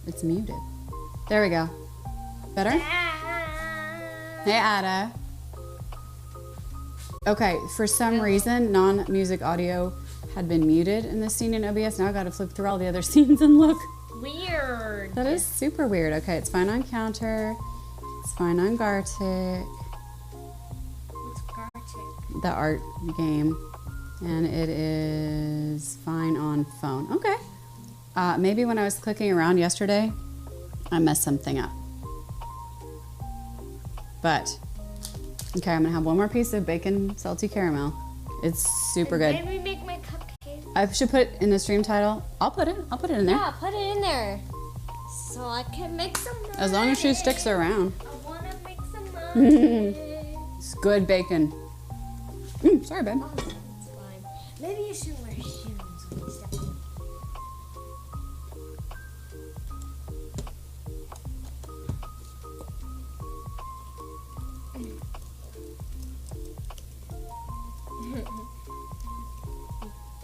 It's muted. There we go. Better? Hey, Ada. Okay, for some reason, non-music audio had been muted in this scene in OBS. Now I've got to flip through all the other scenes and look. Weird. That is super weird. Okay, it's fine on counter. It's fine on Gartic. What's Gartic? The art game. And it is fine on phone. Okay. Maybe when I was clicking around yesterday, I messed something up. But, okay, I'm gonna have one more piece of bacon salty caramel. It's super good. Maybe make my cupcake. I should put it in the stream title. I'll put it in there. Yeah, put it in there. So I can make some money. As long as she sticks around. I wanna make some money. It's good bacon. Sorry, babe. Oh, that's fine. Maybe you should wear shoes when you step in.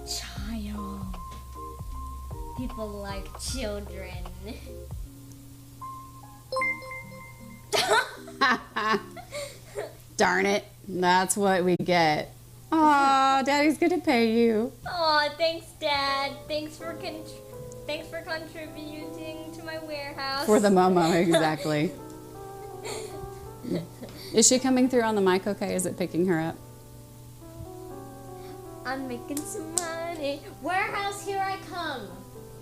Child. People like children. Darn it. That's what we get. Aw, Daddy's gonna pay you. Aw, thanks, Dad. Thanks for contributing to my warehouse. For the Momo, exactly. Is she coming through on the mic okay? Is it picking her up? I'm making some money. Warehouse, here I come.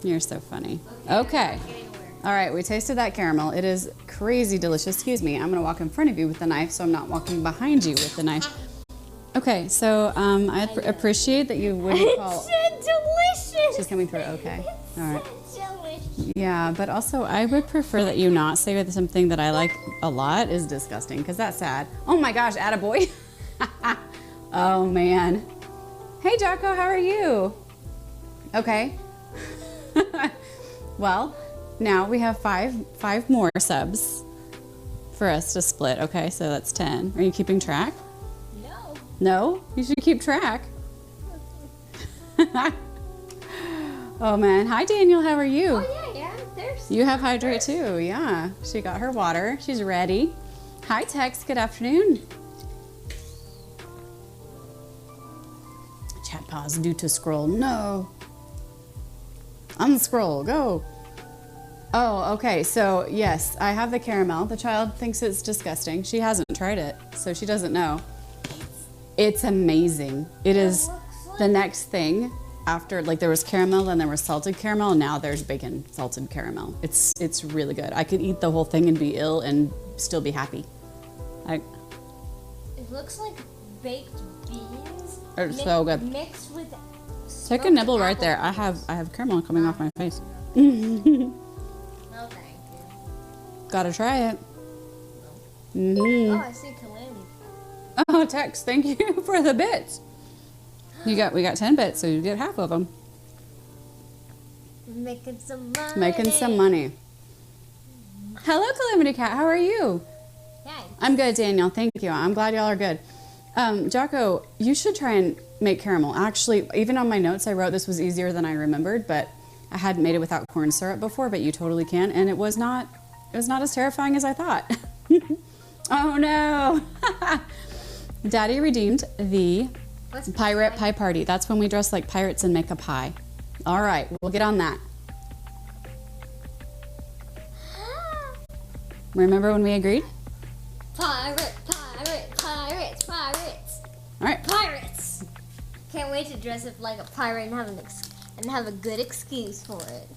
You're so funny. Okay. All right, we tasted that caramel. It is crazy delicious. Excuse me, I'm gonna walk in front of you with the knife so I'm not walking behind you with the knife. Okay, so I appreciate that you wouldn't call... It's delicious. She's coming through, okay. All right. It's delicious. Yeah, but also I would prefer that you not say that something that I like a lot is disgusting, because that's sad. Oh my gosh, attaboy. Oh man. Hey Jocko, how are you? Okay. Well, now we have five more subs for us to split. Okay, so that's 10. Are you keeping track? No. No? You should keep track. Oh man. Hi Daniel, how are you? Oh yeah, I'm thirsty. You have hydrate too, yeah. She got her water. She's ready. Hi Tex, good afternoon. Chat pause due to scroll. No. Unscroll, go. Oh, okay, so yes, I have the caramel. The child thinks it's disgusting. She hasn't tried it, so she doesn't know. It's amazing. It is the next thing after, like there was caramel, then there was salted caramel, and now there's bacon salted caramel. It's really good. I could eat the whole thing and be ill and still be happy. It looks like baked beans. It's so good. Mixed with Take a nibble right there. I have caramel coming off my face. No, thank you. Gotta try it. Oh, I see calamity. Oh, Tex, thank you for the bits. We got 10 bits, so you get half of them. Making some money. Making some money. Hello, Calamity Cat. How are you? Hey. I'm good, Daniel. Thank you. I'm glad y'all are good. Jocko, you should try and make caramel. Actually, even on my notes, I wrote this was easier than I remembered, but I hadn't made it without corn syrup before, but you totally can, and it was not as terrifying as I thought. Oh no. Daddy redeemed the pirate pie party. That's when we dress like pirates and make a pie. All right, we'll get on that. Remember when we agreed? Pirates, pirates. All right. Pirates. Can't wait to dress up like a pirate and have a good excuse for it.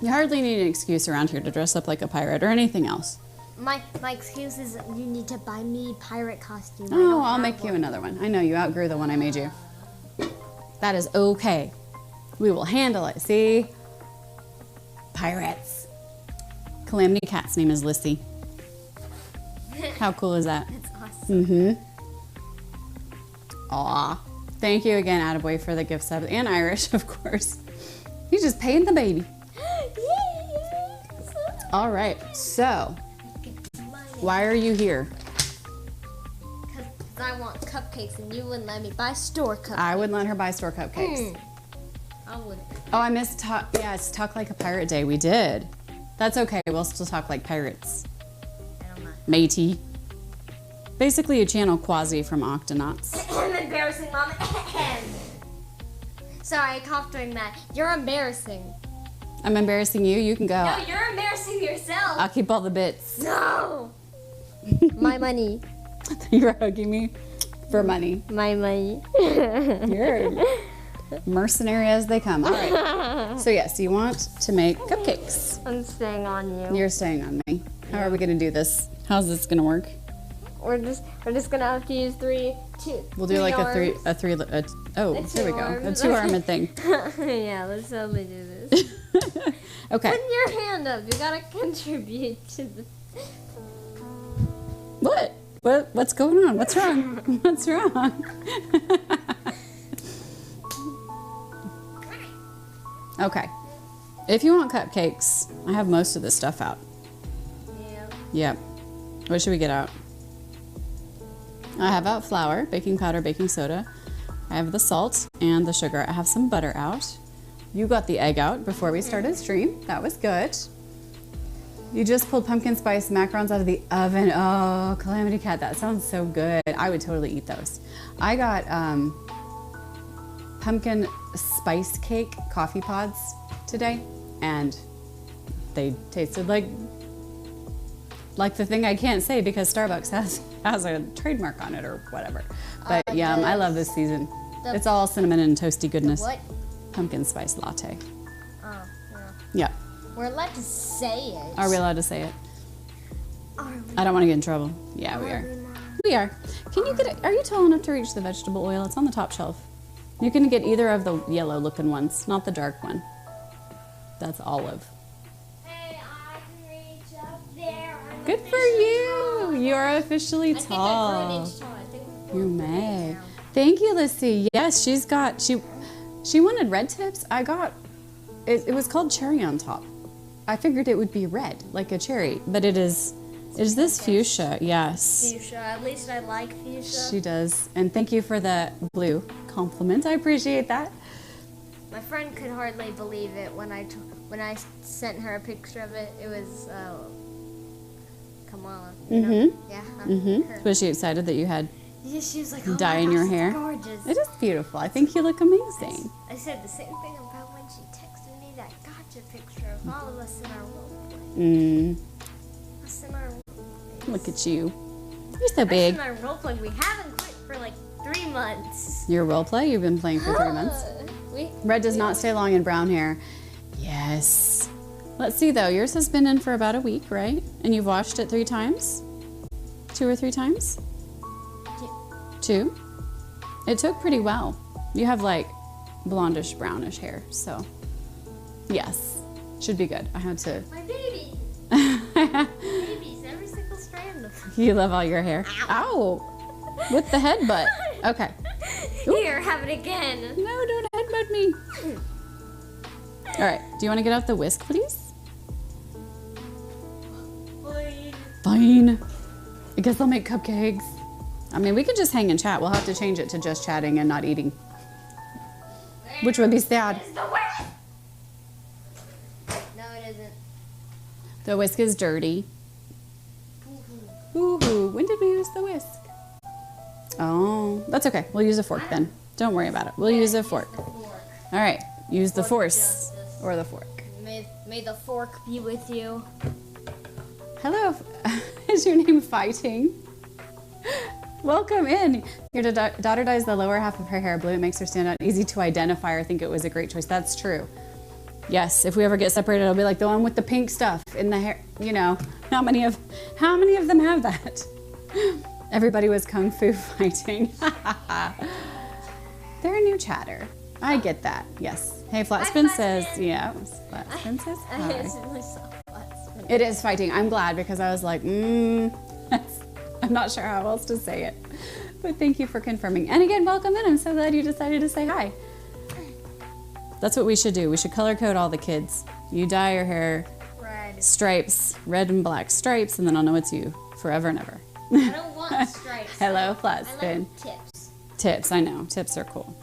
You hardly need an excuse around here to dress up like a pirate or anything else. My excuse is you need to buy me pirate costume. Oh, I'll make you another one. I know you outgrew the one I made you. That is okay. We will handle it. See? Pirates. Calamity Cat's name is Lissy. How cool is that? That's awesome. So. Aw. Thank you again, Attaboy, for the gift sub. And Irish, of course. He's just paying the baby. All right. So, why are you here? Because I want cupcakes and you wouldn't let me buy store cupcakes. I wouldn't let her buy store cupcakes. I would. Oh, I missed talk. Yeah, it's Talk Like a Pirate Day. We did. That's okay. We'll still talk like pirates. I don't know. Matey. Basically, you channel Quasi from Octonauts. Embarrassing, Mom. Sorry, I coughed during that. You're embarrassing. I'm embarrassing you. You can go. No, you're embarrassing yourself. I'll keep all the bits. No. My money. You're hugging me for money. My money. You're mercenary as they come. All right. So yes, you want to make cupcakes. I'm staying on you. You're staying on me. How are we going to do this? How's this going to work? We're just gonna have to use two. We'll do like arms. Oh, there we go. A arms. 2-armed thing. Yeah, let's totally do this. Okay. Put your hand up. You gotta contribute to the. What? What's going on? What's wrong? What's wrong? Okay. If you want cupcakes, I have most of this stuff out. Yeah. Yep. What should we get out? I have out flour, baking powder, baking soda. I have the salt and the sugar. I have some butter out. You got the egg out before we started stream. That was good. You just pulled pumpkin spice macarons out of the oven. Oh, Calamity Cat, that sounds so good. I would totally eat those. I got pumpkin spice cake coffee pods today, and they tasted like the thing I can't say because Starbucks has a trademark on it or whatever. But yum, I love this season. It's all cinnamon and toasty goodness. What? Pumpkin spice latte. Oh, yeah. Yeah. We're allowed to say it. Are we allowed to say it? Are we? I don't want to get in trouble. Yeah, we are. We are. Can you get it? Are you tall enough to reach the vegetable oil? It's on the top shelf. You can get either of the yellow looking ones, not the dark one. That's olive. Hey, I can reach up there. I'm Good for you. You are officially I think I grew an tall. inch tall. I think You may. Thank you, Lissy. Yes, she wanted red tips. I got, it was called cherry on top. I figured it would be red, like a cherry, but it is this fuchsia? Yes. Fuchsia. At least I like fuchsia. She does. And thank you for the blue compliment. I appreciate that. My friend could hardly believe it when I sent her a picture of it. It was Kamala. You know? Yeah. Her. Was she excited that you had Yeah, she was like, oh dye my in gosh, your it's hair? gorgeous. It is beautiful. I think you look amazing. I said the same thing about when she texted me that gotcha picture of all of us in our role play. Us in our role play. Look at you. You're so big. Us in our role play. We haven't quit for like 3 months. Your role play, you've been playing for 3 months. Red does not stay long in brown hair. Yes. Let's see though, yours has been in for about a week, right? And you've washed it 3 times? 2 or 3 times? 2? It took pretty well. You have like blondish, brownish hair, so yes, should be good. I had to. My baby. Babies, every single strand of them. You love all your hair. Ow! With the headbutt. Okay. Here, have it again. No, don't headbutt me. All right, do you want to get out the whisk, please? Please. Fine. I guess I'll make cupcakes. I mean, we could just hang and chat. We'll have to change it to just chatting and not eating. Which would be sad. Is the whisk? No, it isn't. The whisk is dirty. Ooh, when did we use the whisk? Oh, that's okay. We'll use a fork then. Don't worry about it. We'll use a fork. All right, use the force or the fork. May the fork be with you. Hello, is your name Fighting? Welcome in. Your daughter dyes the lower half of her hair blue. It makes her stand out, easy to identify. I think it was a great choice. That's true. Yes, if we ever get separated, it'll be like the one with the pink stuff in the hair. You know, how many of them have that? Everybody was kung fu fighting. They're a new chatter. I get that. Yes. Hey, Flatspin says, yeah. Flatspin says I hi. instantly saw Flatspin. It is fighting. I'm glad because I was like, I'm not sure how else to say it. But thank you for confirming. And again, welcome in. I'm so glad you decided to say hi. That's what we should do. We should color code all the kids. You dye your hair Red. stripes, red and black stripes, and then I'll know it's you forever and ever. I don't want stripes. Hello, flat I spin. like tips. Tips, I know. Tips are cool.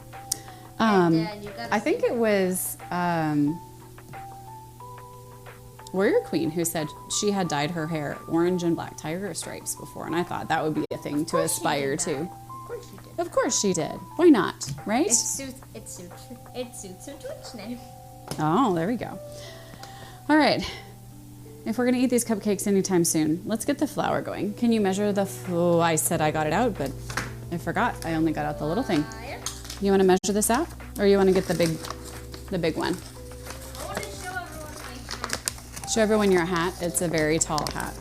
And, you gotta I think it was Warrior Queen who said she had dyed her hair orange and black tiger stripes before, and I thought that would be a thing to aspire to. Of course she did. Of course she did. Why not, right? It suits her Twitch name. Oh, there we go. All right. If we're going to eat these cupcakes anytime soon, let's get the flour going. Can you measure the... Oh, I said I got it out, but I forgot. I only got out the little thing. You want to measure this out? Or you want to get the big one? I want to show everyone my hat. Show everyone your hat. It's a very tall hat.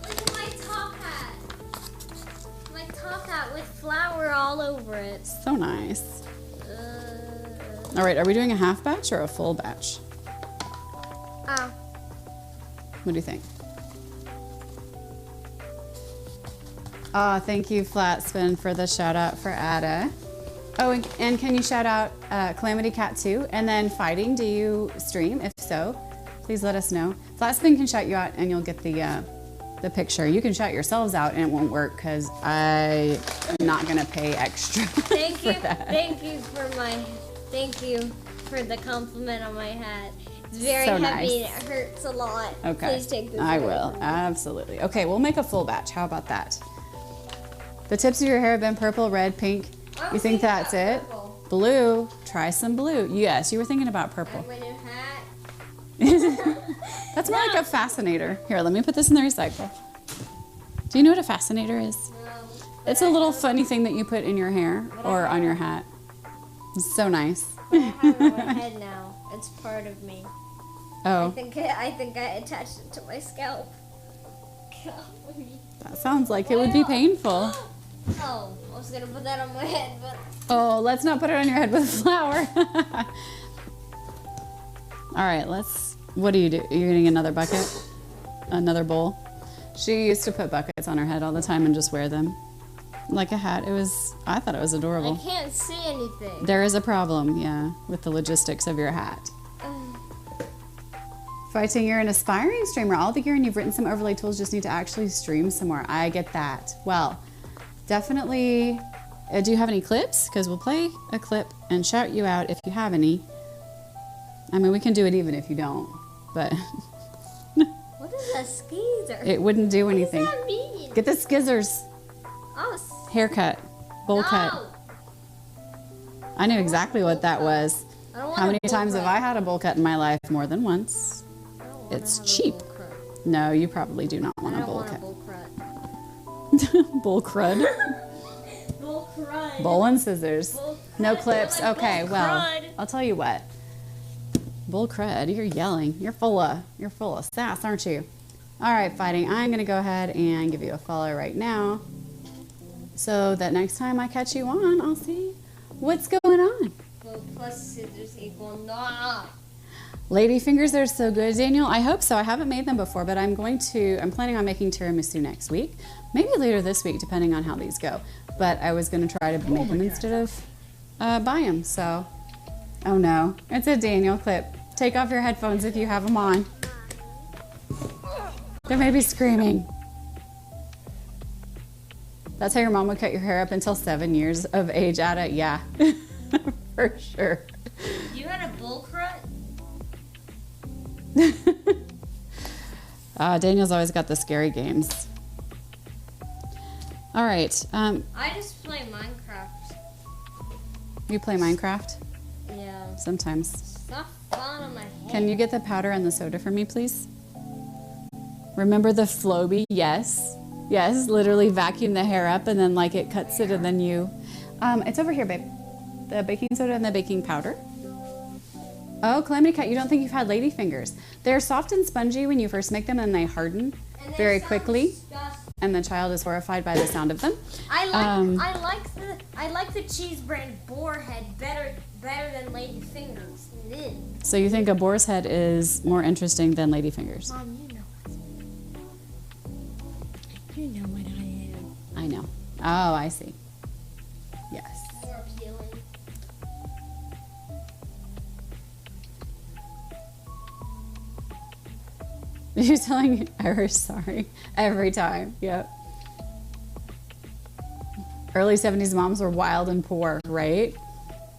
Look at my top hat. My top hat with flour all over it. So nice. All right, are we doing a half batch or a full batch? Oh. What do you think? Oh, thank you, Flat Spin, for the shout out for Ada. Oh, and can you shout out Calamity Cat too? And then Fighting, do you stream? If so, please let us know. Flat Spin can shout you out and you'll get the picture. You can shout yourselves out and it won't work because I am not going to pay extra. Thank you. Thank you for the compliment on my hat. It's very So heavy nice. and it hurts a lot. Okay. Please take this I away will. from me. Absolutely. Okay, we'll make a full batch. How about that? The tips of your hair have been purple, red, pink. I You was think thinking that's about it? purple. Blue. Try some blue. Yes, you were thinking about purple. And my new hat. That's more like a fascinator. Here, let me put this in the recycle. Do you know what a fascinator is? No, It's a little funny thing that you put in your hair or on your hat. It's so nice. but I have it on my head now. It's part of me. I Oh, think I attached it to my scalp. that sounds like it would be painful. Oh, I was gonna put that on my head, but Oh, let's not put it on your head with flour. All right, what do? You're getting another bucket? Another bowl? She used to put buckets on her head all the time and just wear them. Like a hat. I thought it was I adorable. can't see anything. There is a problem, yeah, with the logistics of your hat. Fighting, you're an aspiring streamer. All the gear and you've written some overlay tools, just need to actually stream some more. I get that. Well, definitely, do you have any clips? Because we'll play a clip and shout you out if you have any. I mean, we can do it even if you don't, but What is a skeezer? it wouldn't do anything. What does that mean? Get the skizzers. Oh, Haircut. Bowl cut. no. I knew exactly what that was. I don't want How a many bowl times have cut. I had a bowl cut in my life? More than once. I don't wanna It's have a cheap. bowl cut. No, you probably do not want I a don't bowl want a cut. bowl cut. Bowl crud. Bowl crud. Bowl and scissors. Bowl No crud. clips. I like Okay, bowl well, crud. I'll tell you what. Bull crud, you're yelling. You're full of sass, aren't you? All right, Fighting. I'm gonna go ahead and give you a follow right now, so that next time I catch you on, I'll see what's going on. Bowl plus scissors equal not. Ladyfingers are so good, Daniel. I hope so. I haven't made them before, but I'm planning on making tiramisu next week. Maybe later this week, depending on how these go. But I was gonna try to make them instead of buy them. So, oh no, it's a Daniel clip. Take off your headphones if you have them on. They may be screaming. That's how your mom would cut your hair up until 7 years of age, Ada. Yeah, for sure. You had a bowl cut? Daniel's always got the scary games. All right. I just play Minecraft. You play Minecraft? Yeah. Sometimes. Stop falling on my head. Can you get the powder and the soda for me, please? Remember the Floby? Yes. Yes, literally vacuum the hair up and then like it cuts it and then you... it's over here, babe. The baking soda and the baking powder. Oh, Calamity Cat, you don't think you've had Ladyfingers. They're soft and spongy when you first make them and they harden And they very sound quickly. disgusting. And the child is horrified by the sound of them. I like the cheese brand Boarhead better than Ladyfingers. Ugh. So you think a boar's head is more interesting than Ladyfingers? Mom, you know what I I know. Oh, I see. Yes. More appealing. You're telling Irish sorry every time. Yep. Early 70s moms were wild and poor, right?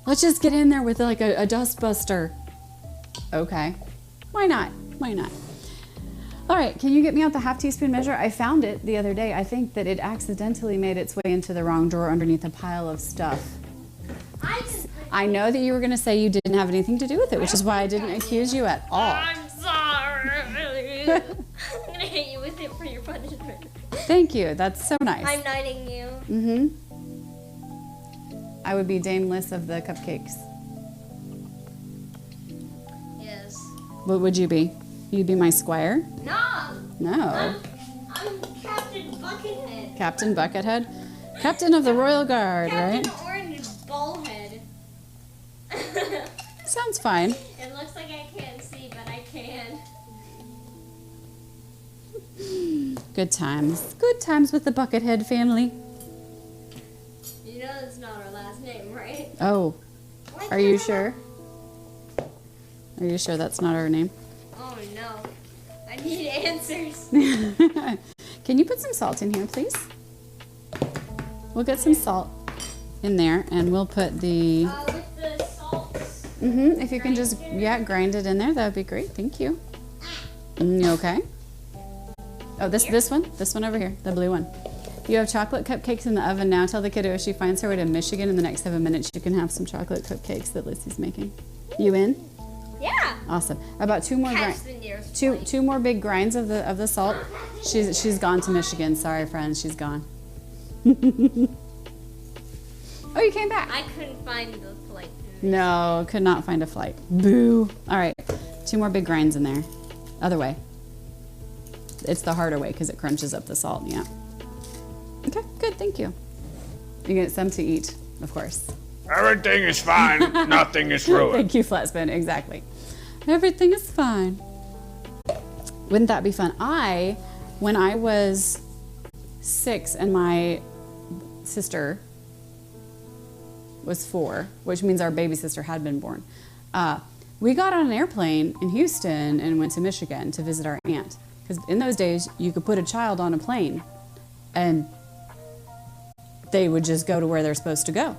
Let's just get in there with like a dustbuster. Okay. Why not? Why not? All right, can you get me out the half teaspoon measure? I found it the other day. I think that it accidentally made its way into the wrong drawer underneath a pile of stuff. I know that you were going to say you didn't have anything to do with it, which is why I didn't accuse you at all. I'm sorry. I'm gonna hit you with it for your punishment. Thank you. That's so nice. I'm knighting you. Mm-hmm. I would be Dame Liz of the cupcakes. Yes. What would you be? You'd be my squire? No. No. I'm Captain Buckethead. Captain Buckethead? Captain of the Royal Guard, right? Captain Orange Ballhead. Sounds fine. It looks like I can't see, but I can. Good times. Good times with the Buckethead family. You know that's not our last name, right? Oh, are you sure? Are you sure that's not our name? Oh no. I need answers. Can you put some salt in here, please? We'll get some salt in there, and we'll put the... With the salt. if you can just, grind it in there, that would be great. Thank you. You okay? Oh, this one over here, the blue one. You have chocolate cupcakes in the oven now. Tell the kiddo if she finds her way to Michigan in the next 7 minutes, you can have some chocolate cupcakes that Lizzie's making. You in? Yeah. Awesome. About two more Catch grinds. the nearest Two plate. two more big grinds of the salt. She's gone to Michigan. Sorry, friends, she's gone. Oh, you came back. I couldn't find the plate. No, could not find a flight. Boo. All right, 2 more big grinds in there. Other way. It's the harder way because it crunches up the salt. Yeah. Okay, good. Thank you. You get some to eat, of course. Everything is fine. Nothing is ruined. Thank you, Flatspin. Exactly. Everything is fine. Wouldn't that be fun? When I was 6 and my sister was 4, which means our baby sister had been born, we got on an airplane in Houston and went to Michigan to visit our aunt. Because in those days, you could put a child on a plane and they would just go to where they're supposed to go.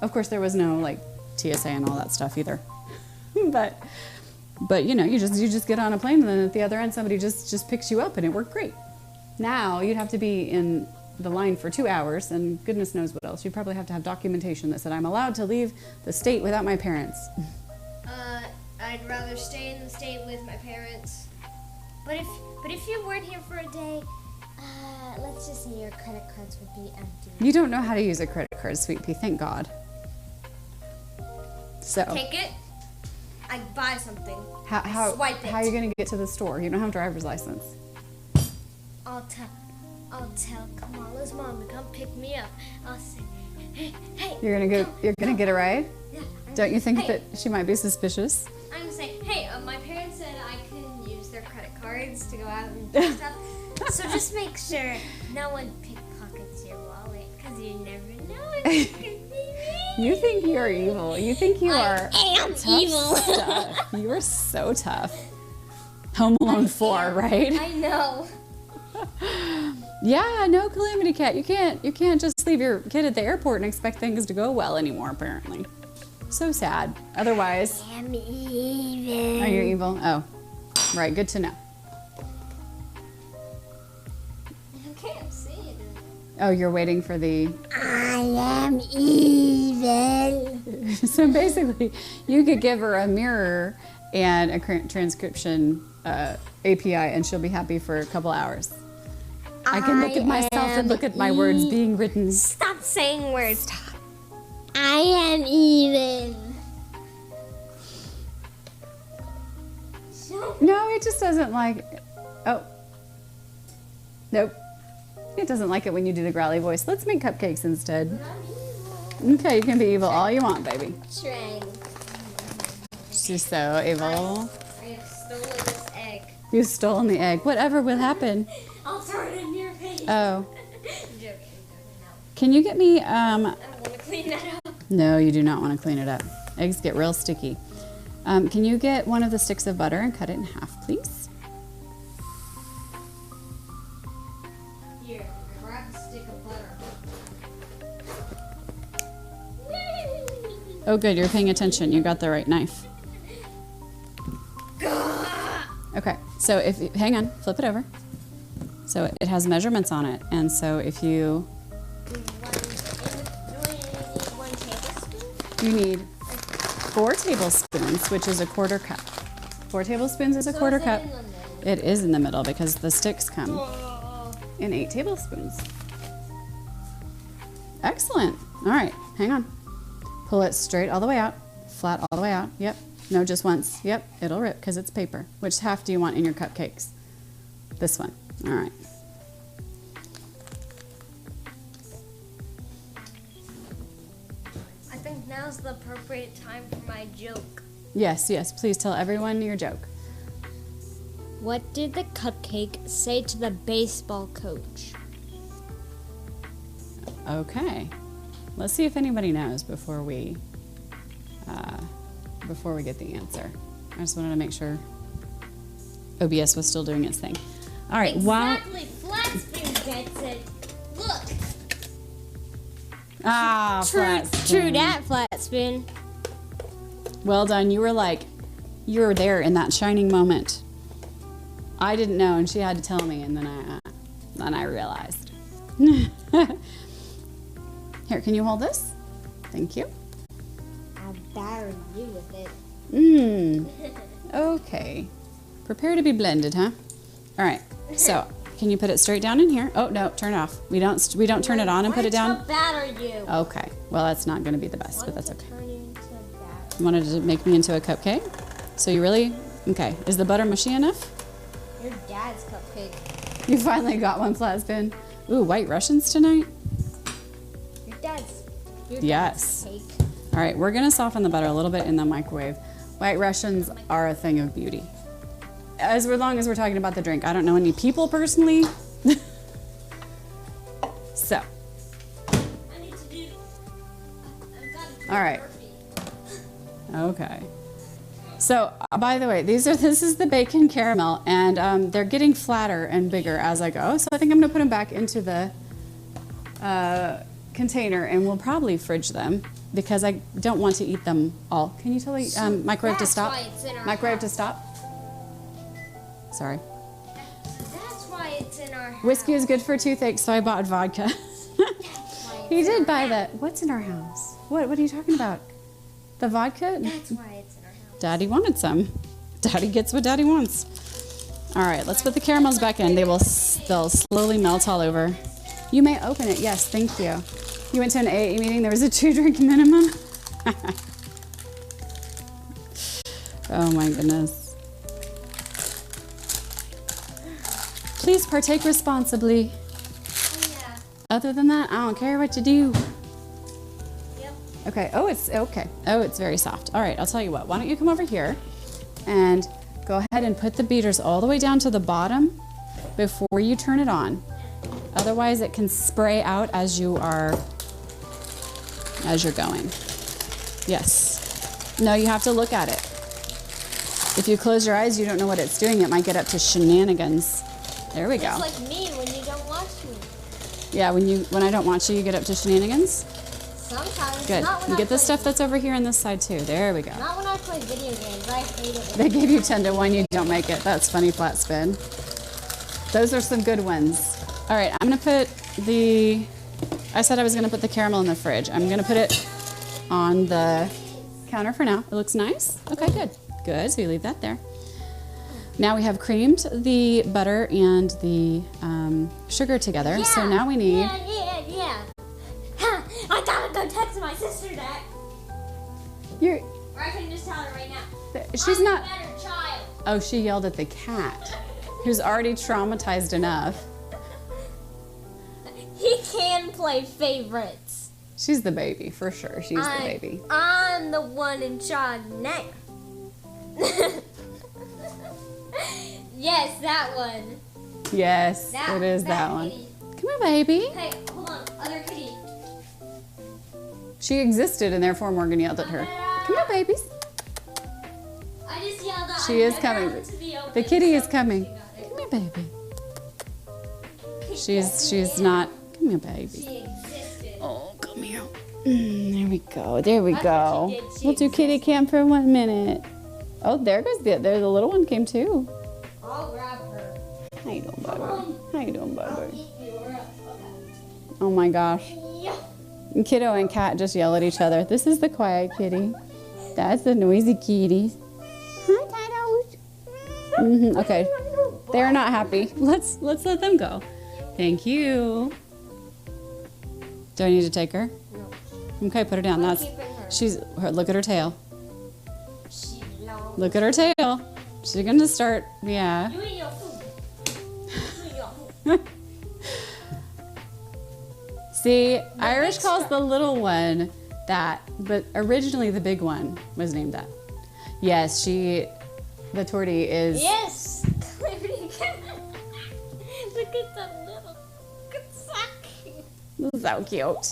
Of course, there was no like TSA and all that stuff either. but you know, you just get on a plane and then at the other end somebody just picks you up and it worked great. Now you'd have to be in the line for 2 hours and goodness knows what else. You'd probably have to have documentation that said I'm allowed to leave the state without my parents. I'd rather stay in the state with my parents. But if you weren't here for a day, let's just say your credit cards would be empty. You don't know how to use a credit card, Sweet Pea, thank God. So Take it. I buy something. how swipe it. are you gonna get to the store? You don't have a driver's license. I'll tell Kamala's mom to come pick me up. I'll say, hey. You're gonna get a ride? Yeah. Don't you think Hey. that she might be suspicious? I'm gonna say, hey, my parents said I can use their credit cards to go out and do stuff. So just make sure no one pickpockets your wallet, because you never know if you can see me. You think you're evil. You think you are am tough evil. stuff. You are so tough. Home Alone 4, right? I know. Yeah, no, Calamity Cat. You can't just leave your kid at the airport and expect things to go well anymore, apparently. So sad. Otherwise, I'm evil. are you evil? Oh, right. Good to know. I can't see it. Oh, you're waiting for the... I am evil. So basically, you could give her a mirror and a transcription API and she'll be happy for a couple hours. I can look at myself and look at my words being written. Stop saying words. Stop. I am evil. No, it just doesn't like... Oh. Nope. It doesn't like it when you do the growly voice. Let's make cupcakes instead. Okay, you can be evil all you want, baby. Trying. She's so evil. I have stolen this egg. You've stolen the egg. Whatever will happen. I'll throw it in your face. Oh. I'm joking. Can you get me, I'm gonna clean that up. no, you do not want to clean it up. Eggs get real sticky. Can you get one of the sticks of butter and cut it in half, please? Here, grab a stick of butter. Oh, good, you're paying attention. You got the right knife. Okay, so hang on, flip it over. So it has measurements on it, and so if you... One tablespoon? You need 4 tablespoons, which is a quarter cup. 4 tablespoons is a quarter cup. It is in the middle because the sticks come in 8 tablespoons. Excellent. All right, hang on. Pull it straight all the way out, flat all the way out. Yep. No, just once. Yep, it'll rip because it's paper. Which half do you want in your cupcakes? This one. All right. I think now's the appropriate time for my joke. Yes, yes. Please tell everyone your joke. What did the cupcake say to the baseball coach? Okay. Let's see if anybody knows before we get the answer. I just wanted to make sure OBS was still doing its thing. All right. Exactly. Flat spoon gets it. Look. Flat spoon. True that, flat spoon. Well done. You were there in that shining moment. I didn't know, and she had to tell me, and then I realized. Here, can you hold this? Thank you. I'll batter you with it. Okay. Prepare to be blended, huh? All right. So, can you put it straight down in here? Oh no, turn it off. We don't turn it on and put it down. I'll batter you. Okay. Well, that's not going to be the best, but that's okay. Turn into batter. You wanted to make me into a cupcake? So you really? Okay. Is the butter mushy enough? Your dad's cupcake. You finally got one, flat spin. Ooh, White Russians tonight? Your dad's Yes. cake. All right, we're gonna soften the butter a little bit in the microwave. White Russians are a thing of beauty. As long as we're talking about the drink. I don't know any people personally. So. I need to do. I've got to do All right. burpee. Okay. So, by the way, this is the bacon caramel, and they're getting flatter and bigger as I go. So I think I'm gonna put them back into the container, and we'll probably fridge them because I don't want to eat them all. Can you tell the microwave to That's stop? why it's in our Microwave to house. stop. Sorry. That's why it's in our house. Whiskey is good for toothaches, so I bought vodka. Why He it's in did our buy house. the. What's in our house? What are you talking about? The vodka? That's why it's in our house. Daddy wanted some. Daddy gets what Daddy wants. All right, let's put the caramels back in. They'll slowly melt all over. You may open it. Yes, thank you. You went to an AA meeting. There was a 2-drink minimum. Oh my goodness. Please partake responsibly. Oh, yeah. Other than that, I don't care what you do. Yep. Okay. Oh, it's okay. Oh, it's very soft. All right. I'll tell you what. Why don't you come over here and go ahead and put the beaters all the way down to the bottom before you turn it on. Otherwise, it can spray out as you're going. Yes. No, you have to look at it. If you close your eyes, you don't know what it's doing. It might get up to shenanigans. There we go. It's like me when you don't watch me. Yeah, when I don't watch you, you get up to shenanigans. Sometimes. Good. Not when You I get the play- stuff that's over here on this side too. There we go. Not when I play video games. I hate it. They gave you 10 to 1, you don't make it. That's funny, flat spin. Those are some good ones. All right, I'm gonna put I said I was gonna put the caramel in the fridge. I'm gonna put it on the counter for now. It looks nice. Okay, good. Good, so you leave that there. Now we have creamed the butter and the sugar together. So now we need, Yeah. Ha! I gotta go text my sister that. you're, Or I can just tell her right now. she's I'm not, a better child. oh, she yelled at the cat, who's already traumatized enough. He can play favorites. She's the baby, for sure. She's the baby. I'm the one in charge now. Yes, that one. Yes, it is that one. kitty. Come here, baby. Hey, hold on. Other kitty. She existed, and therefore Morgan yelled at her. Come here, babies. I just yelled out. She is coming. The kitty is coming. Come here, baby. She's not. Come here, baby. She existed. Oh, come here. There we go. There we go. She did. She We'll do kitty cam for 1 minute. Oh, there goes the little one came too. I'll grab her. How you doing, Bubba? How you doing, Bubba? Eat you. Okay. Oh my gosh. Yeah. Kiddo and cat just yell at each other. This is the quiet kitty. That's the noisy kitty. Hi, kiddos. Okay. They're not happy. Let's let them go. Thank you. Do I need to take her? No. Okay, put her down. I'm That's keeping her. look at her tail. She belongs. Look at her tail. She's gonna start. Yeah. You eat your food. You eat your food. See, Irish calls the little one that, but originally the big one was named that. Yes, the tortie is. Yes. Look at that little sack. So cute.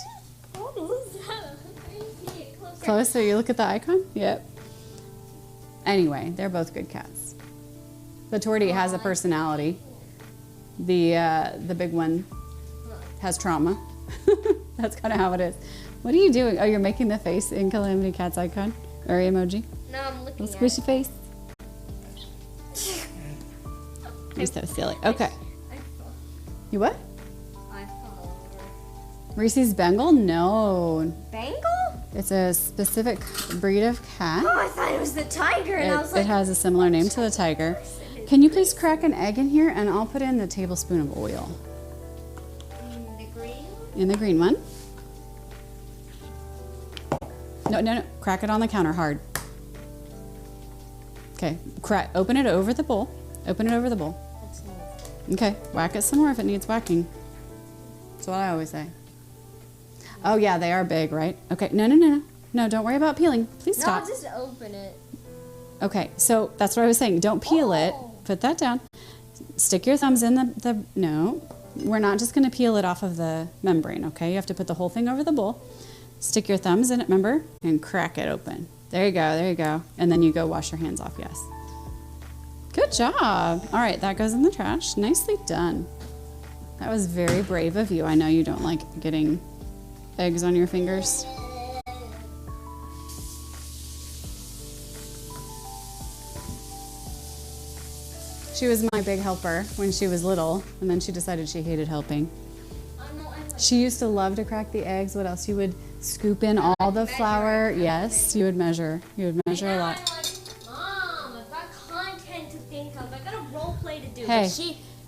What is that? Can you see it closer? Closer, you look at the icon? Yep. Anyway, they're both good cats. The tortie has a personality. The big one has trauma. That's kind of how it is. What are you doing? Oh, you're making the face in Calamity Cat's icon? Or emoji? No, I'm looking Little at squishy it. face. You're so silly. Okay. I fall. You what? I fall over. Reese's Bengal? No. Bengal? It's a specific breed of cat. Oh, I thought it was the tiger, and I was It like, has a similar name to the tiger. Can you please crack an egg in here and I'll put in the tablespoon of oil. the green? In the green one. No. Crack it on the counter hard. Okay. Open it over the bowl. Open it over the bowl. That's nice. Okay. Whack it some more if it needs whacking. That's what I always say. Oh yeah, they are big, right? Okay. No. No, don't worry about peeling. Please No, stop. I'll just open it. Okay. So that's what I was saying. Don't peel it. Put that down. Stick your thumbs in the no. We're not just going to peel it off of the membrane, okay? You have to put the whole thing over the bowl. Stick your thumbs in it, remember? And crack it open. There you go. And then you go wash your hands off, yes. Good job. All right, that goes in the trash. Nicely done. That was very brave of you. I know you don't like getting eggs on your fingers. She was my big helper when she was little, and then she decided she hated helping. She used to love to crack the eggs. What else? You would scoop in all the flour. Yes, you would measure. You would measure a lot. Mom, I've got content to think of. I got a role play to do. Hey,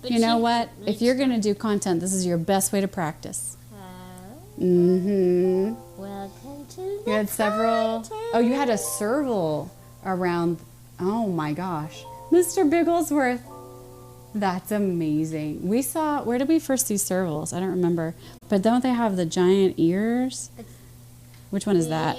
you know what? If you're going to do content, this is your best way to practice. Mm-hmm. Welcome to You had several. Oh, you had a serval around. Oh my gosh. Mr. Bigglesworth. That's amazing. We saw, where did we first see servals? I don't remember. But don't they have the giant ears? Which one is that?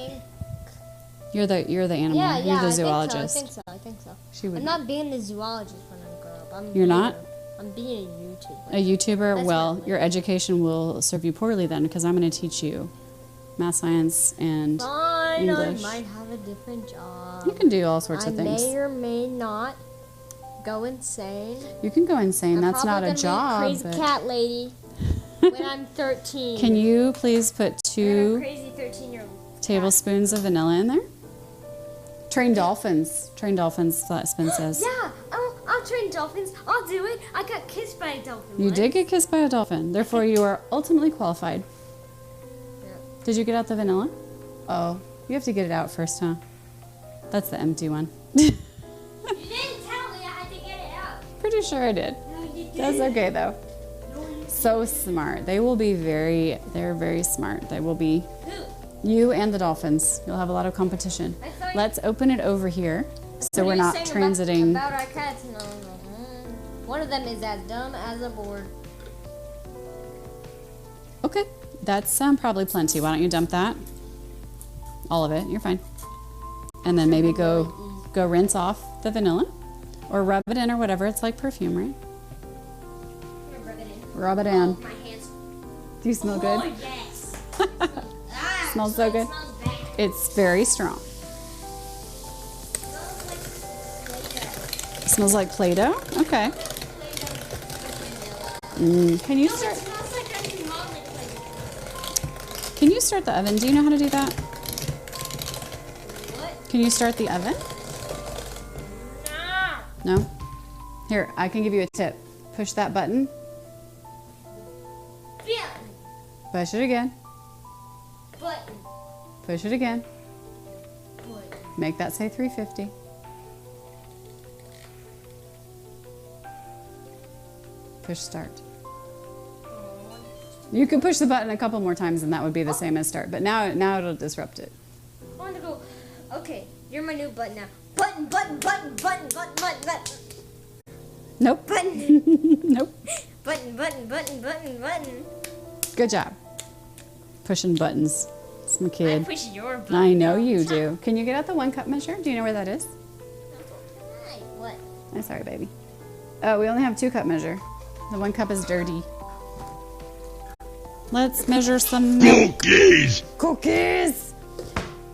You're the animal. Yeah, You're the I zoologist. think so. She would. I'm not being a zoologist when I grow up. You're not? I'm being a YouTuber. A YouTuber? That's Well, my your education will serve you poorly then, because I'm going to teach you math, science, and Fine, English. I might have a different job. You can do all sorts of I things. may or may not go insane. You can go insane. I'm That's not a probably job. gonna be a crazy but- cat lady when I'm 13. Can you please put I'm a 2 crazy 13-year-old. tablespoons of vanilla in there? Train dolphins. Train dolphins, Spin says. Yeah, I'll train dolphins. I'll do it. I got kissed by a dolphin You once. did get kissed by a dolphin. Therefore, you are ultimately qualified. Yeah. Did you get out the vanilla? Oh, you have to get it out first, huh? That's the empty one. You didn't tell me I had to get it out. Pretty sure I did. No, you didn't. That's okay, though. No, you So smart. They will be they're very smart. They will be Who? you and the dolphins. You'll have a lot of competition. I thought- Let's open it over here so What we're are you not saying transiting. About our cats. No. One of them is as dumb as a board. Okay, that's probably plenty. Why don't you dump that? All of it. You're fine. And then maybe go rinse off the vanilla or rub it in or whatever. It's like perfume, right? I'm gonna rub it in. Rub it in. Oh, my hands. Do you smell Oh, good? yes. smells so good. It smells bad. It's very strong. It smells like Smells like Play-Doh? Okay. Can you No, start? it smells like I'm modeling Play-Doh. Can you start the oven? Do you know how to do that? What? Can you start the oven? No. No? Here, I can give you a tip. Push that button. Yeah. Push it again. Button. Push it again. Button. Make that say 350. Push start. You could push the button a couple more times and that would be the same as start, but now it'll disrupt it. I want to go. Okay, you're my new button now. Button, button, button, button, button, button, button. Nope. Button. Nope. Button, button, button, button, button. Good job. Pushing buttons. It's my I kid. push your button. I know you do. Can you get out the 1 cup measure? Do you know where that is? Hi, what? I'm sorry, baby. Oh, we only have 2 cup measure. The 1 cup is dirty. Let's measure some milk. Cookies! Cookies!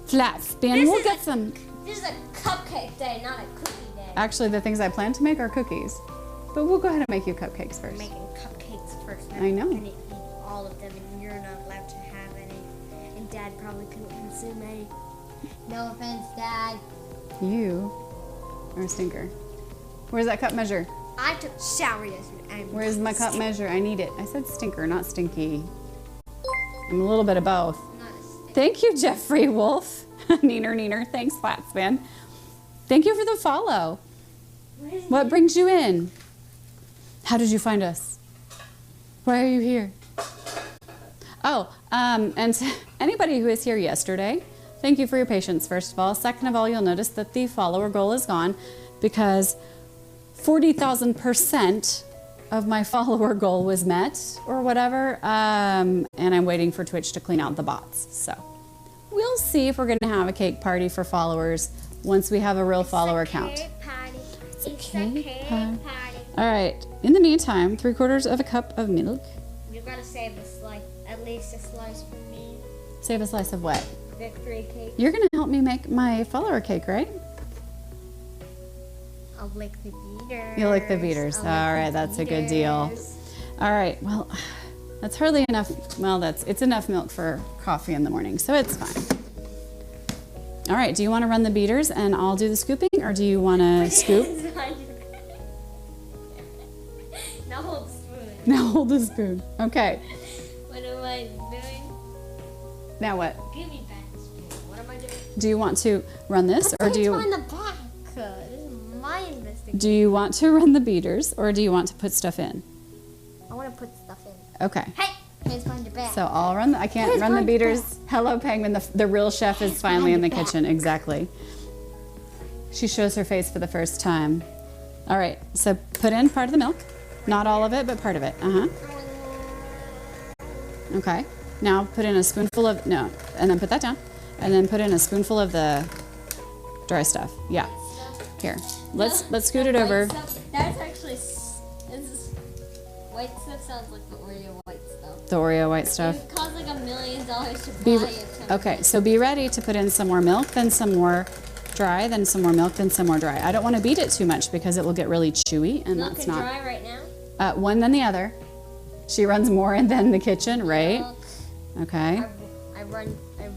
Flat spin. We'll get some. This is a cupcake day, not a cookie day. Actually, the things I plan to make are cookies. But we'll go ahead and make you cupcakes We're first. making cupcakes first. I know. I'm gonna eat all of them, and you're not allowed to have any. And Dad probably couldn't consume any. No offense, Dad. You are a stinker. Where's that cup measure? I took a shower yesterday. Where's my cup measure? I need it. I said stinker, not stinky. I'm a little bit of both. Not a stick. Thank you, Jeffrey Wolf. Neener. Thanks, Flatsman. Thank you for the follow. What brings you in? How did you find us? Why are you here? Oh, and to anybody who was here yesterday, thank you for your patience, first of all. Second of all, you'll notice that the follower goal is gone because 40,000% of my follower goal was met or whatever, and I'm waiting for Twitch to clean out the bots. So we'll see if we're going to have a cake party for followers once we have a real follower count. Cake party. It's a cake cake party. party. All right. In the meantime, 3/4 of a cup of milk. You gotta save a slice, at least a slice for me. Save a slice of what? Victory cake. You're going to help me make my follower cake, right? I'll lick the beaters. You'll lick the beaters. I'll All lick right, the that's a good deal. beaters. All right. Well, that's hardly enough. Well, it's enough milk for coffee in the morning, so it's fine. All right. Do you want to run the beaters and I'll do the scooping, or do you want to scoop? Now hold the spoon. Now hold the spoon. Okay. What am I doing? Now what? Give me back the spoon. What am I doing? Do you want to run this, or do It's you on the back. This is my investigation. do you want to run the beaters, or do you want to put stuff in? I want to put stuff in. Okay. Hey, here's behind your back. So I'll run. I can't Here's run the my beaters. Hello, Penguin. The real chef is finally in the kitchen. Exactly. She shows her face for the first time. All right. So put in part of the milk, not all of it, but part of it. Okay. Now put in a spoonful of and then put that down, and then put in a spoonful of the dry stuff. Yeah. Here. Let's scoot it over. That's actually. White stuff sounds like the Oreo white stuff. The Oreo white stuff. It costs like $1 million to buy Be, it. okay, so be ready to put in some more milk, then some more dry, then some more milk, then some more dry. I don't want to beat it too much because it will get really chewy, and Milk that's and not. dry right now. One then the other. She runs more and then the kitchen, right? Milk. Okay. I run your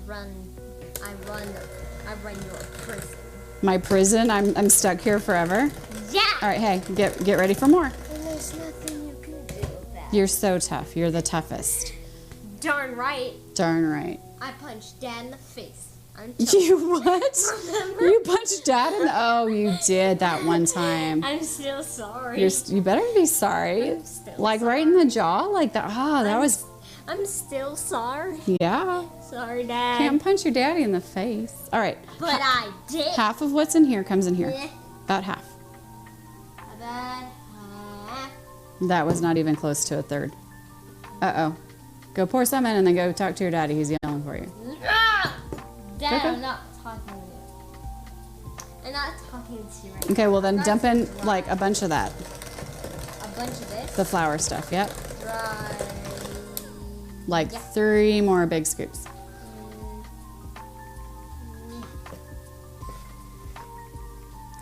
prison. My prison. I'm stuck here forever. Yeah. All right, hey, get ready for more. And there's nothing you can do about it. You're so tough. You're the toughest. Darn right. Darn right. I punched Dad in the face. You what? Remember? You punched Dad in the. Oh, you did that one time. I'm still sorry. You better be sorry. I'm still Like right in the jaw, like that. Ah, that was. I'm still sorry. Yeah. Sorry, Dad. Can't punch your daddy in the face. All right. But I did. Half of what's in here comes in here. Yeah. About half. About half. That was not even close to a third. Uh-oh. Go pour some in and then go talk to your daddy. He's yelling for you. Ah! Dad, Okay. I'm not talking to you. I'm not talking to you right now. Okay, well then That's dump in dry. like a bunch of that. A bunch of this. The flour stuff, yep. Dry. Like Yeah. 3 more big scoops.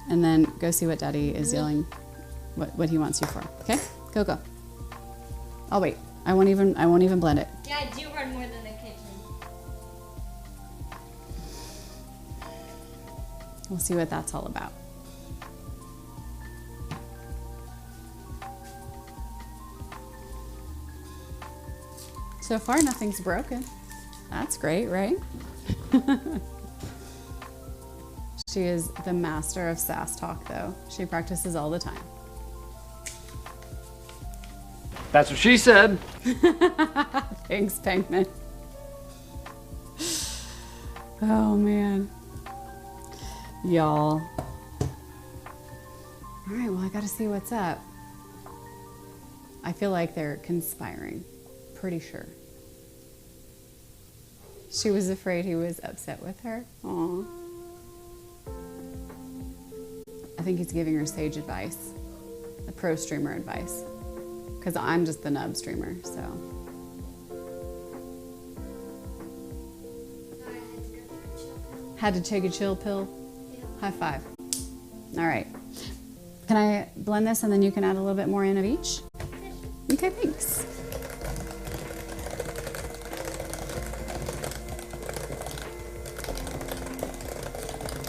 and then go see what Daddy is yelling, what he wants you for. Okay, go. I'll wait. I won't even blend it. Yeah, I do run more than the kitchen. We'll see what that's all about. So far, nothing's broken. That's great, right? She is the master of sass talk, though. She practices all the time. That's what she said. Thanks, Penguin. Oh, man. Y'all. All right, well, I got to see what's up. I feel like they're conspiring. Pretty sure. She was afraid he was upset with her. Aw. I think he's giving her sage advice, the pro streamer advice, because I'm just the nub streamer, so. Sorry, I had to go for a chill pill. Had to take a chill pill? Yeah. High five. All right. Can I blend this and then you can add a little bit more in of each? Okay, thanks.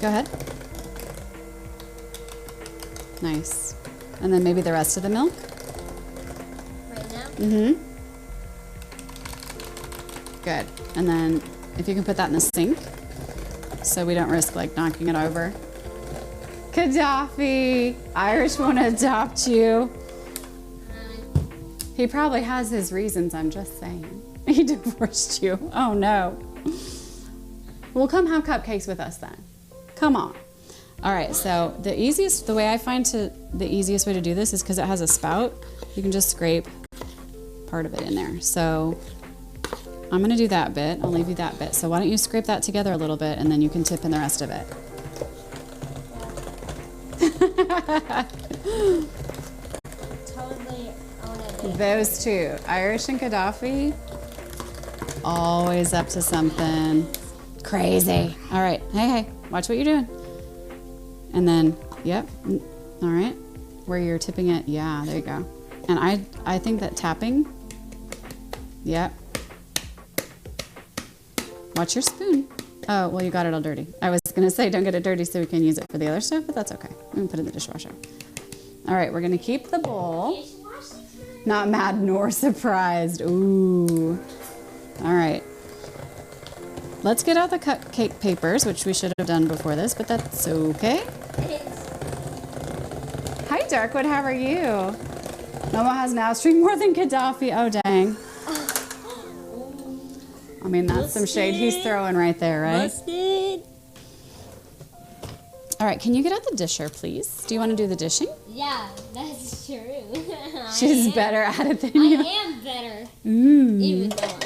Go ahead. Nice. And then maybe the rest of the milk? Right now? Mm-hmm. Good. And then if you can put that in the sink so we don't risk like knocking it over. Gaddafi! Irish won't adopt you. He probably has his reasons, I'm just saying. He divorced you. Oh no. Well, come have cupcakes with us then. Come on. All right, so the way I find the easiest way to do this is because it has a spout. You can just scrape part of it in there. So I'm gonna do that bit. I'll leave you that bit. So why don't you scrape that together a little bit and then you can tip in the rest of it. Totally own it. Those two, Irish and Gaddafi, always up to something crazy. All right, hey, watch what you're doing. And then, yep, all right, where you're tipping it, yeah, there you go. And I think that tapping, yep. Watch your spoon. Oh, well, you got it all dirty. I was gonna say don't get it dirty so we can use it for the other stuff, but that's okay. We can put it in the dishwasher. All right, we're gonna keep the bowl. Not mad nor surprised. Ooh. All right. Let's get out the cupcake papers, which we should have done before this, but that's okay. Hi, Darkwood, how are you? Momo has now streamed more than Gaddafi. Oh, dang. I mean, that's some shade he's throwing right there, right? Busted. All right, can you get out the disher, please? Do you want to do the dishing? Yeah, that's true. She's better at it than you. I am better. Even though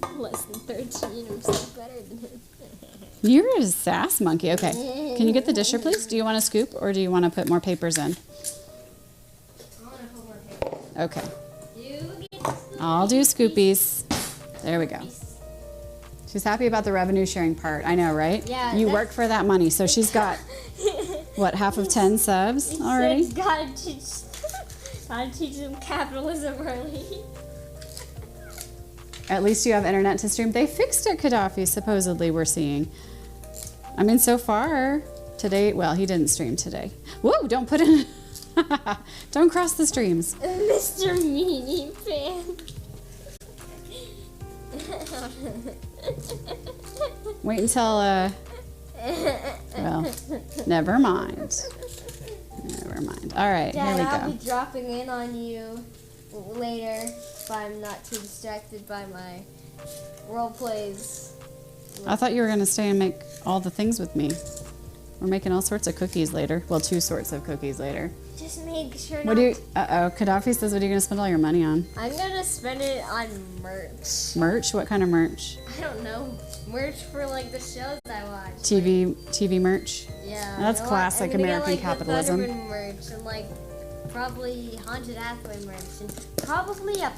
I'm less than 13, I'm still better than her. You're a sass monkey. Okay. Can you get the disher, please? Do you want to scoop or do you want to put more papers in? I want to put more paper. Okay. You get the scoop. I'll do scoopies. There we go. She's happy about the revenue sharing part. I know, right? Yeah, You that's- work for that money. So she's got, what, half of 10 subs already? It's gotta teach them capitalism early. At least you have internet to stream. They fixed it, Gaddafi, supposedly, we're seeing. I mean, so far, today, well, he didn't stream today. Whoa, don't put in, don't cross the streams. Mr. Meanie fan. Wait until, well, never mind. Never mind. All right, Dad, here we I'll go. be dropping in on you later if I'm not too distracted by my role plays. I thought you were going to stay and make all the things with me. We're making all sorts of cookies later. Well, 2 sorts of cookies later. Just make sure What do you, Gaddafi says, what are you going to spend all your money on? I'm gonna spend it on merch. Merch? What kind of merch? I don't know. Merch for like the shows I watch. TV merch? Yeah. That's I want- classic I'm gonna American get, like, capitalism. The Letterman merch and like probably Haunted Hathaway merch and probably a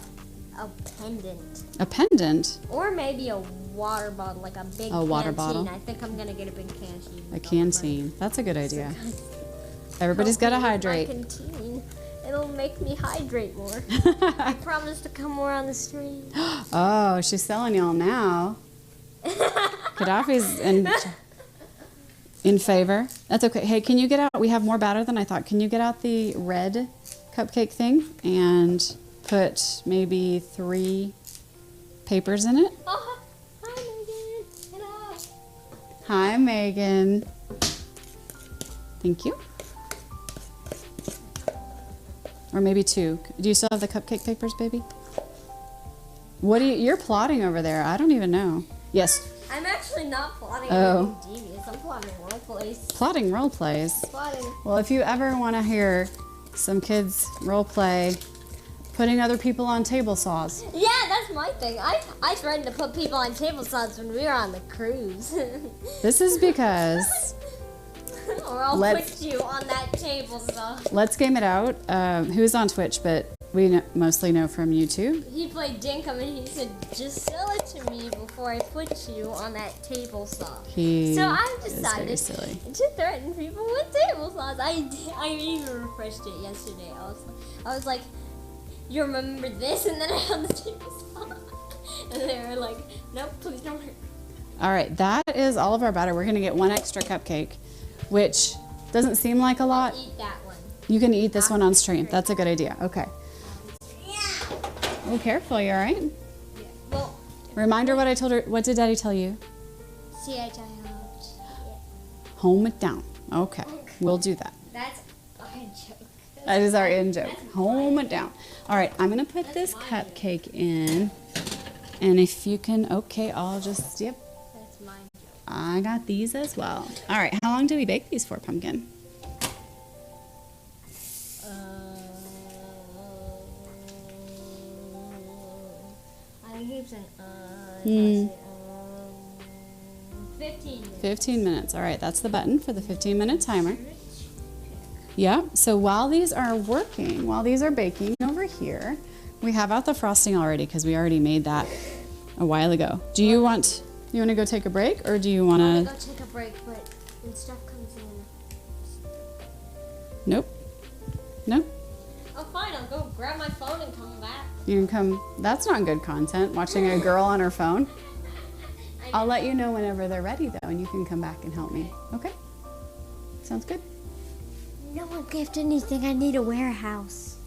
pendant A pendant? or maybe a water bottle, like a big water canteen. bottle? I think I'm gonna get a big canteen. A canteen. That's a good idea. Everybody's got to hydrate. My canteen. It'll make me hydrate more. I promise to come more on the street. Oh, she's selling y'all now. Gaddafi's in favor. That's okay. Hey, can you get out? We have more batter than I thought. Can you get out the red cupcake thing and put maybe 3 papers in it? Oh, hi, Megan. Hello. Hi, Megan. Thank you. Or maybe 2. Do you still have the cupcake papers, baby? What you're plotting over there? I don't even know. Yes. I'm actually not plotting Oh. anything devious. I'm plotting role plays. Plotting role plays. Plotting. Well, if you ever want to hear some kids role play putting other people on table saws. Yeah, that's my thing. I threatened to put people on table saws when we were on the cruise. This is because Or I'll Let's- put you on that table saw. let's game it out. Who's on Twitch, but we mostly know from YouTube. He played Dinkum and he said, just sell it to me before I put you on that table saw. So I've is very decided silly. to threaten people with table saws. I even refreshed it yesterday. I was like, you remember this? And then I had the table saw. And they were like, nope, please don't hurt. All right, that is all of our batter. We're gonna get 1 extra cupcake, which doesn't seem like a lot. Eat that one. You can eat this one on stream. That's a good idea. Okay. Yeah. Oh, careful. You all right? Yeah. Well, Remind her what I told her. What did Daddy tell you? CHILD. Home it down. Okay, we'll do that. That's a joke. That is our in joke. Home it down. All right, I'm gonna put this cupcake in, and if you can, okay, I'll just yep. That's mine. I got these as well. All right, how long do we bake these for, Pumpkin? I keep saying, 15 minutes. 15 minutes. All right, that's the button for the 15-minute timer. Yeah, so while these are working, while these are baking over here, we have out the frosting already because we already made that a while ago. Do you want to go take a break, or do you want I'm to? gonna go take a break, but when stuff comes in. Nope. Nope. Oh, fine, I'll go grab my phone and come back. You can come. That's not good content, watching a girl on her phone. I'll let you know whenever they're ready, though, and you can come back and help me. Okay? Sounds good? No one gift anything. I need a warehouse.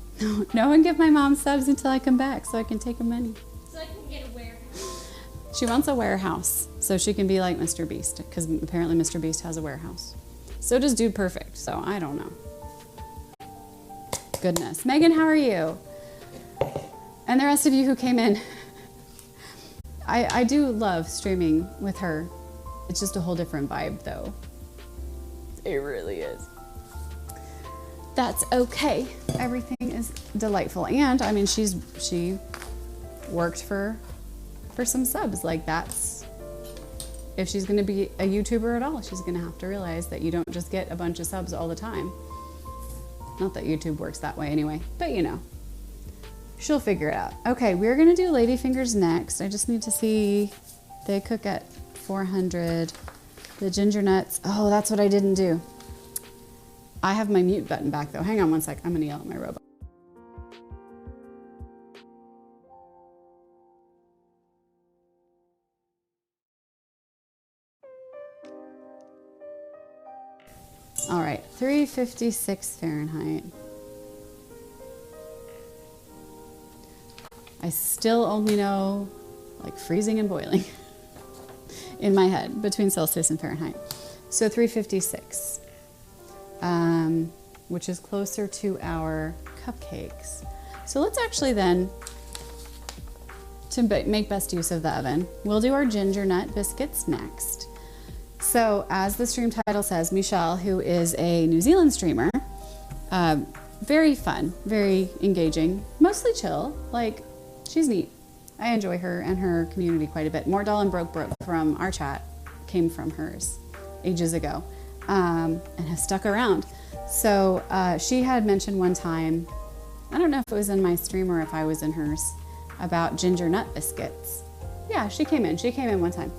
No one give my mom subs until I come back so I can take her money. So I can get a warehouse. She wants a warehouse so she can be like Mr. Beast, because apparently Mr. Beast has a warehouse. So does Dude Perfect, so I don't know. Goodness. Megan, how are you? And the rest of you who came in. I do love streaming with her. It's just a whole different vibe, though. It really is. That's okay. Everything is delightful. And, I mean, she worked for some subs. Like, that's... If she's going to be a YouTuber at all, she's going to have to realize that you don't just get a bunch of subs all the time. Not that YouTube works that way anyway, but you know. She'll figure it out. Okay, we're gonna do Ladyfingers next. I just need to see, they cook at 400. The ginger nuts, oh, that's what I didn't do. I have my mute button back though. Hang on one sec, I'm gonna yell at my robot. All right, 356 Fahrenheit. I still only know like freezing and boiling in my head between Celsius and Fahrenheit. So 356, which is closer to our cupcakes. So let's actually then, to make best use of the oven, we'll do our ginger nut biscuits next. So as the stream title says, Michelle, who is a New Zealand streamer, very fun, very engaging, mostly chill, like she's neat. I enjoy her and her community quite a bit. More Doll and Broke from our chat came from hers ages ago and has stuck around. So she had mentioned one time, I don't know if it was in my stream or if I was in hers, about ginger nut biscuits. Yeah, she came in. She came in one time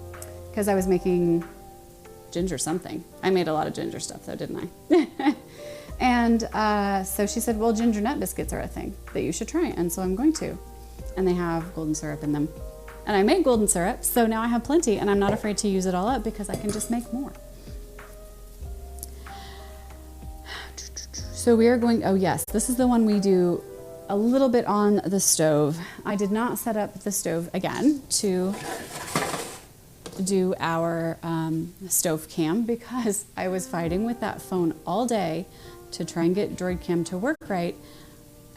because I was making ginger something. I made a lot of ginger stuff though, didn't I? And so she said, well, ginger nut biscuits are a thing that you should try. And so I'm going to. And they have golden syrup in them. And I made golden syrup, so now I have plenty and I'm not afraid to use it all up because I can just make more. So we are going, oh yes, this is the one we do a little bit on the stove. I did not set up the stove again to do our stove cam because I was fighting with that phone all day to try and get Droid Cam to work right.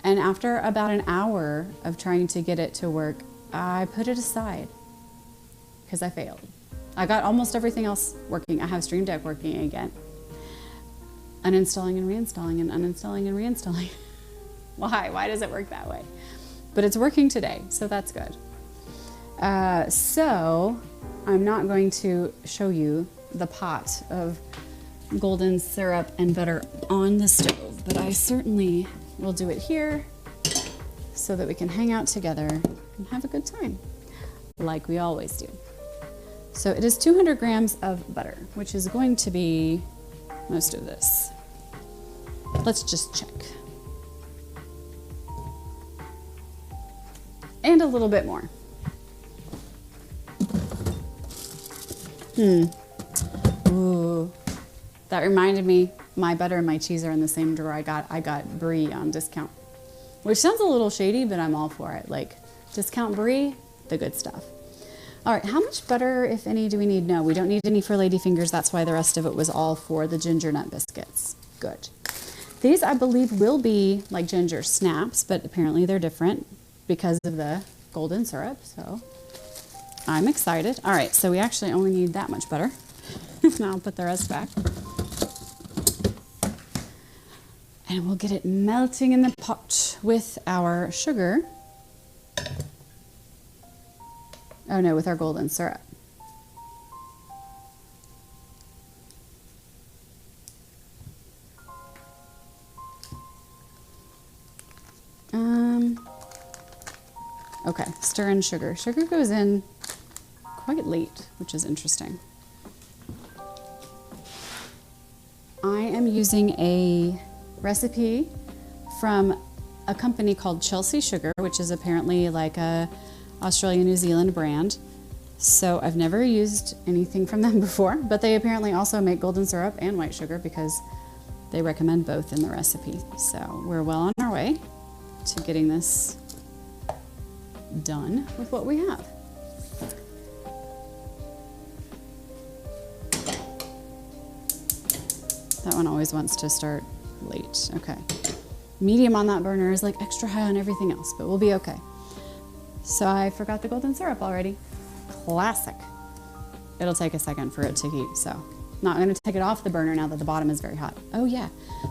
And after about an hour of trying to get it to work, I put it aside because I failed. I got almost everything else working. I have Stream Deck working again. Uninstalling and reinstalling and uninstalling and reinstalling. Why? Why does it work that way? But it's working today, so that's good. So I'm not going to show you the pot of golden syrup and butter on the stove, but I certainly will do it here so that we can hang out together and have a good time, like we always do. So it is 200 grams of butter, which is going to be most of this. Let's just check. And a little bit more. Ooh. That reminded me, my butter and my cheese are in the same drawer. I got brie on discount, which sounds a little shady, but I'm all for it. Like, discount brie, the good stuff. All right, how much butter, if any, do we need? No, we don't need any for Ladyfingers. That's why the rest of it was all for the ginger nut biscuits. Good. These, I believe, will be like ginger snaps, but apparently they're different because of the golden syrup, so I'm excited. All right, so we actually only need that much butter. Now I'll put the rest back. And we'll get it melting in the pot with our sugar. Oh no, with our golden syrup. Okay, stir in sugar. Sugar goes in quite late, which is interesting. I am using a recipe from a company called Chelsea Sugar, which is apparently like a Australia, New Zealand brand. So I've never used anything from them before, but they apparently also make golden syrup and white sugar because they recommend both in the recipe. So we're well on our way to getting this done with what we have. That one always wants to start late. Okay. Medium on that burner is like extra high on everything else, but we'll be okay. So I forgot the golden syrup already. Classic. It'll take a second for it to heat, so not going to take it off the burner now that the bottom is very hot. Oh yeah,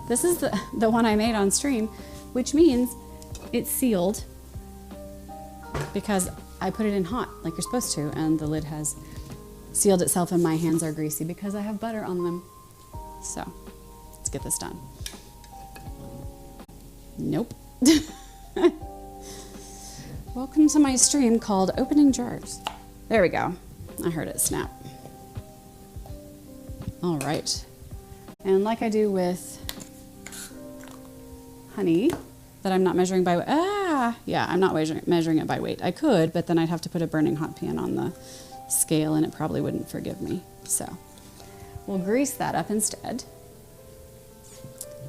this is the one I made on stream, which means it's sealed because I put it in hot like you're supposed to, and the lid has sealed itself and my hands are greasy because I have butter on them. So let's get this done. Nope. Welcome to my stream called Opening Jars. There we go. I heard it snap. All right. And like I do with honey that I'm not measuring by weight. Yeah, I'm not measuring it by weight. I could, but then I'd have to put a burning hot pan on the scale and it probably wouldn't forgive me. So we'll grease that up instead.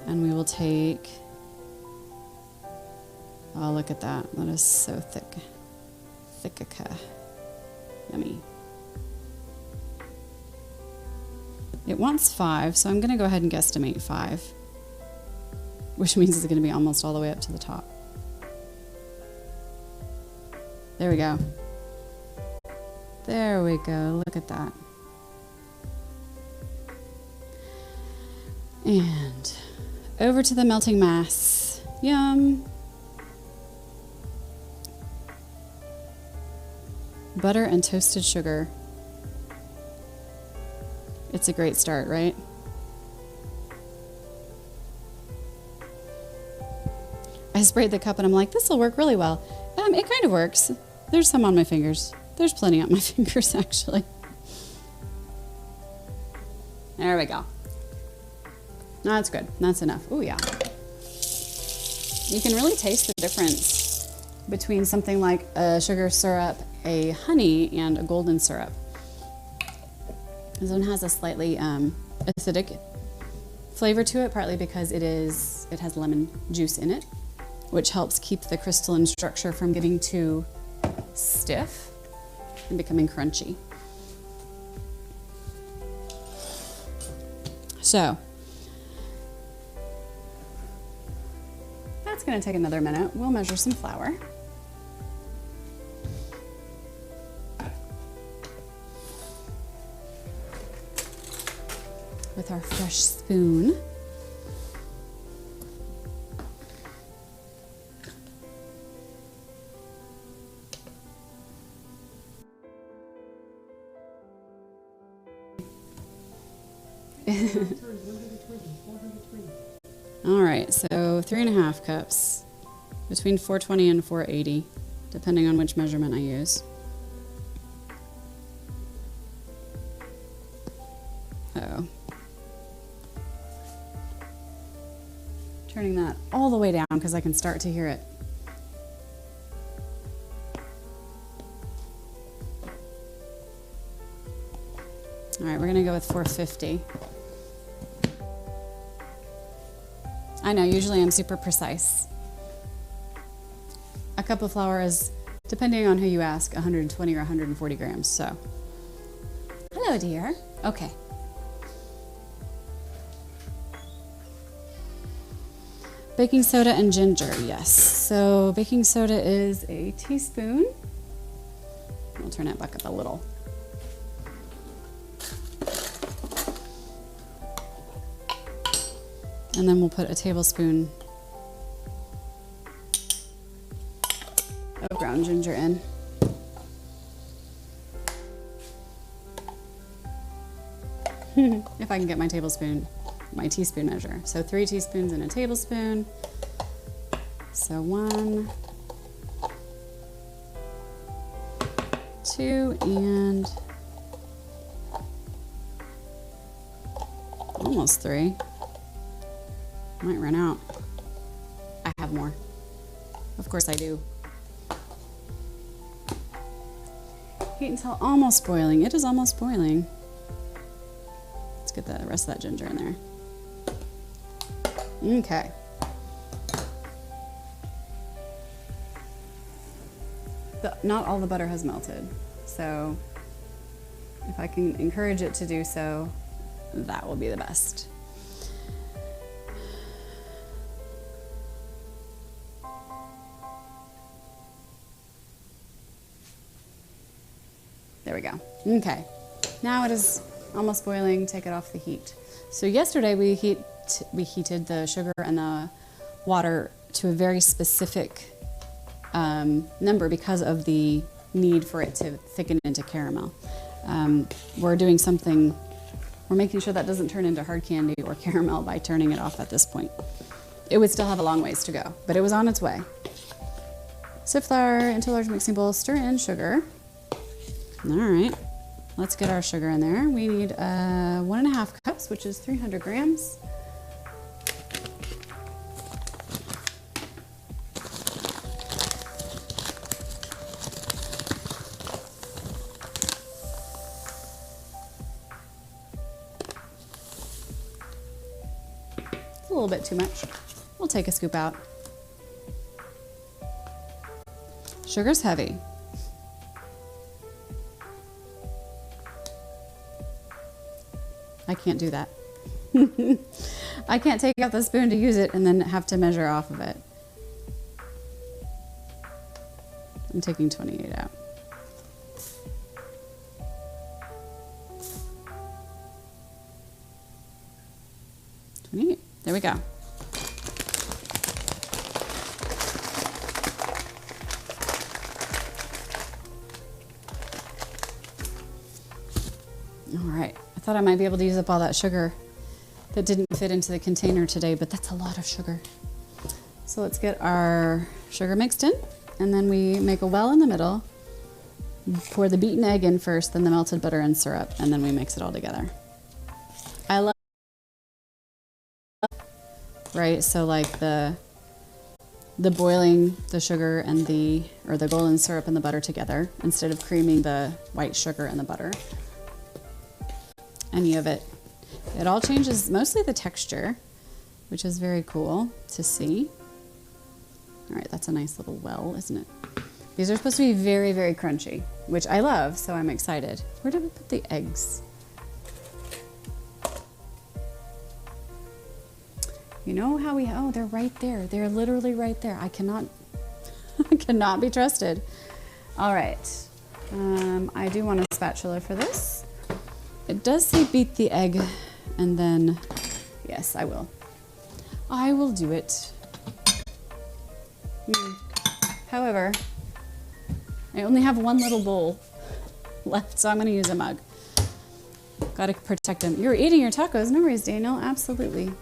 And we will take, oh, look at that. That is so thick. Thickica. Yummy. It wants 5, so I'm going to go ahead and guesstimate 5, which means it's going to be almost all the way up to the top. There we go. There we go. Look at that. And over to the melting mass. Yum. Butter and toasted sugar. It's a great start, right? I sprayed the cup and I'm like, this will work really well. It kind of works. There's some on my fingers. There's plenty on my fingers, actually. There we go. That's good. That's enough. Oh, yeah. You can really taste the difference between something like a sugar syrup, a honey, and a golden syrup. This one has a slightly acidic flavor to it, partly because it has lemon juice in it, which helps keep the crystalline structure from getting too stiff and becoming crunchy. So that's going to take another minute. We'll measure some flour. With our fresh spoon. All right, so 3.5 cups, between 420 and 480, depending on which measurement I use. Uh-oh. Turning that all the way down because I can start to hear it. All right, we're gonna go with 450. I know, usually I'm super precise. A cup of flour is, depending on who you ask, 120 or 140 grams, so. Hello, dear. Okay. Baking soda and ginger, yes. So baking soda is a teaspoon. We'll turn it back up a little. And then we'll put a tablespoon of ground ginger in. If I can get my teaspoon measure. So 3 teaspoons and a tablespoon. So 1, 2, and almost 3. Might run out. I have more. Of course I do. Heat until almost boiling. It is almost boiling. Let's get the rest of that ginger in there. Okay. Not all the butter has melted, so if I can encourage it to do so, that will be the best. There we go. Okay. Now it is almost boiling. Take it off the heat. So yesterday we heated the sugar and the water to a very specific number because of the need for it to thicken into caramel. We're making sure that doesn't turn into hard candy or caramel by turning it off at this point. It would still have a long ways to go, but it was on its way. Sift flour into a large mixing bowl, stir in sugar. All right, let's get our sugar in there. We need 1.5 cups, which is 300 grams. It's a little bit too much. We'll take a scoop out. Sugar's heavy. I can't do that. I can't take out the spoon to use it and then have to measure off of it. I'm taking 28 out. 28. There we go. All right. I thought I might be able to use up all that sugar that didn't fit into the container today, but that's a lot of sugar. So let's get our sugar mixed in, and then we make a well in the middle pour the beaten egg in first, then the melted butter and syrup, and then we mix it all together. I love, right? So like the boiling the sugar and the golden syrup and the butter together instead of creaming the white sugar and the butter. Any of it. It all changes mostly the texture, which is very cool to see. All right, that's a nice little well, isn't it? These are supposed to be very, very crunchy, which I love, so I'm excited. Where did we put the eggs? You know how we, oh, they're right there. They're literally right there. I cannot be trusted. All right, I do want a spatula for this. It does say beat the egg, and then, yes, I will. I will do it. However, I only have one little bowl left, so I'm going to use a mug. Got to protect them. You're eating your tacos. No worries, Daniel. Absolutely.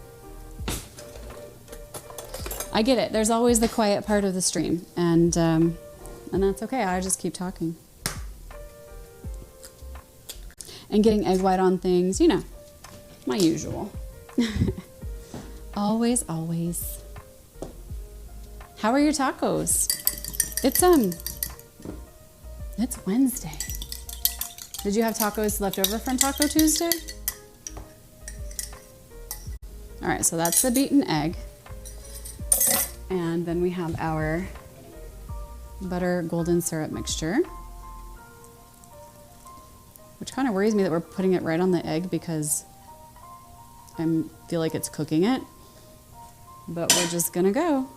I get it. There's always the quiet part of the stream, and that's okay. I just keep talking. And getting egg white on things, you know, my usual. Always, always. How are your tacos? It's Wednesday. Did you have tacos left over from Taco Tuesday? All right, so that's the beaten egg. And then we have our butter golden syrup mixture, which kind of worries me that we're putting it right on the egg because I feel like it's cooking it, but we're just gonna go.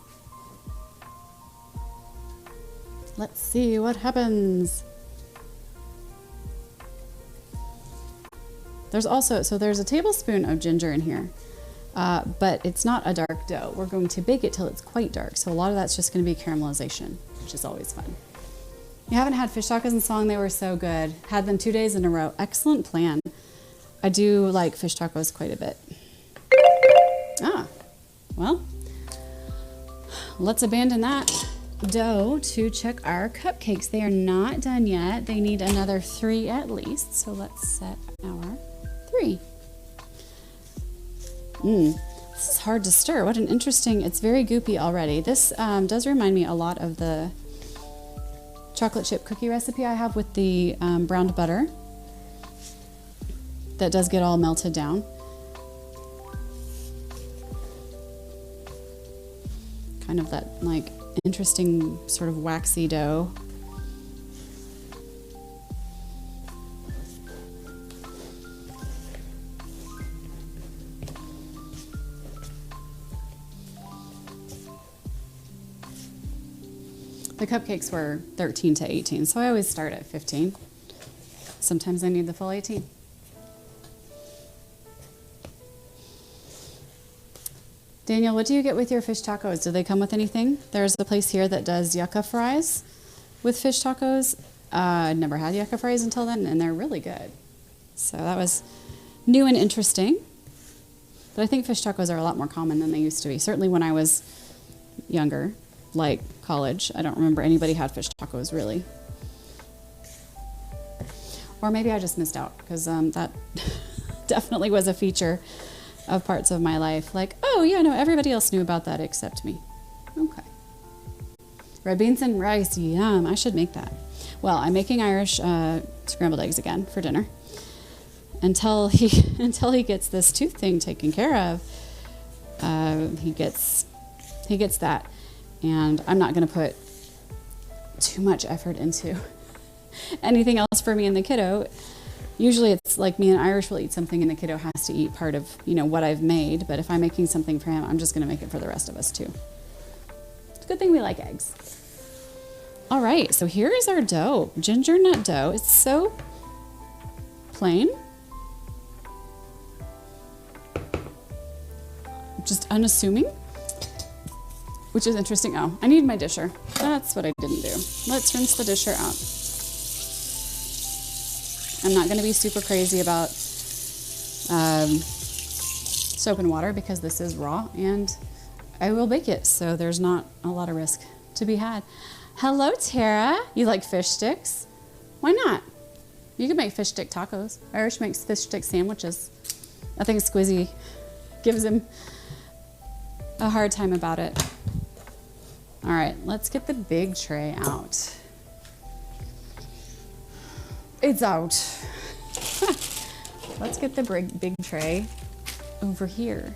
Let's see what happens. There's also, so there's a tablespoon of ginger in here, but it's not a dark dough. We're going to bake it till it's quite dark. So a lot of that's just gonna be caramelization, which is always fun. You haven't had fish tacos in so long. They were so good. Had them 2 days in a row. Excellent plan. I do like fish tacos quite a bit. Well, let's abandon that dough to check our cupcakes. They are not done yet. They need another 3 at least. So let's set our 3. This is hard to stir. What an interesting, it's very goopy already. This does remind me a lot of the chocolate chip cookie recipe I have with the browned butter that does get all melted down. Kind of that like interesting sort of waxy dough. The cupcakes were 13 to 18, so I always start at 15. Sometimes I need the full 18. Daniel, what do you get with your fish tacos? Do they come with anything? There's a place here that does yucca fries with fish tacos. I'd never had yucca fries until then, and they're really good. So that was new and interesting. But I think fish tacos are a lot more common than they used to be. Certainly when I was younger, like college, I don't remember anybody had fish tacos really. Or maybe I just missed out because that definitely was a feature of parts of my life. Like, oh yeah, no, everybody else knew about that except me. Okay. Red beans and rice, yum. I should make that. Well, I'm making Irish scrambled eggs again for dinner until he gets this tooth thing taken care of. He gets that, and I'm not going to put too much effort into anything else for me and the kiddo. Usually it's like me and Irish will eat something and the kiddo has to eat part of, you know, what I've made. But if I'm making something for him, I'm just going to make it for the rest of us too. It's a good thing we like eggs. All right, so here is our dough. Ginger nut dough. It's so plain. Just unassuming, which is interesting. Oh, I need my disher. That's what I didn't do. Let's rinse the disher out. I'm not going to be super crazy about soap and water because this is raw and I will bake it, so there's not a lot of risk to be had. Hello, Tara. You like fish sticks? Why not? You can make fish stick tacos. Irish makes fish stick sandwiches. I think Squizzy gives him a hard time about it. All right, let's get the big tray out. It's out. Let's get the big tray over here.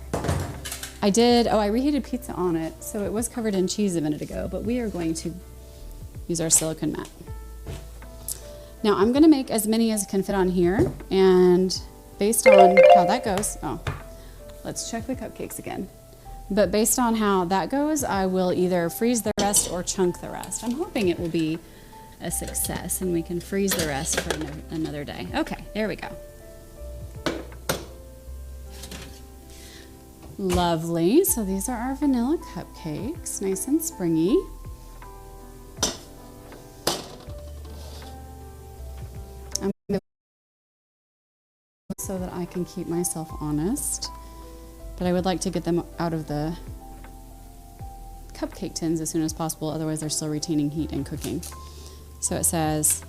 I reheated pizza on it, so it was covered in cheese a minute ago, but we are going to use our silicone mat. Now I'm gonna make as many as can fit on here, and based on how that goes, let's check the cupcakes again. But based on how that goes, I will either freeze the rest or chunk the rest. I'm hoping it will be a success and we can freeze the rest for another day. Okay, there we go. Lovely. So these are our vanilla cupcakes, nice and springy. I'm gonna so that I can keep myself honest. But I would like to get them out of the cupcake tins as soon as possible, otherwise they're still retaining heat and cooking. So it says,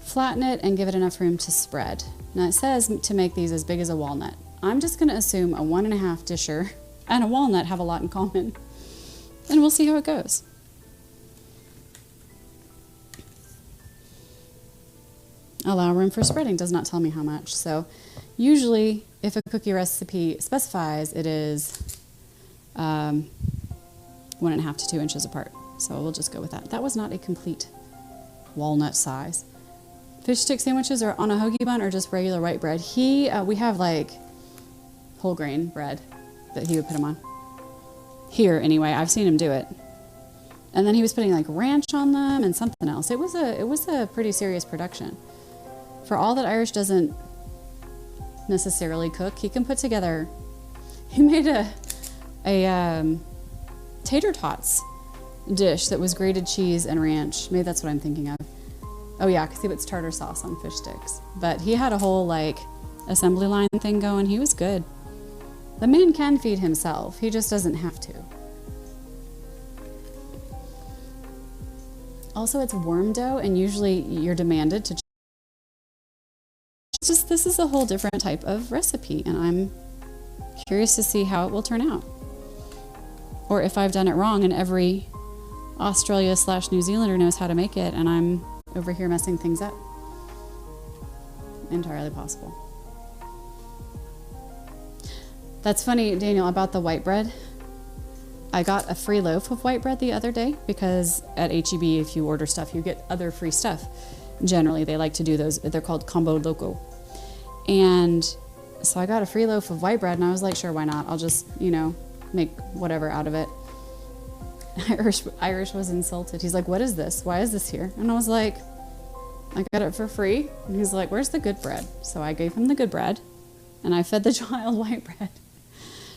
flatten it and give it enough room to spread. Now it says to make these as big as a walnut. I'm just gonna assume a 1.5 disher and a walnut have a lot in common. And we'll see how it goes. Allow room for spreading does not tell me how much. So usually if a cookie recipe specifies, it is 1.5 to 2 inches apart. So we'll just go with that. That was not a complete walnut size. Fish stick sandwiches are on a hoagie bun or just regular white bread. We have like whole grain bread that he would put them on. Here anyway, I've seen him do it. And then he was putting like ranch on them and something else. It was a pretty serious production. For all that Irish doesn't necessarily cook, he can put together, he made a tater tots dish that was grated cheese and ranch. Maybe that's what I'm thinking of. Oh yeah, because he puts tartar sauce on fish sticks. But he had a whole like assembly line thing going. He was good. The man can feed himself. He just doesn't have to. Also, it's warm dough, and usually you're demanded to. This is a whole different type of recipe, and I'm curious to see how it will turn out. Or if I've done it wrong and every Australia/New Zealander knows how to make it, and I'm over here messing things up. Entirely possible. That's funny, Daniel, about the white bread. I got a free loaf of white bread the other day because at H-E-B, if you order stuff, you get other free stuff. Generally, they like to do those. They're called combo loco. And so I got a free loaf of white bread, and I was like, sure, why not? I'll just, make whatever out of it. Irish was insulted. He's like, what is this? Why is this here? And I was like, I got it for free. And he's like, where's the good bread? So I gave him the good bread, and I fed the child white bread.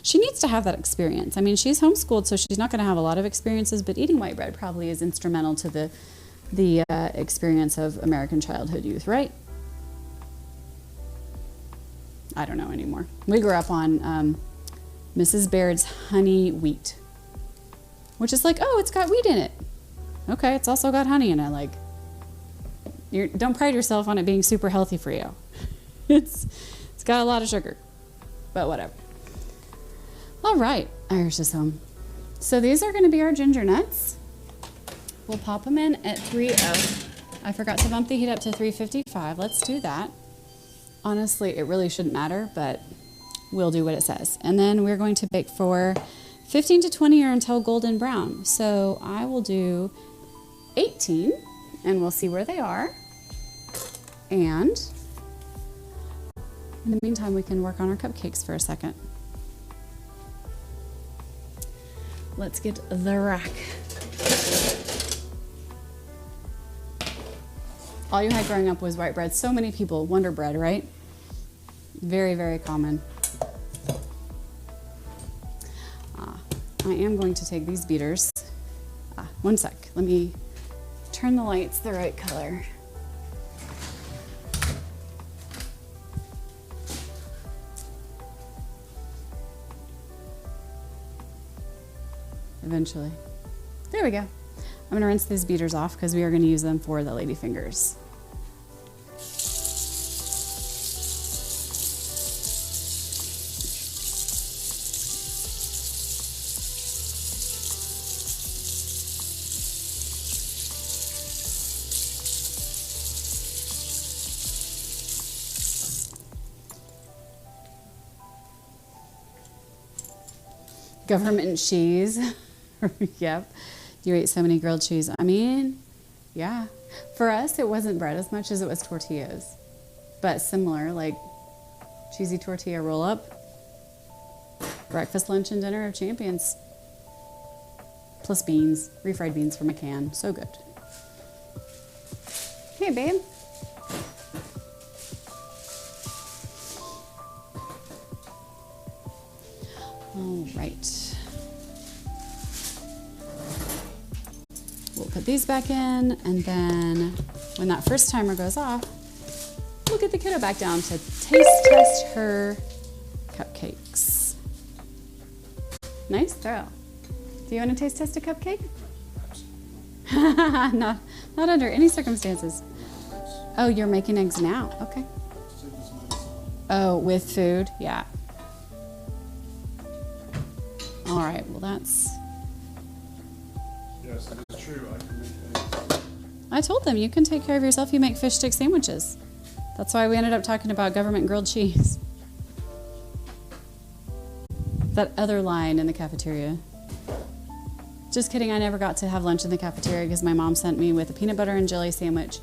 She needs to have that experience. I mean, she's homeschooled, so she's not going to have a lot of experiences, but eating white bread probably is instrumental to the experience of American childhood youth, right? I don't know anymore. We grew up on Mrs. Baird's honey wheat, which is like, oh, it's got wheat in it. Okay, it's also got honey in it. Like, don't pride yourself on it being super healthy for you. It's got a lot of sugar, but whatever. All right, Irish is home. So these are going to be our ginger nuts. We'll pop them in at 3:0. I forgot to bump the heat up to 355. Let's do that. Honestly, it really shouldn't matter, but we'll do what it says. And then we're going to bake for 15 to 20 or until golden brown. So I will do 18, and we'll see where they are. And in the meantime, we can work on our cupcakes for a second. Let's get the rack. All you had growing up was white bread. So many people, Wonder Bread, right? Very, very common. I am going to take these beaters. One sec, let me turn the lights the right color. Eventually. There we go. I'm gonna rinse these beaters off because we are gonna use them for the Ladyfingers. Government cheese. Yep. You ate so many grilled cheese. I mean, yeah. For us, it wasn't bread as much as it was tortillas. But similar, like cheesy tortilla roll up. Breakfast, lunch, and dinner of champions. Plus beans. Refried beans from a can. So good. Hey, babe. All right. We'll put these back in, and then when that first timer goes off, we'll get the kiddo back down to taste test her cupcakes. Nice throw. Do you want to taste test a cupcake? not under any circumstances. Oh, you're making eggs now. Okay. Oh, with food? Yeah. All right, well that's... Yes, it is true. I can make eggs. I told them you can take care of yourself. You make fish stick sandwiches. That's why we ended up talking about government grilled cheese. That other line in the cafeteria. Just kidding, I never got to have lunch in the cafeteria because my mom sent me with a peanut butter and jelly sandwich,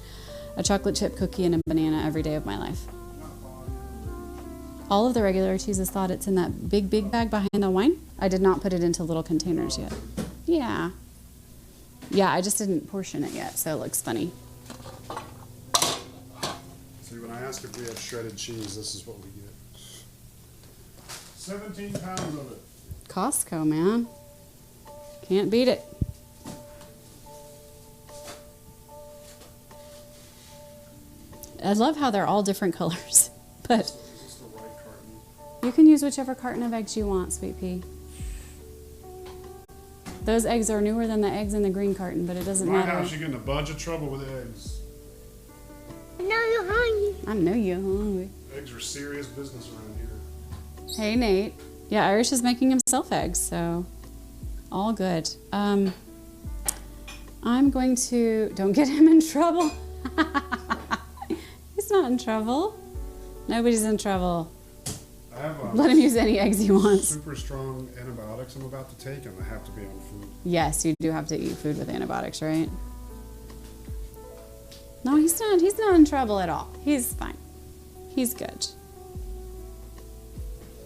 a chocolate chip cookie, and a banana every day of my life. All of the regular cheeses thought it's in that big bag behind the wine. I did not put it into little containers yet. Yeah. Yeah, I just didn't portion it yet, so it looks funny. See, when I ask if we have shredded cheese, this is what we get. 17 pounds of it. Costco, man. Can't beat it. I love how they're all different colors, but Is this the right carton? you can use whichever carton of eggs you want, Sweet Pea. Those eggs are newer than the eggs in the green carton, but it doesn't My matter. house, you're getting a bunch of trouble with eggs. I know you're hungry. I know you're hungry. Eggs are serious business around here. Hey, Nate. Yeah, Irish is making himself eggs, so all good. I'm going to... Don't get him in trouble. He's not in trouble. Nobody's in trouble. I have Let him use any eggs he wants. super strong antibiotics I'm about to take, and I have to be on food. Yes, you do have to eat food with antibiotics, right? No, he's not. He's not in trouble at all. He's fine. He's good.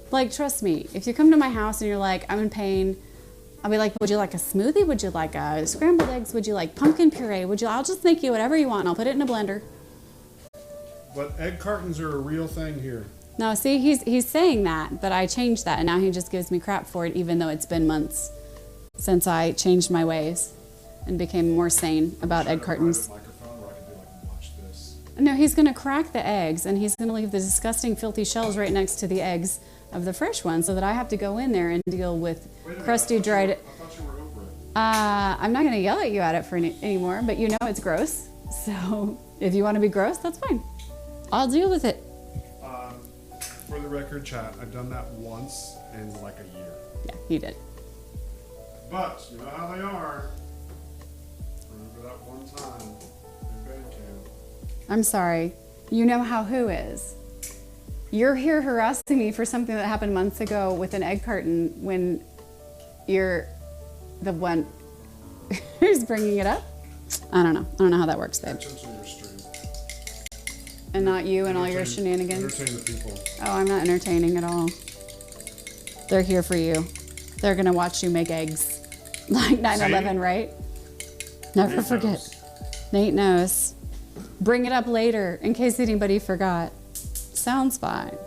Like, trust me, if you come to my house and you're like, I'm in pain, I'll be like, would you like a smoothie? Would you like a scrambled eggs? Would you like pumpkin puree? I'll just make you whatever you want, and I'll put it in a blender. But egg cartons are a real thing here. No, see, he's saying that, but I changed that, and now he just gives me crap for it, even though it's been months since I changed my ways and became more sane about egg cartons. Microphone where I could be like, watch this. No, he's going to crack the eggs, and he's going to leave the disgusting, filthy shells right next to the eggs of the fresh ones, so that I have to go in there and deal with crusty, dried... I thought you were over it. I'm not going to yell at you at it for anymore, but you know it's gross. So if you want to be gross, that's fine. I'll deal with it. For the record, chat, I've done that once in like a year. Yeah, he did. But you know how they are. Remember that one time in band camp? I'm sorry. You know how who is. You're here harassing me for something that happened months ago with an egg carton when you're the one who's bringing it up. I don't know. I don't know how that works, babe. Attention to your stream. And not you and all your shenanigans. Entertain the people. Oh, I'm not entertaining at all. They're here for you. They're going to watch you make eggs. Like 9/11, right? Never Nate forget. knows. Nate knows. Bring it up later in case anybody forgot. Sounds fine.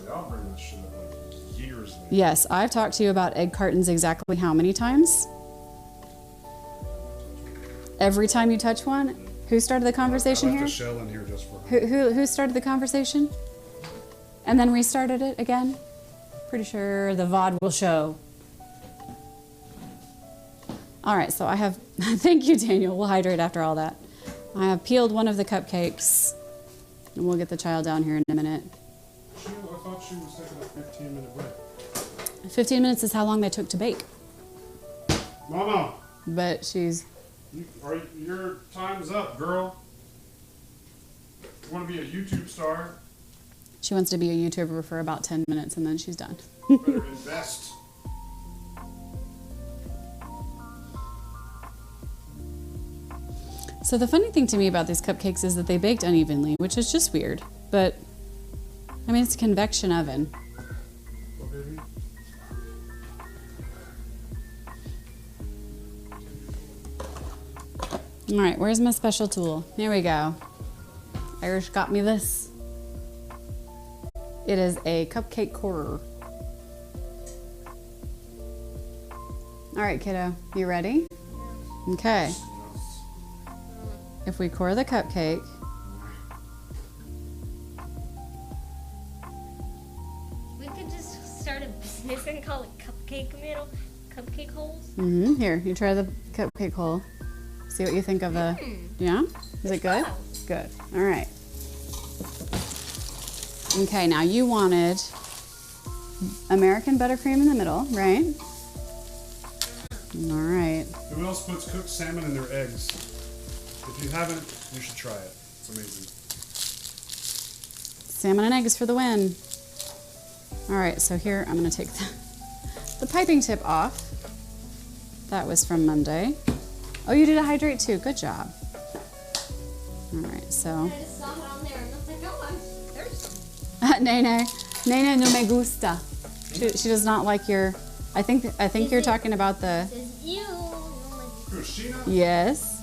Y'all bring this shit up like years ago. Yes, I've talked to you about egg cartons exactly how many times? Every time you touch one? Who started the conversation I left here? a shell in here just for her. Who started the conversation? And then restarted it again? Pretty sure the VOD will show. All right, so I have, thank you, Daniel. We'll hydrate after all that. I have peeled one of the cupcakes, and we'll get the child down here in a minute. I thought she was taking a 15-minute break. 15 minutes is how long they took to bake. Mama, But she's, your time's up, girl. You want to be a YouTube star? she wants to be a YouTuber for about 10 minutes, and then she's done. Better invest. So the funny thing to me about these cupcakes is that they baked unevenly, which is just weird. But, I mean, it's a convection oven. What, baby? All right, where's my special tool? Here we go. Irish got me this. It is a cupcake corer. All right, kiddo, you ready? Okay. If we core the cupcake, We could just start a business and call it cupcake holes. here, you try the cupcake hole. See what you think of the, yeah? Is it good? Wow. Good, all right. Okay, now you wanted American buttercream in the middle, right? All right. Who else puts cooked salmon in their eggs? If you haven't, you should try it. It's amazing. Salmon and eggs for the win. All right, so here I'm gonna take the piping tip off. That was from Monday. Oh, you did a hydrate too, good job. All right, so. I just saw it on there and I was like, oh, I'm thirsty. Nene no me gusta. She does not like your, I think you're talking about the, It says, ew. Who's Sheena? yes.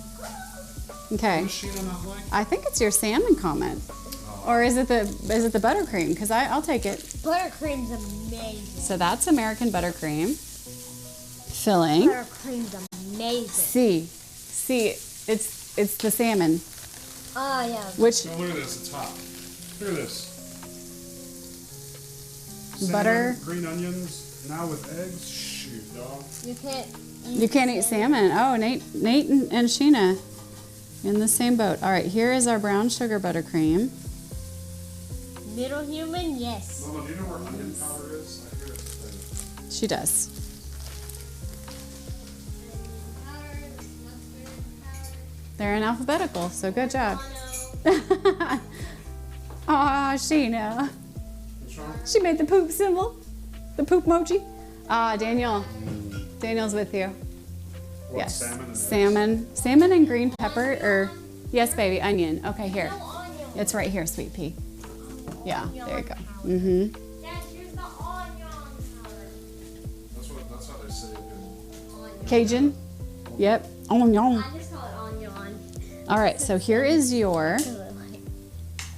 Okay, Who's Sheena not like? I think it's your salmon comment. Or is it the buttercream? Because I'll take it. Buttercream's amazing. So that's American buttercream. Filling. Buttercream's amazing. See, it's the salmon. Oh, yeah. Which No, look at this. It's hot. Look at this. Butter. Salmon, green onions, now with eggs. Shoot, dog. you can't eat salmon. Oh, Nate and Sheena in the same boat. All right, here is our brown sugar buttercream. Middle human, yes. Mama, do you know where onion powder is? I hear it. She does. They're in alphabetical, so good job. Aw, Sheena. What's wrong? She made the poop symbol, the poop emoji. Daniel. Daniel's with you. What, Yes. salmon and eggs? Salmon and green pepper, or yes, baby, onion. Okay, here. It's right here, sweet pea. Yeah, there you go. Mm-hmm. Dad, here's the onion powder. That's how they say it in Cajun. Yep. Onion. I just call it onion. All right, so here is your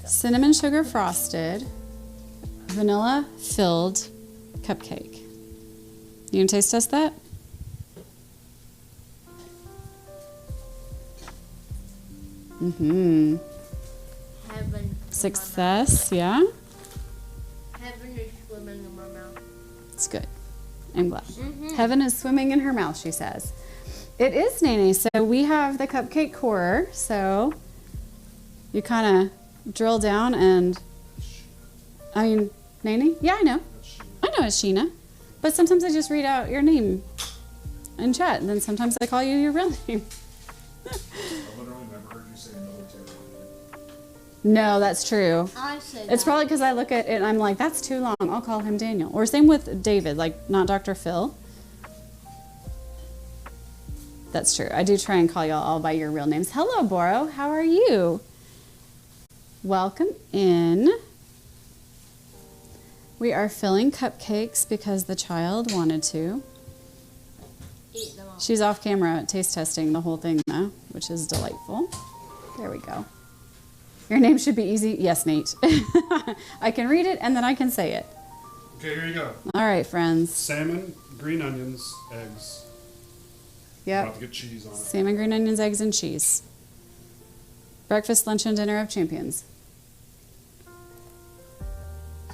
cinnamon sugar frosted, vanilla filled cupcake. You gonna taste test that? Mm-hmm. Heaven. Success, yeah? Heaven is swimming in my mouth. It's good. I'm glad. Heaven is swimming in her mouth, she says. It is, Nene. So we have the cupcake corer. So you kind of drill down and, I mean, Nene? Yeah, I know. I know it's Sheena. But sometimes I just read out your name in chat, and then sometimes I call you your real name. I literally never heard you say military. No, that's true. I said It's probably because I look at it and I'm like, that's too long. I'll call him Daniel. Or same with David, like not Dr. Phil. That's true. I do try and call y'all all by your real names. Hello, Boro. How are you? Welcome in. We are filling cupcakes because the child wanted to. eat them all. She's off camera taste testing the whole thing though, which is delightful. There we go. Your name should be easy. Yes, Nate. I can read it and then I can say it. Okay, here you go. All right, friends. Salmon, green onions, eggs. Yep. About to get cheese on it. Salmon, green onions, eggs, and cheese. Breakfast, lunch, and dinner of champions.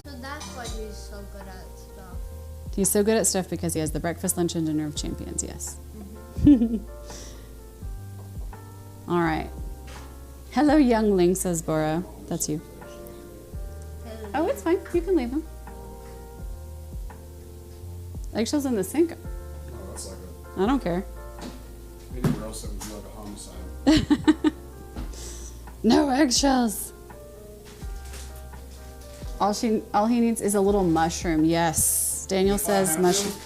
So that's why he's so good at stuff. He's so good at stuff because he has the breakfast, lunch, and dinner of champions, yes. All right. Hello, youngling, says Bora. That's you. Oh, it's fine. You can leave them. Eggshells in the sink. Oh, that's like I don't care. anywhere else that would be like a homicide. No eggshells. All he needs is a little mushroom. Yes. Daniel If I says have mushroom. them,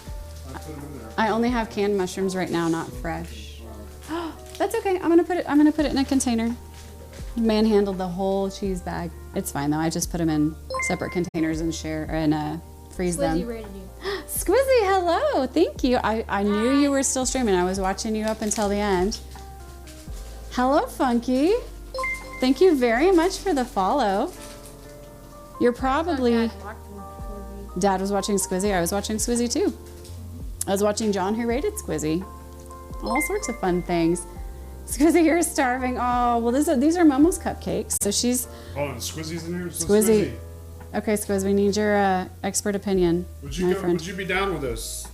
I put them in there. I only have canned mushrooms right now, not fresh. That's okay. I'm gonna put it in a container. Manhandled the whole cheese bag. It's fine though. I just put them in separate containers and freeze them. Squizzy rated you. Squizzy, hello. Thank you. I knew you were still streaming. I was watching you up until the end. Hello, Funky. Thank you very much for the follow. You're probably... Dad was watching Squizzy. I was watching Squizzy too. I was watching John who rated Squizzy. All sorts of fun things. Squizzy, you're starving. Oh, well, these are Momo's cupcakes. So she's... Oh, and Squizzy's in here? So Squizzy. Okay, Squiz, we need your expert opinion, Would friend. you be down with this?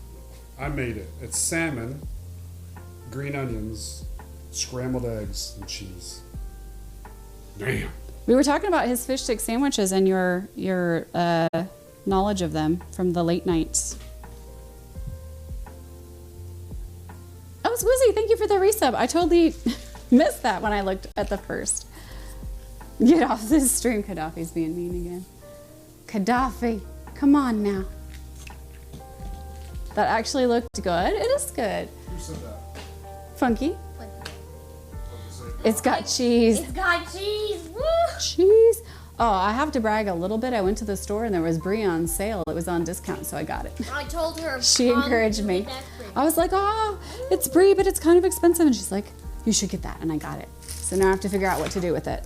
I made it. It's salmon, green onions, scrambled eggs, and cheese. Damn. We were talking about his fish stick sandwiches and your knowledge of them from the late nights. Oh, Squizzy, thank you for the resub. I totally missed that when I looked at the first. Get off this stream. Gaddafi's being mean again. Gaddafi, come on now. That actually looked good. It is good. Who said that? Funky. What did you say? It's got cheese. It's got cheese. Woo! Cheese. Oh, I have to brag a little bit. I went to the store and there was brie on sale. It was on discount, so I got it. I told her. She encouraged me. that's free. I was like, oh, it's brie, but it's kind of expensive. And she's like, you should get that. And I got it. So now I have to figure out what to do with it.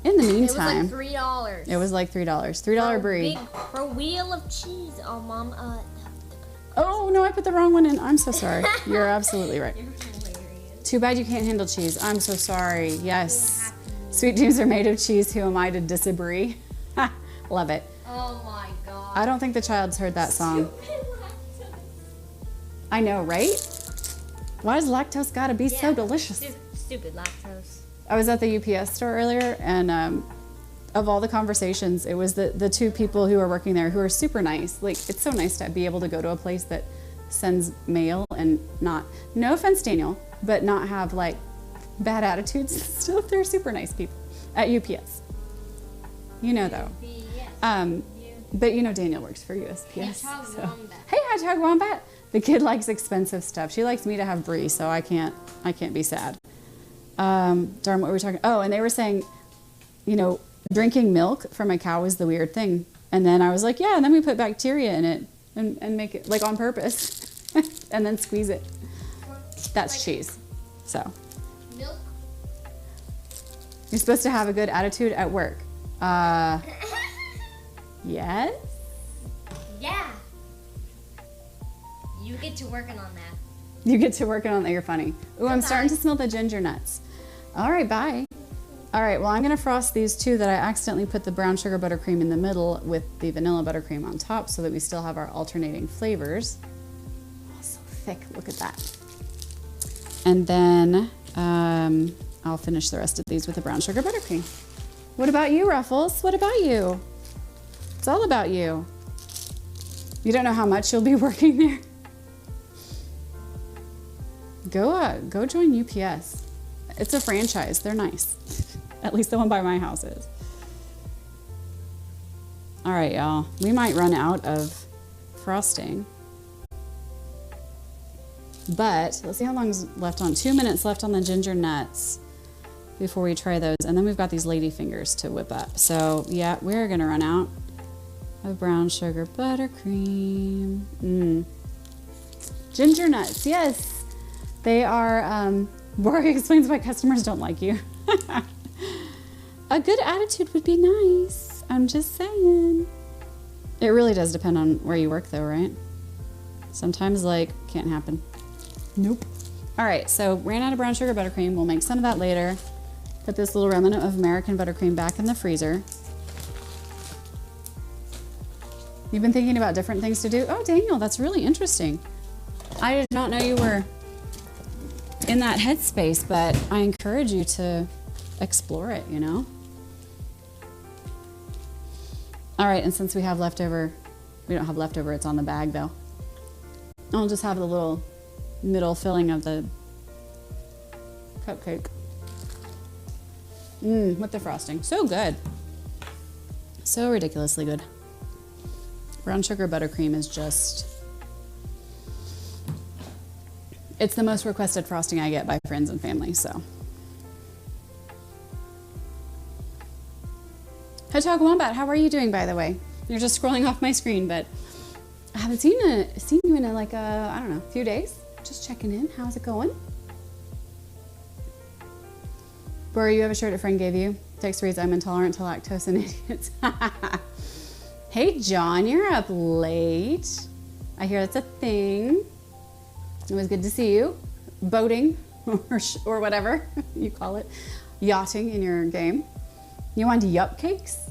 In the meantime, It was like $3. $3 brie. For a wheel of cheese. Oh, Mom. Oh, no, I put the wrong one in. I'm so sorry. You're absolutely right. You're hilarious. Too bad you can't handle cheese. I'm so sorry. Yes. Sweet dreams are made of cheese. Who am I to disagree? Love it. Oh my God. I don't think the child's heard that song. I know, right? Why does lactose gotta be so delicious? Stupid lactose. I was at the UPS store earlier, and of all the conversations, it was the two people who are working there who are super nice. Like, it's so nice to be able to go to a place that sends mail and not, no offense, Daniel, but not have like bad attitudes and stuff. They're super nice people at UPS. You know, though. But you know Daniel works for USPS. So. Hey, Hedgehog Wombat. The kid likes expensive stuff. She likes me to have brie, so I can't be sad. Darn, what were we talking? Oh, and they were saying, you know, drinking milk from a cow is the weird thing. And then I was like, yeah, and then we put bacteria in it and make it like on purpose and then squeeze it. That's like cheese. So. Milk. You're supposed to have a good attitude at work. Yes? Yeah. You get to working on that. You get to working on that. You're funny. Ooh, I'm starting to smell the ginger nuts. All right, bye. All right, well, I'm going to frost these two that I accidentally put the brown sugar buttercream in the middle with the vanilla buttercream on top so that we still have our alternating flavors. Oh, so thick. Look at that. And then I'll finish the rest of these with the brown sugar buttercream. What about you, Ruffles? What about you? It's all about you. You don't know how much you'll be working there. Go join UPS. It's a franchise. They're nice. At least the one by my house is. All right, y'all. We might run out of frosting. But let's see how long's left on. 2 minutes left on the ginger nuts before we try those. And then we've got these Ladyfingers to whip up. So yeah, we're gonna run out of brown sugar buttercream. Ginger nuts, yes. They are, Bori explains why customers don't like you. A good attitude would be nice. I'm just saying. It really does depend on where you work though, right? Sometimes like, can't happen. Nope. All right, so ran out of brown sugar buttercream. We'll make some of that later. Put this little remnant of American buttercream back in the freezer. You've been thinking about different things to do? Oh, Daniel, that's really interesting. I did not know you were in that headspace, but I encourage you to explore it, you know? All right, and since we have leftover, we don't have leftover, it's on the bag though. I'll just have the little middle filling of the cupcake. With the frosting. So good. So ridiculously good. Brown sugar buttercream is just... It's the most requested frosting I get by friends and family, so. Hedgehog Wombat, how are you doing, by the way? You're just scrolling off my screen, but I haven't seen you in I don't know, few days. Just checking in. How's it going? Bora, you have a shirt a friend gave you. Text reads, I'm intolerant to lactose and idiots. Hey, John, you're up late. I hear that's a thing. It was good to see you. Boating, or whatever you call it. Yachting in your game. You want Cupcakes?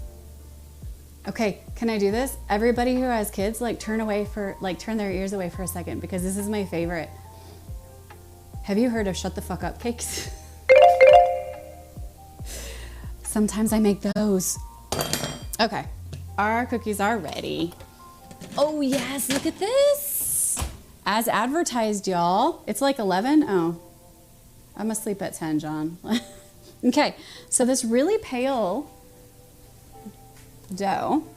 Okay, can I do this? Everybody who has kids, turn their ears away for a second, because this is my favorite. Have you heard of shut the fuck up cakes? Sometimes I make those. Okay, our cookies are ready. Oh yes, look at this. As advertised, y'all. It's like 11. Oh, I'm asleep at 10, John. Okay, so this really pale dough,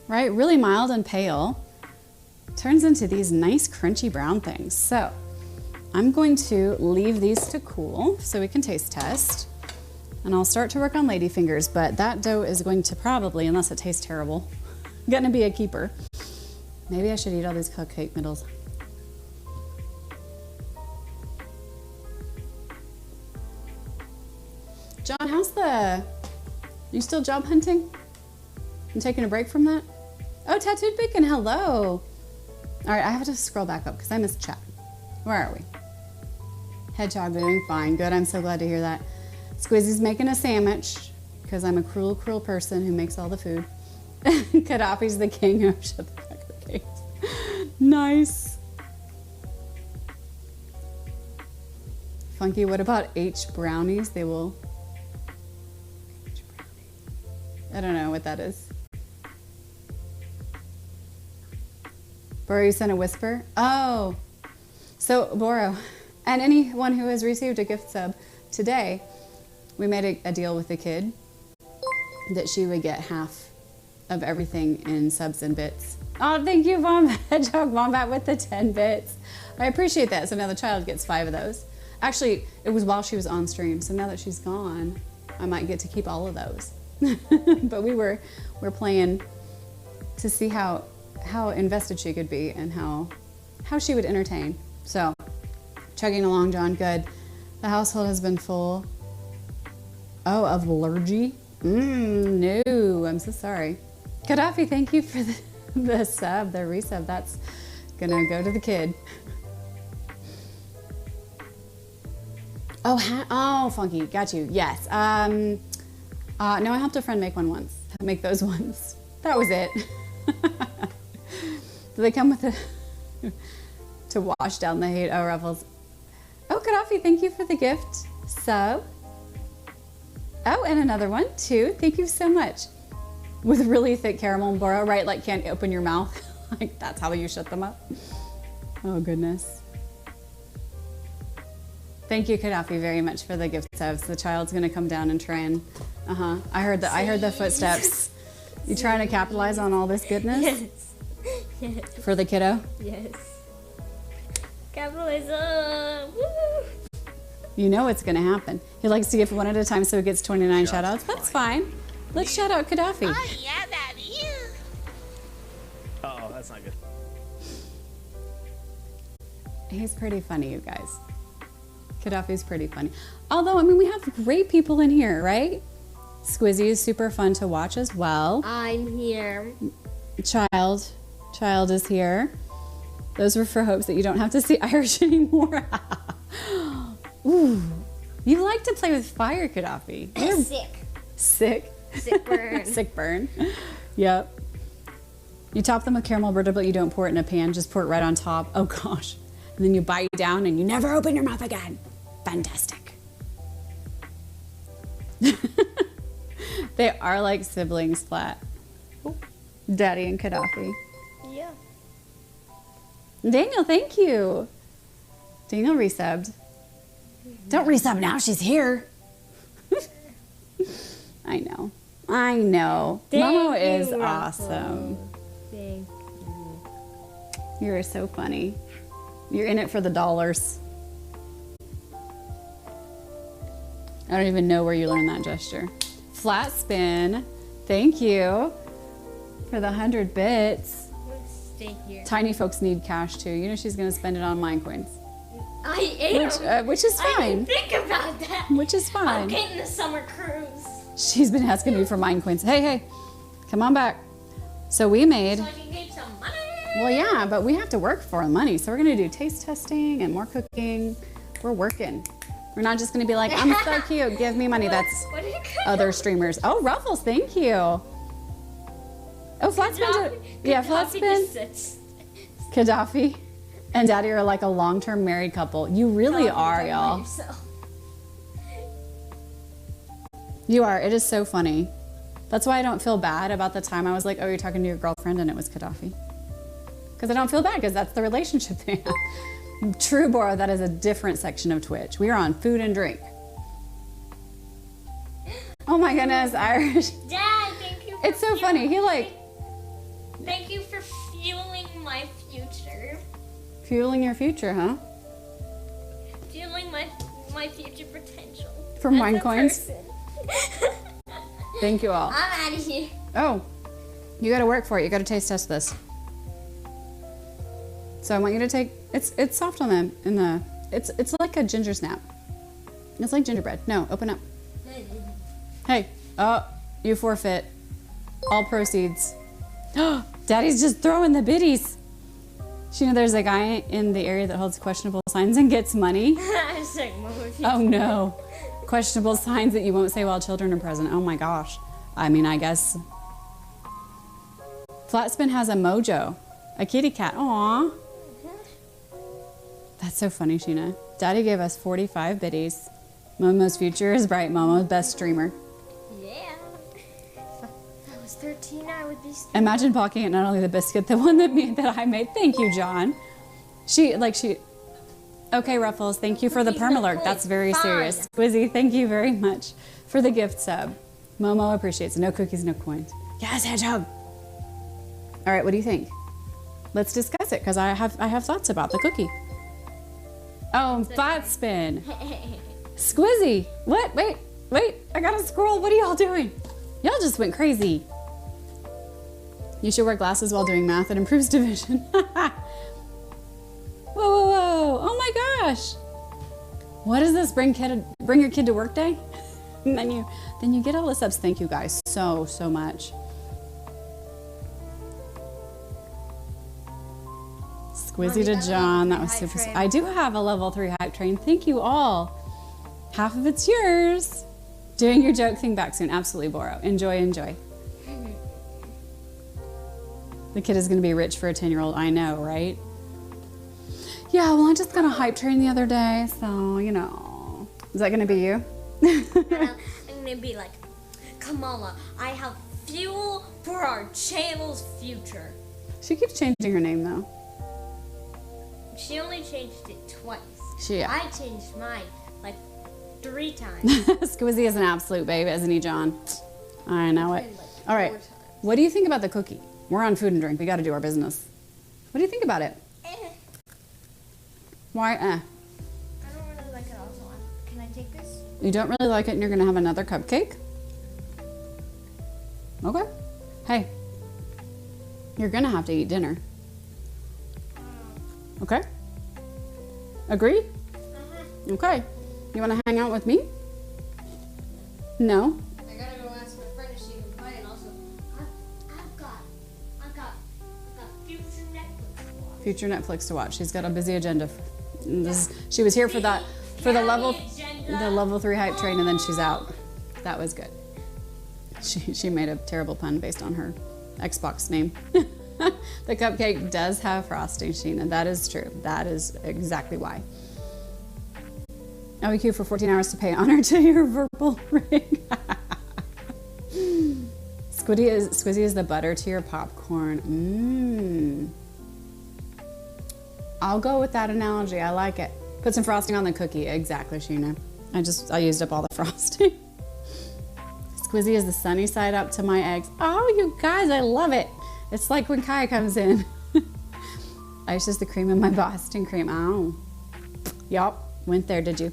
right? Really mild and pale, turns into these nice crunchy brown things. So I'm going to leave these to cool so we can taste test. And I'll start to work on Ladyfingers, but that dough is going to probably, unless it tastes terrible, gonna be a keeper. Maybe I should eat all these cupcake middles. John, you still job hunting? You taking a break from that? Oh, Tattooed Bacon, hello. All right, I have to scroll back up because I missed chat. Where are we? Hedgehog doing fine, good, I'm so glad to hear that. Squizzy's making a sandwich because I'm a cruel, cruel person who makes all the food. Gaddafi's the king of shut the fuck up cakes. Nice. Funky, what about H brownies? They will... I don't know what that is. Boro, you sent a whisper? Oh. So, Boro, and anyone who has received a gift sub today, we made a deal with the kid that she would get half of everything in subs and bits. Oh, thank you, Hedgehog Wombat with the 10 bits. I appreciate that. So now the child gets 5 of those. Actually, it was while she was on stream. So now that she's gone, I might get to keep all of those. But we're playing to see how invested she could be and how she would entertain. So chugging along, John, good. The household has been full. Oh, of allergy? No, I'm so sorry. Gaddafi, thank you for the sub, the resub. That's gonna go to the kid. Oh, Funky, got you. Yes. No, I helped a friend make one once. Make those ones. That was it. Do they come with to wash down the hate? Oh, Ruffles. Oh, Gaddafi, thank you for the gift sub. Oh, and another one too. Thank you so much. With really thick caramel and Boro, right? Like can't open your mouth. Like that's how you shut them up. Oh goodness. Thank you, Gaddafi, very much for the gift subs. The child's gonna come down and try and I heard the footsteps. You trying to capitalize on all this goodness? Yes. For the kiddo? Yes. Capitalism. Woo! You know what's gonna happen. He likes to give one at a time so he gets 29 shout outs. That's fine. Let's shout out Gaddafi. Oh yeah, baby. Uh-oh, that's not good. He's pretty funny, you guys. Gaddafi's pretty funny. Although, I mean, we have great people in here, right? Squizzy is super fun to watch as well. I'm here. Child is here. Those were for hopes that you don't have to see Irish anymore. Ooh, you like to play with fire, Gaddafi. You're Sick. sick. Sick burn. Sick burn. Yep. You top them with caramel butter, but you don't pour it in a pan. Just pour it right on top. Oh gosh. And then you bite down and you never open your mouth again. Fantastic. They are like siblings flat. Daddy and Gaddafi. Yeah. Daniel, thank you. Daniel resubbed. Don't resub now, she's here. I know. I know. Momo is awesome. Thank You're so funny. You're in it for the dollars. I don't even know where you learned that gesture. Flat spin. Thank you for the 100 bits. Let's stay here. Tiny folks need cash too. You know she's gonna spend it on mine coins. I am. Which is I fine. didn't think about that. Which is I'm fine. getting the summer cruise. She's been asking me for mine coins. Hey, come on back. So we made, So I can get some money. well, yeah, but we have to work for the money. So we're gonna do taste testing and more cooking. We're working. We're not just gonna be like, I'm so cute, give me money. That's What did it other streamers. Oh, Ruffles, thank you. Oh, flat spin. Yeah, flat spin. Gaddafi and Daddy are like a long-term married couple. You really are, y'all. You are. It is so funny. That's why I don't feel bad about the time I was like, oh, you're talking to your girlfriend and it was Gaddafi. Because I don't feel bad because that's the relationship they have. True, Bora, that is a different section of Twitch. We are on food and drink. Oh my goodness, Irish. Dad, thank you. It's so funny. He like Thank you for fueling my future. fueling your future, huh? Fueling my future potential. For as mine a coins? person. Thank you all. I'm out of here. Oh, you got to work for it. You got to taste test this. So I want you to take. It's soft on them in the. It's like a ginger snap. It's like gingerbread. No, open up. Hey, oh, you forfeit. All proceeds. Daddy's just throwing the biddies. You know, there's a guy in the area that holds questionable signs and gets money. I was like, Mom, if you- Oh no. Questionable signs that you won't say while children are present. Oh my gosh. I mean, I guess. Flatspin has a mojo. A kitty cat. Aw. That's so funny, Sheena. Daddy gave us 45 biddies. Momo's future is bright. Momo's best streamer. Yeah. If I was 13, I would be. Imagine balking at not only the biscuit, the one that I made. Thank you, John. Okay, Ruffles, thank you for the permalurk. That's very serious. Squizzy, thank you very much for the gift sub. Momo appreciates it. No cookies, no coins. Yes, hedgehog. All right, what do you think? Let's discuss it because I have thoughts about the cookie. Oh, flat spin. Squizzy. What? Wait. I gotta scroll. What are y'all doing? Y'all just went crazy. You should wear glasses while doing math. It improves division. Whoa. Oh my gosh. What is this? Bring your kid to work day? And then you get all the subs. Thank you guys so much. Squizzy to John. That was super. I do have a level 3 hype train. Thank you all. Half of it's yours. Doing your joke thing back soon. Absolutely, Boro. Enjoy. The kid is going to be rich for a 10-year-old. I know, right? Yeah, well, I just got a hype train the other day, so, you know. Is that going to be you? I'm gonna be like, Kamala, I have fuel for our channel's future. She keeps changing her name, though. She only changed it twice. Yeah. I changed mine like 3 times. Squizzy is an absolute babe, isn't he, John? I know it. Like All right. 4 times. What do you think about the cookie? We're on food and drink. We got to do our business. What do you think about it? Why? I don't really like it also. Can I take this? You don't really like it and you're going to have another cupcake? Okay. Hey. You're going to have to eat dinner. Okay? Agree? Okay. You want to hang out with me? No? I gotta go ask my friend if she can play, and also, I've got future Netflix to watch. Future Netflix to watch. She's got a busy agenda. She was here for that, for the level 3 hype train, and then she's out. That was good. She made a terrible pun based on her Xbox name. The cupcake does have frosting, Sheena. That is true. That is exactly why. Now we queue for 14 hours to pay honor to your verbal ring. Squizzy is the butter to your popcorn. I'll go with that analogy. I like it. Put some frosting on the cookie. Exactly, Sheena. I used up all the frosting. Squizzy is the sunny side up to my eggs. Oh, you guys, I love it. It's like when Kai comes in. Ice is the cream in my Boston cream. Oh. Yup. Went there, did you?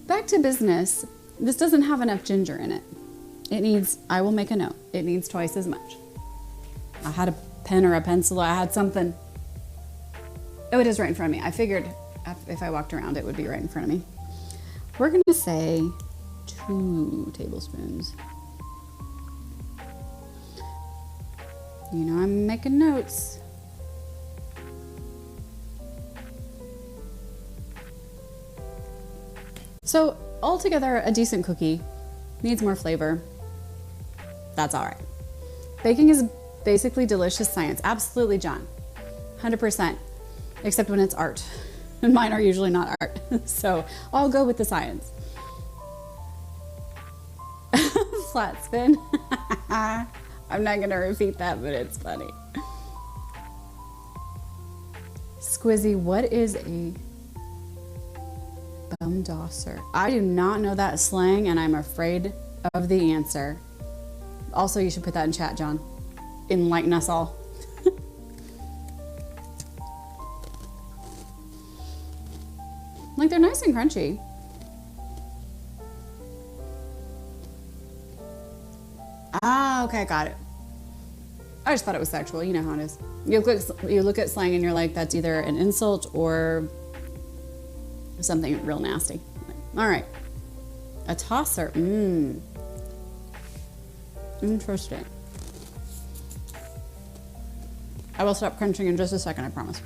Back to business. This doesn't have enough ginger in it. It needs, I will make a note, it needs twice as much. I had a pen or a pencil, I had something. Oh, it is right in front of me. I figured if I walked around, it would be right in front of me. We're gonna say 2 tablespoons. You know, I'm making notes. So altogether, a decent cookie. Needs more flavor. That's all right. Baking is basically delicious science. Absolutely, John. 100%. Except when it's art. And mine are usually not art. So I'll go with the science. Flat spin. I'm not going to repeat that, but it's funny. Squizzy, what is a bumdosser? I do not know that slang, and I'm afraid of the answer. Also, you should put that in chat, John. Enlighten us all. Like, they're nice and crunchy. Ah, okay, got it. I just thought it was sexual. You know how it is. You look at slang and you're like, that's either an insult or something real nasty. All right. A tosser. Interesting. I will stop crunching in just a second, I promise.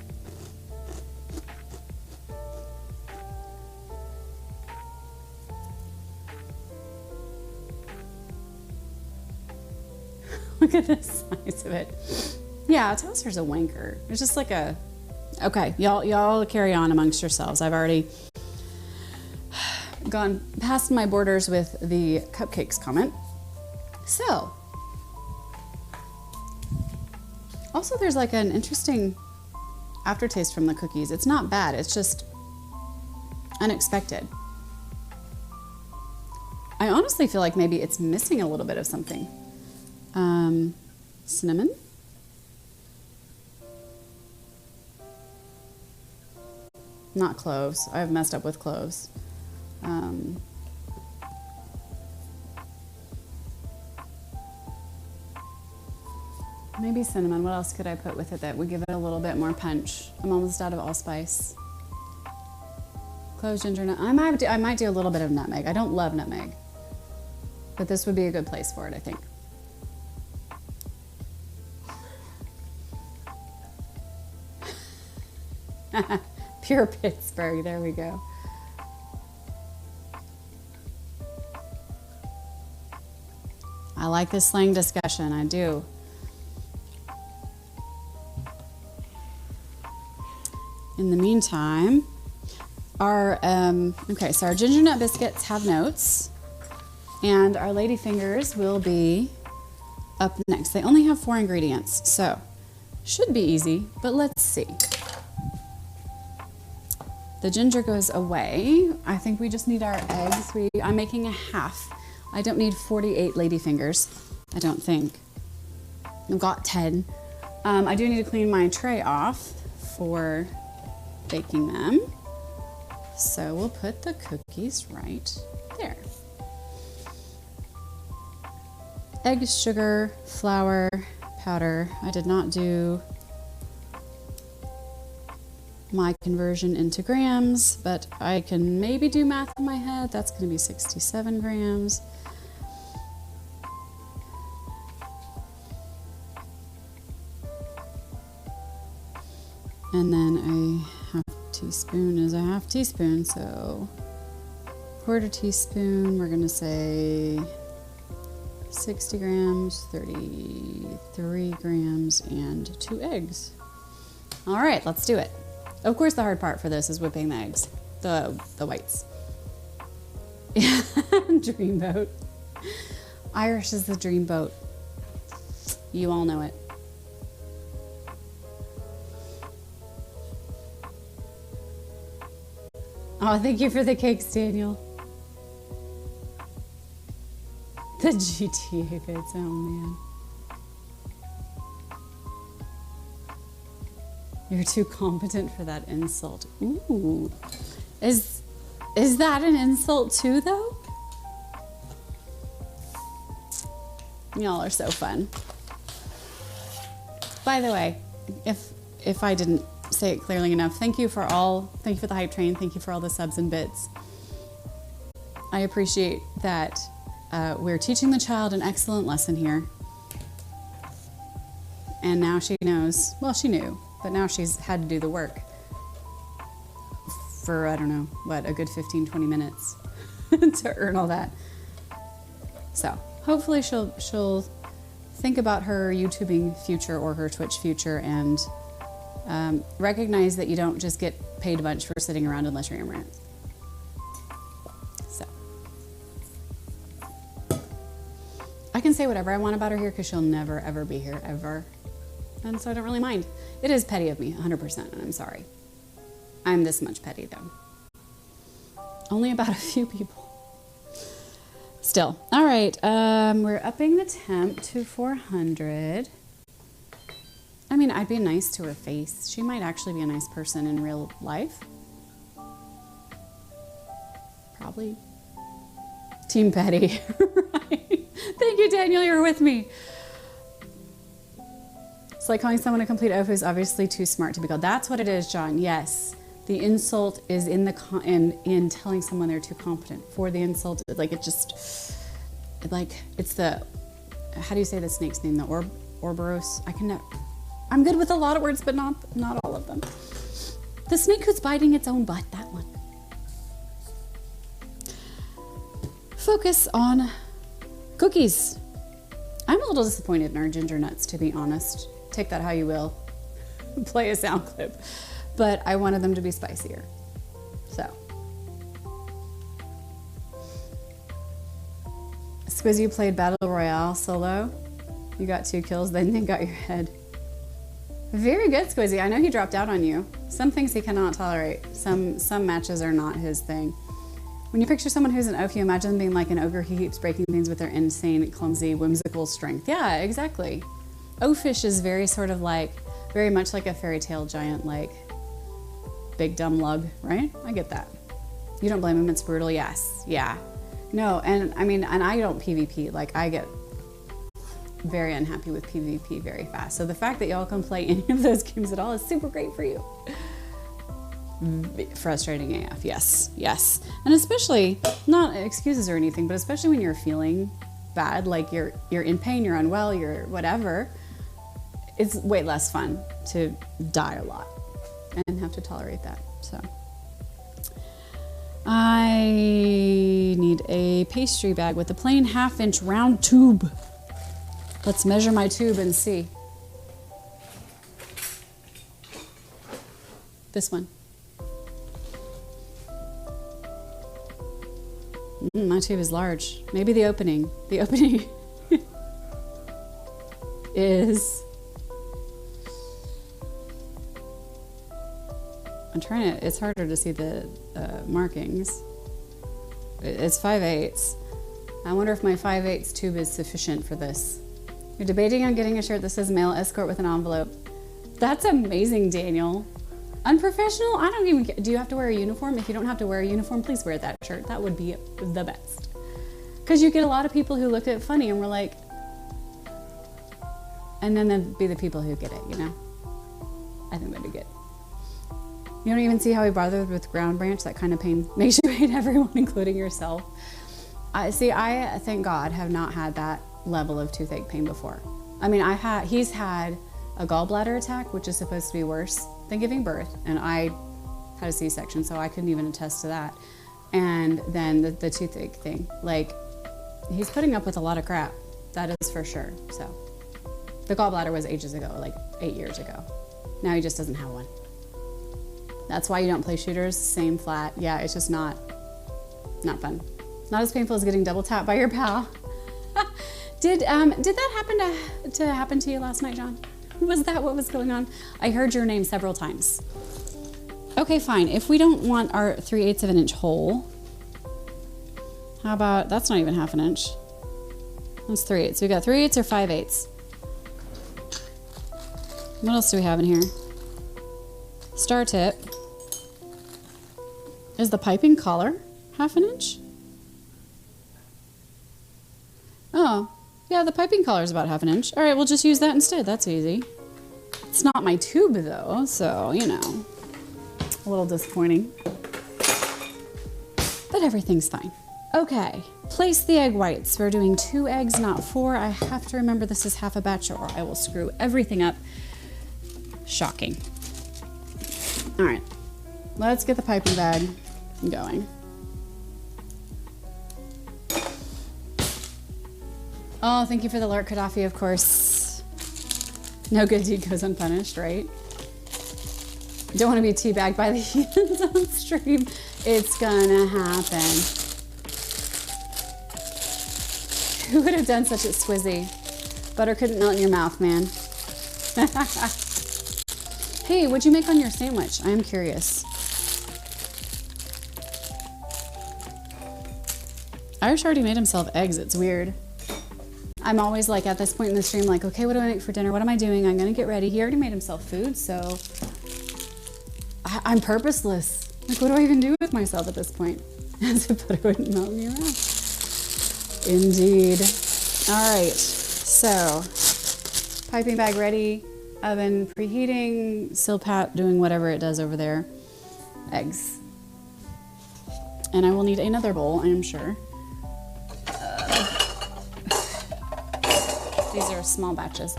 Look at the size of it. Yeah, a tosser's a wanker. It's just like a... Okay, y'all carry on amongst yourselves. I've already gone past my borders with the cupcakes comment. So, also there's like an interesting aftertaste from the cookies. It's not bad, it's just unexpected. I honestly feel like maybe it's missing a little bit of something. Cinnamon. Not cloves. I've messed up with cloves. Maybe cinnamon. What else could I put with it that would give it a little bit more punch? I'm almost out of allspice. Cloves, ginger, nut. I might do a little bit of nutmeg. I don't love nutmeg, but this would be a good place for it, I think. Pure Pittsburgh, there we go. I like this slang discussion, I do. In the meantime, our ginger nut biscuits have notes, and our Ladyfingers will be up next. They only have 4 ingredients, so should be easy, but let's see. The ginger goes away. I think we just need our eggs. I'm making a half. I don't need 48 Ladyfingers, I don't think. I've got 10. I do need to clean my tray off for baking them. So we'll put the cookies right there. Eggs, sugar, flour, powder. I did not do my conversion into grams, but I can maybe do math in my head. That's going to be 67 grams. And then a half teaspoon is a half teaspoon, so 1/4 teaspoon, we're going to say 60 grams, 33 grams, and 2 eggs. All right, let's do it. Of course, the hard part for this is whipping the eggs, the whites. Dreamboat. Irish is the dreamboat. You all know it. Oh, thank you for the cakes, Daniel. The GTA bits, oh man. You're too competent for that insult. Ooh. Is that an insult too, though? Y'all are so fun. By the way, if I didn't say it clearly enough, thank you for the hype train, thank you for all the subs and bits. I appreciate that we're teaching the child an excellent lesson here. And now she knows, well, she knew, but now she's had to do the work for, I don't know, what, a good 15, 20 minutes to earn all that. So hopefully she'll think about her YouTubing future or her Twitch future and recognize that you don't just get paid a bunch for sitting around unless you're Amaranth. So I can say whatever I want about her here because she'll never ever be here ever, and so I don't really mind. It is petty of me, 100%, and I'm sorry. I'm this much petty though. Only about a few people. Still, all right. We're upping the temp to 400. I mean, I'd be nice to her face. She might actually be a nice person in real life. Probably. Team Petty. Right. Thank you, Daniel. You're with me. It's like calling someone a complete oaf who's obviously too smart to be called. That's what it is, John. Yes. The insult is in in telling someone they're too competent. For the insult, like it's the, how do you say the snake's name? The Ouroboros? I'm good with a lot of words, but not all of them. The snake who's biting its own butt, that one. Focus on cookies. I'm a little disappointed in our ginger nuts, to be honest. Take that how you will. Play a sound clip. But I wanted them to be spicier. So. Squizzy played Battle Royale solo. You got 2 kills, then they got your head. Very good, Squizzy. I know he dropped out on you. Some things he cannot tolerate. Some matches are not his thing. When you picture someone who's an oaf, you imagine them being like an ogre who keeps breaking things with their insane, clumsy, whimsical strength. Yeah, exactly. Oafish is very sort of like, very much like a fairy tale giant, like big dumb lug, right? I get that. You don't blame him, it's brutal, yes, yeah. No, and I mean, and I don't PvP, like I get very unhappy with PvP very fast. So the fact that y'all can play any of those games at all is super great for you. Frustrating AF, yes, yes. And especially, not excuses or anything, but especially when you're feeling bad, like you're in pain, you're unwell, you're whatever, it's way less fun to die a lot and have to tolerate that, so. I need a pastry bag with a plain 1/2-inch round tube. Let's measure my tube and see. This one. My tube is large. Maybe the opening. The opening is... I'm trying to, it's harder to see the markings. It's 5/8. I wonder if my 5/8 tube is sufficient for this. You're debating on getting a shirt that says male escort with an envelope. That's amazing, Daniel. Unprofessional? I don't even care. Do you have to wear a uniform? If you don't have to wear a uniform, please wear that shirt. That would be the best. Because you get a lot of people who look at it funny and we're like, and then there'd be the people who get it, you know? I think that'd be good. You don't even see how he bothered with ground branch. That kind of pain makes you hate everyone, including yourself. I thank God, have not had that level of toothache pain before. I mean, he's had a gallbladder attack, which is supposed to be worse than giving birth, and I had a C-section, so I couldn't even attest to that. And then the toothache thing, like, he's putting up with a lot of crap. That is for sure. So the gallbladder was ages ago, like 8 years ago. Now he just doesn't have one. That's why you don't play shooters, same flat. Yeah, it's just not fun. Not as painful as getting double tapped by your pal. Did that happen to you last night, John? Was that what was going on? I heard your name several times. Okay, fine. If we don't want our 3/8 of an inch hole, how about, that's not even half an inch. That's 3/8. We got 3/8 or 5/8. What else do we have in here? Star tip. Is the piping collar half an inch? Oh, yeah, the piping collar is about half an inch. All right, we'll just use that instead. That's easy. It's not my tube though, so, you know, a little disappointing. But everything's fine. Okay, place the egg whites. We're doing 2 eggs, not 4. I have to remember this is half a batch or I will screw everything up. Shocking. All right, let's get the piping bag going. Oh, thank you for the alert, Gaddafi, of course. No good deed goes unpunished, right? Don't want to be teabagged by the heathens on stream. It's gonna happen. Who would have done such a squizzy? Butter couldn't melt in your mouth, man. Hey, what'd you make on your sandwich? I am curious. Irish already made himself eggs. It's weird. I'm always like at this point in the stream, like, okay, what do I make for dinner? What am I doing? I'm gonna get ready. He already made himself food, so I'm purposeless. Like, what do I even do with myself at this point? As if butter wouldn't melt in your mouth. Indeed. All right, so piping bag ready, oven preheating, Silpat doing whatever it does over there. Eggs. And I will need another bowl, I am sure. These are small batches.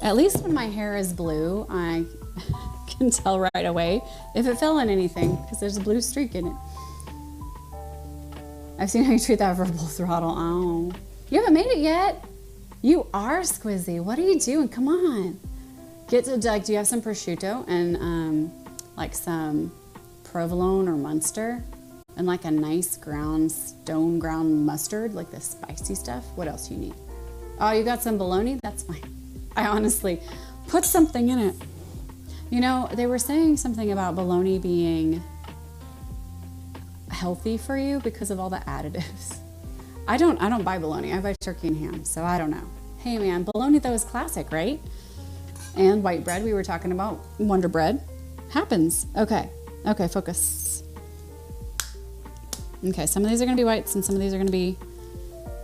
At least when my hair is blue, I can tell right away if it fell in anything because there's a blue streak in it. I've seen how you treat that verbal throttle. Oh, you haven't made it yet? You are squizzy. What are you doing? Come on. Get to, like, do you have some prosciutto and like some provolone or Munster? And like a nice stone ground mustard, like the spicy stuff. What else do you need? Oh, you got some bologna? That's fine. I honestly put something in it. You know, they were saying something about bologna being healthy for you because of all the additives. I don't buy bologna. I buy turkey and ham, so I don't know. Hey man, bologna though is classic, right? And white bread, we were talking about Wonder Bread. Happens. Okay, focus. Okay, some of these are gonna be whites and some of these are gonna be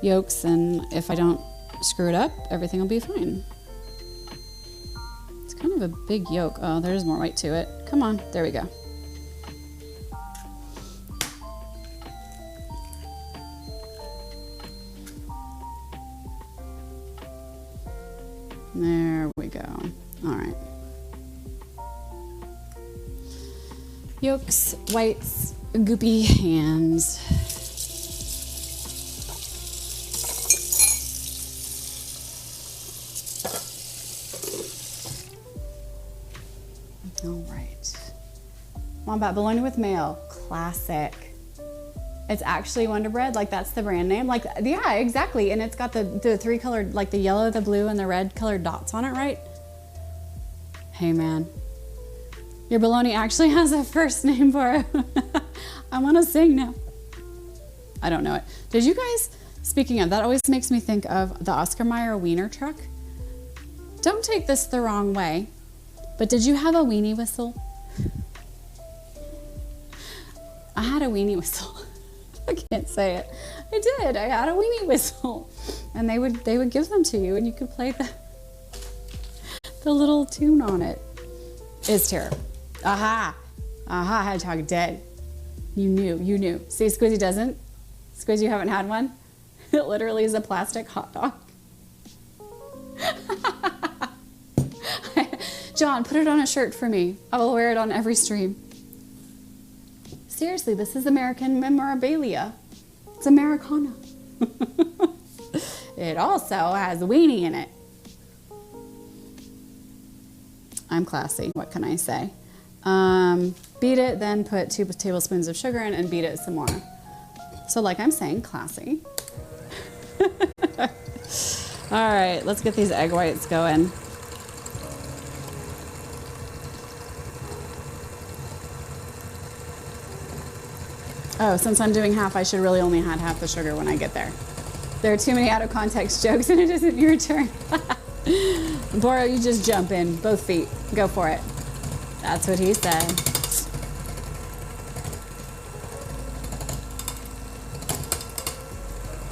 yolks, and if I don't screw it up, everything will be fine. It's kind of a big yolk. Oh, there's more white to it. Come on, there we go. There we go. All right. Yolks, whites, goopy hands. All right. Wombat bologna with mayo, classic. It's actually Wonder Bread, like that's the brand name. Like, yeah, exactly. And it's got the 3 colored, like the yellow, the blue, and the red colored dots on it, right? Hey man, your bologna actually has a first name for it. I want to sing now. I don't know it. Did you guys, speaking of, that always makes me think of the Oscar Mayer wiener truck. Don't take this the wrong way, but did you have a weenie whistle? I had a weenie whistle. I can't say it. I did. I had a weenie whistle, and they would give them to you, and you could play the little tune on it. It's terrible. Aha, hedgehog dead. You knew. See, Squizzy doesn't. Squizzy, you haven't had one. It literally is a plastic hot dog. John, put it on a shirt for me. I will wear it on every stream. Seriously, this is American memorabilia. It's Americana. It also has weenie in it. I'm classy, what can I say? Beat it, then put 2 tablespoons of sugar in and beat it some more. So like I'm saying, classy. All right, let's get these egg whites going. Oh, since I'm doing half, I should really only add half the sugar when I get there. There are too many out of context jokes and it isn't your turn. Boro, you just jump in, both feet. Go for it. That's what he said.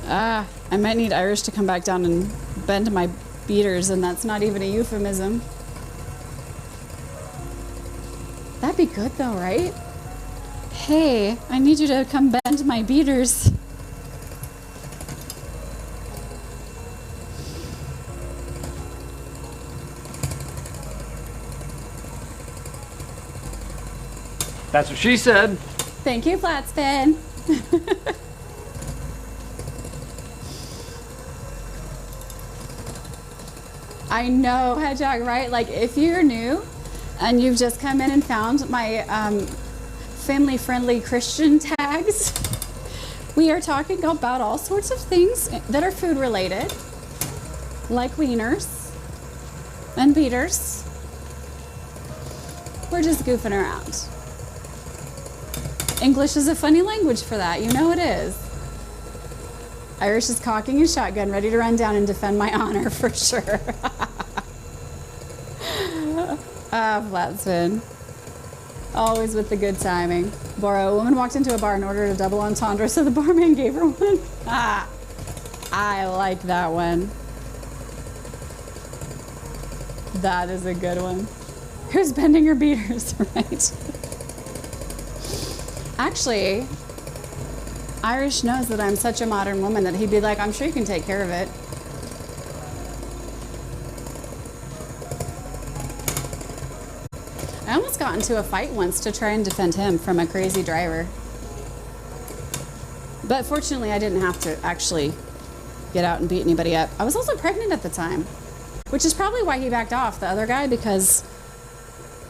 I might need Irish to come back down and bend my beaters, and that's not even a euphemism. That'd be good though, right? Hey, I need you to come bend my beaters. That's what she said. Thank you, Flatspin. I know, Hedgehog, right? Like, if you're new and you've just come in and found my family-friendly Christian tags, we are talking about all sorts of things that are food-related, like wieners and beaters. We're just goofing around. English is a funny language for that, you know it is. Irish is cocking his shotgun, ready to run down and defend my honor for sure. Flatspin. Always with the good timing. Boro, a woman walked into a bar and ordered a double entendre, so the barman gave her one. I like that one. That is a good one. Who's bending your beaters, right? Actually, Irish knows that I'm such a modern woman that he'd be like, I'm sure you can take care of it. I almost got into a fight once to try and defend him from a crazy driver. But fortunately, I didn't have to actually get out and beat anybody up. I was also pregnant at the time, which is probably why he backed off, the other guy, because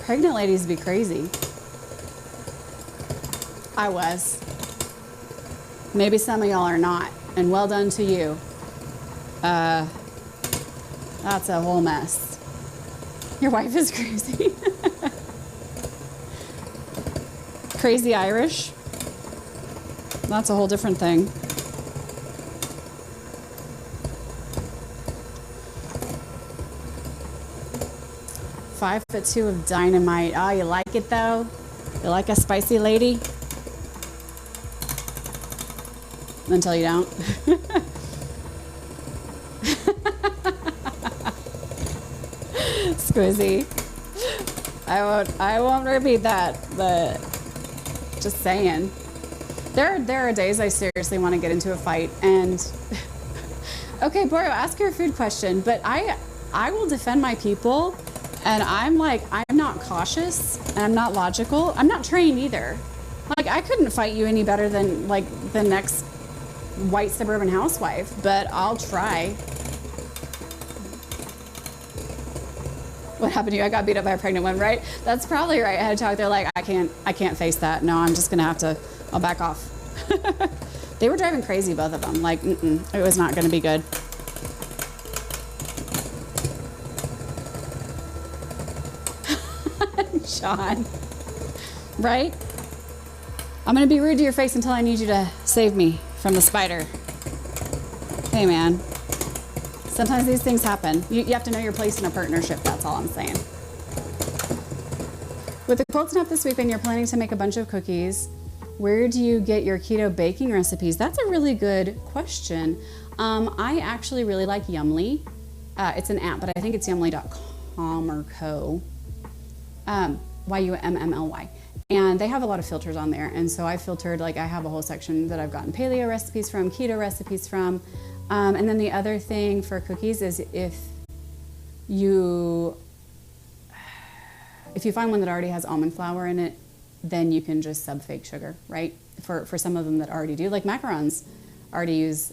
pregnant ladies be crazy. I was. Maybe some of y'all are not, and well done to you. That's a whole mess. Your wife is crazy. Crazy Irish? That's a whole different thing. "5'2" of dynamite. Oh, you like it though? You like a spicy lady? Until you don't. Squizzy. I won't repeat that, but just saying. There are days I seriously want to get into a fight and okay, Boro, ask your food question, but I will defend my people, and I'm not cautious and I'm not logical. I'm not trained either. Like, I couldn't fight you any better than like the next white suburban housewife, but I'll try. What happened to you? I got beat up by a pregnant one, right? That's probably right. I had to talk. They're like, I can't face that. No, I'm just gonna have to. I'll back off. They were driving crazy, both of them. Like, it was not gonna be good. Sean, right? I'm gonna be rude to your face until I need you to save me from the spider. Hey, man. Sometimes these things happen. You have to know your place in a partnership, that's all I'm saying. With the cold snap this week and you're planning to make a bunch of cookies, where do you get your keto baking recipes? That's a really good question. I actually really like Yummly. It's an app, but I think it's yummly.com or co. Yummly. And they have a lot of filters on there. And so I filtered, like, I have a whole section that I've gotten paleo recipes from, keto recipes from. And then the other thing for cookies is if you find one that already has almond flour in it, then you can just sub fake sugar, right? For some of them that already do. Like macarons already use,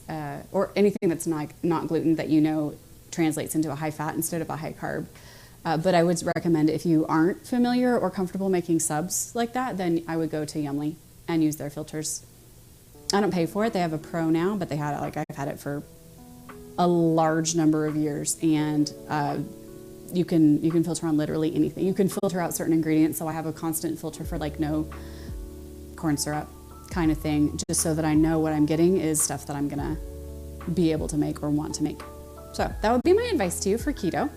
or anything that's not gluten that you know translates into a high fat instead of a high carb. But I would recommend if you aren't familiar or comfortable making subs like that, then I would go to Yumly and use their filters. I don't pay for it. They have a pro now, but they had it, like I've had it for a large number of years, and you can filter on literally anything. You can filter out certain ingredients, so I have a constant filter for like no corn syrup kind of thing, just so that I know what I'm getting is stuff that I'm gonna be able to make or want to make. So that would be my advice to you for keto.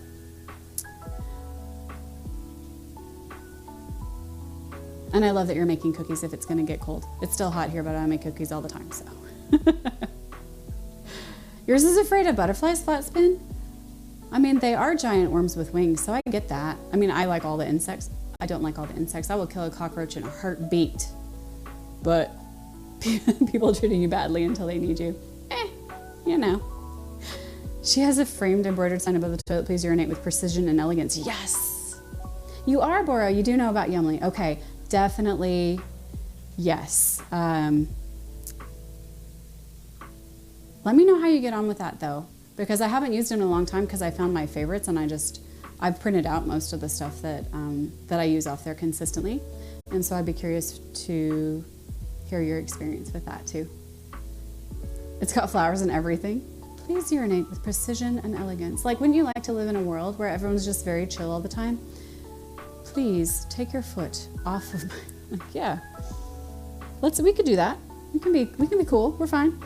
And I love that you're making cookies if it's gonna get cold. It's still hot here, but I make cookies all the time, so. Yours is afraid of butterflies, flat spin? I mean, they are giant worms with wings, so I get that. I mean, I like all the insects. I don't like all the insects. I will kill a cockroach in a heartbeat. But people treating you badly until they need you. You know. She has a framed embroidered sign above the toilet. Please urinate with precision and elegance. Yes! You are, Boro. You do know about Yumly. Okay, definitely yes. Let me know how you get on with that though, because I haven't used it in a long time because I found my favorites, and I've printed out most of the stuff that I use off there consistently. And so I'd be curious to hear your experience with that too. It's got flowers and everything. Please urinate with precision and elegance. Like, wouldn't you like to live in a world where everyone's just very chill all the time? Please take your foot off of my, yeah. We could do that. We can be cool. We're fine.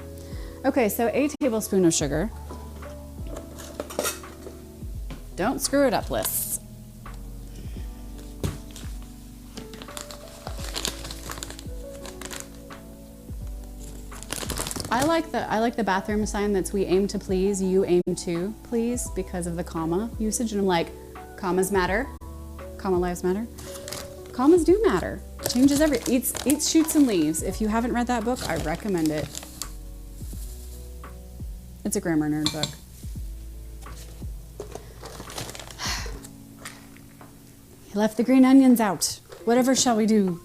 Okay, so a tablespoon of sugar. Don't screw it up, lists. I like the bathroom sign that's "we aim to please, you aim to please," because of the comma usage. And I'm like, commas matter, comma lives matter. Commas do matter. Changes eats, shoots, and leaves. If you haven't read that book, I recommend it. It's a grammar nerd book. He left the green onions out. Whatever shall we do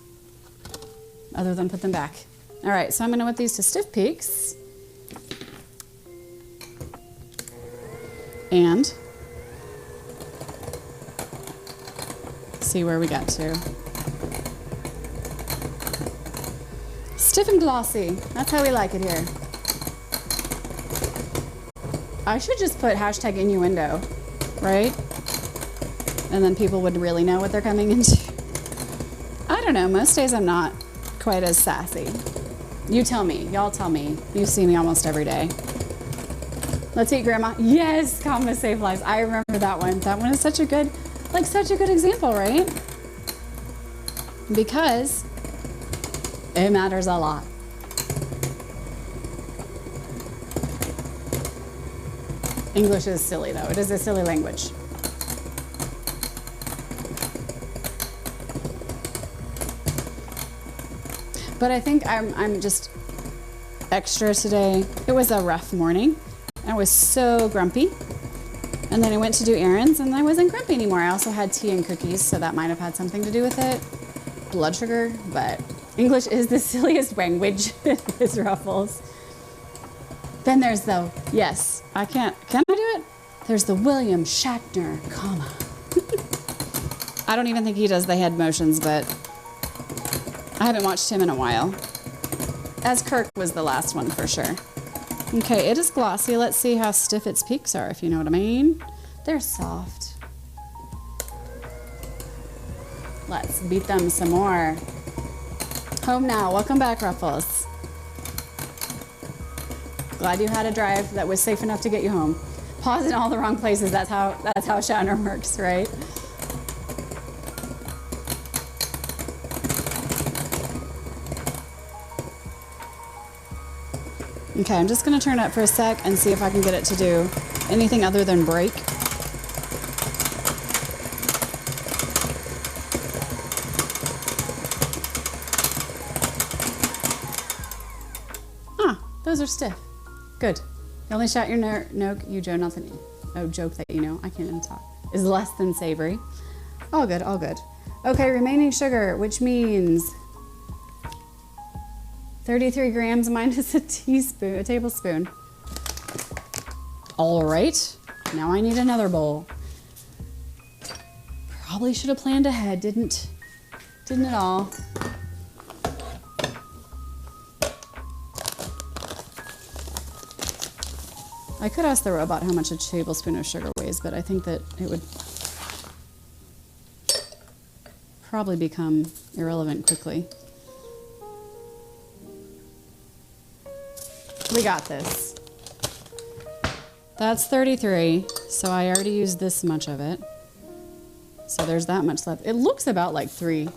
other than put them back? All right, so I'm gonna wet these to stiff peaks. And see where we got to. Stiff and glossy. That's how we like it here. I should just put hashtag innuendo, right? And then people would really know what they're coming into. I don't know, most days I'm not quite as sassy. You tell me, y'all tell me. You see me almost every day. Let's eat, Grandma. Yes, comma save lives. I remember that one. That one is such a good example, right? Because it matters a lot. English is silly though. It is a silly language. But I think I'm just extra today. It was a rough morning. I was so grumpy. And then I went to do errands and I wasn't grumpy anymore. I also had tea and cookies, so that might have had something to do with it. Blood sugar, but English is the silliest language. It's Ruffles. Then there's the, yes, can I do it? There's the William Shatner, comma. I don't even think he does the head motions, but I haven't watched him in a while. As Kirk was the last one for sure. Okay, it is glossy. Let's see how stiff its peaks are, if you know what I mean. They're soft. Let's beat them some more. Home now. Welcome back, Ruffles. Glad you had a drive that was safe enough to get you home. Pause in all the wrong places. That's how Shatner works, right? Okay, I'm just gonna turn it up for a sec and see if I can get it to do anything other than break. Those are stiff. Good. The only shot your joke that you know, I can't even talk, is less than savory. All good, all good. Okay, remaining sugar, which means 33 grams minus a tablespoon. All right, now I need another bowl. Probably should have planned ahead, didn't at all. I could ask the robot how much a tablespoon of sugar weighs, but I think that it would probably become irrelevant quickly. We got this. That's 33, so I already used this much of it. So there's that much left. It looks about like 3,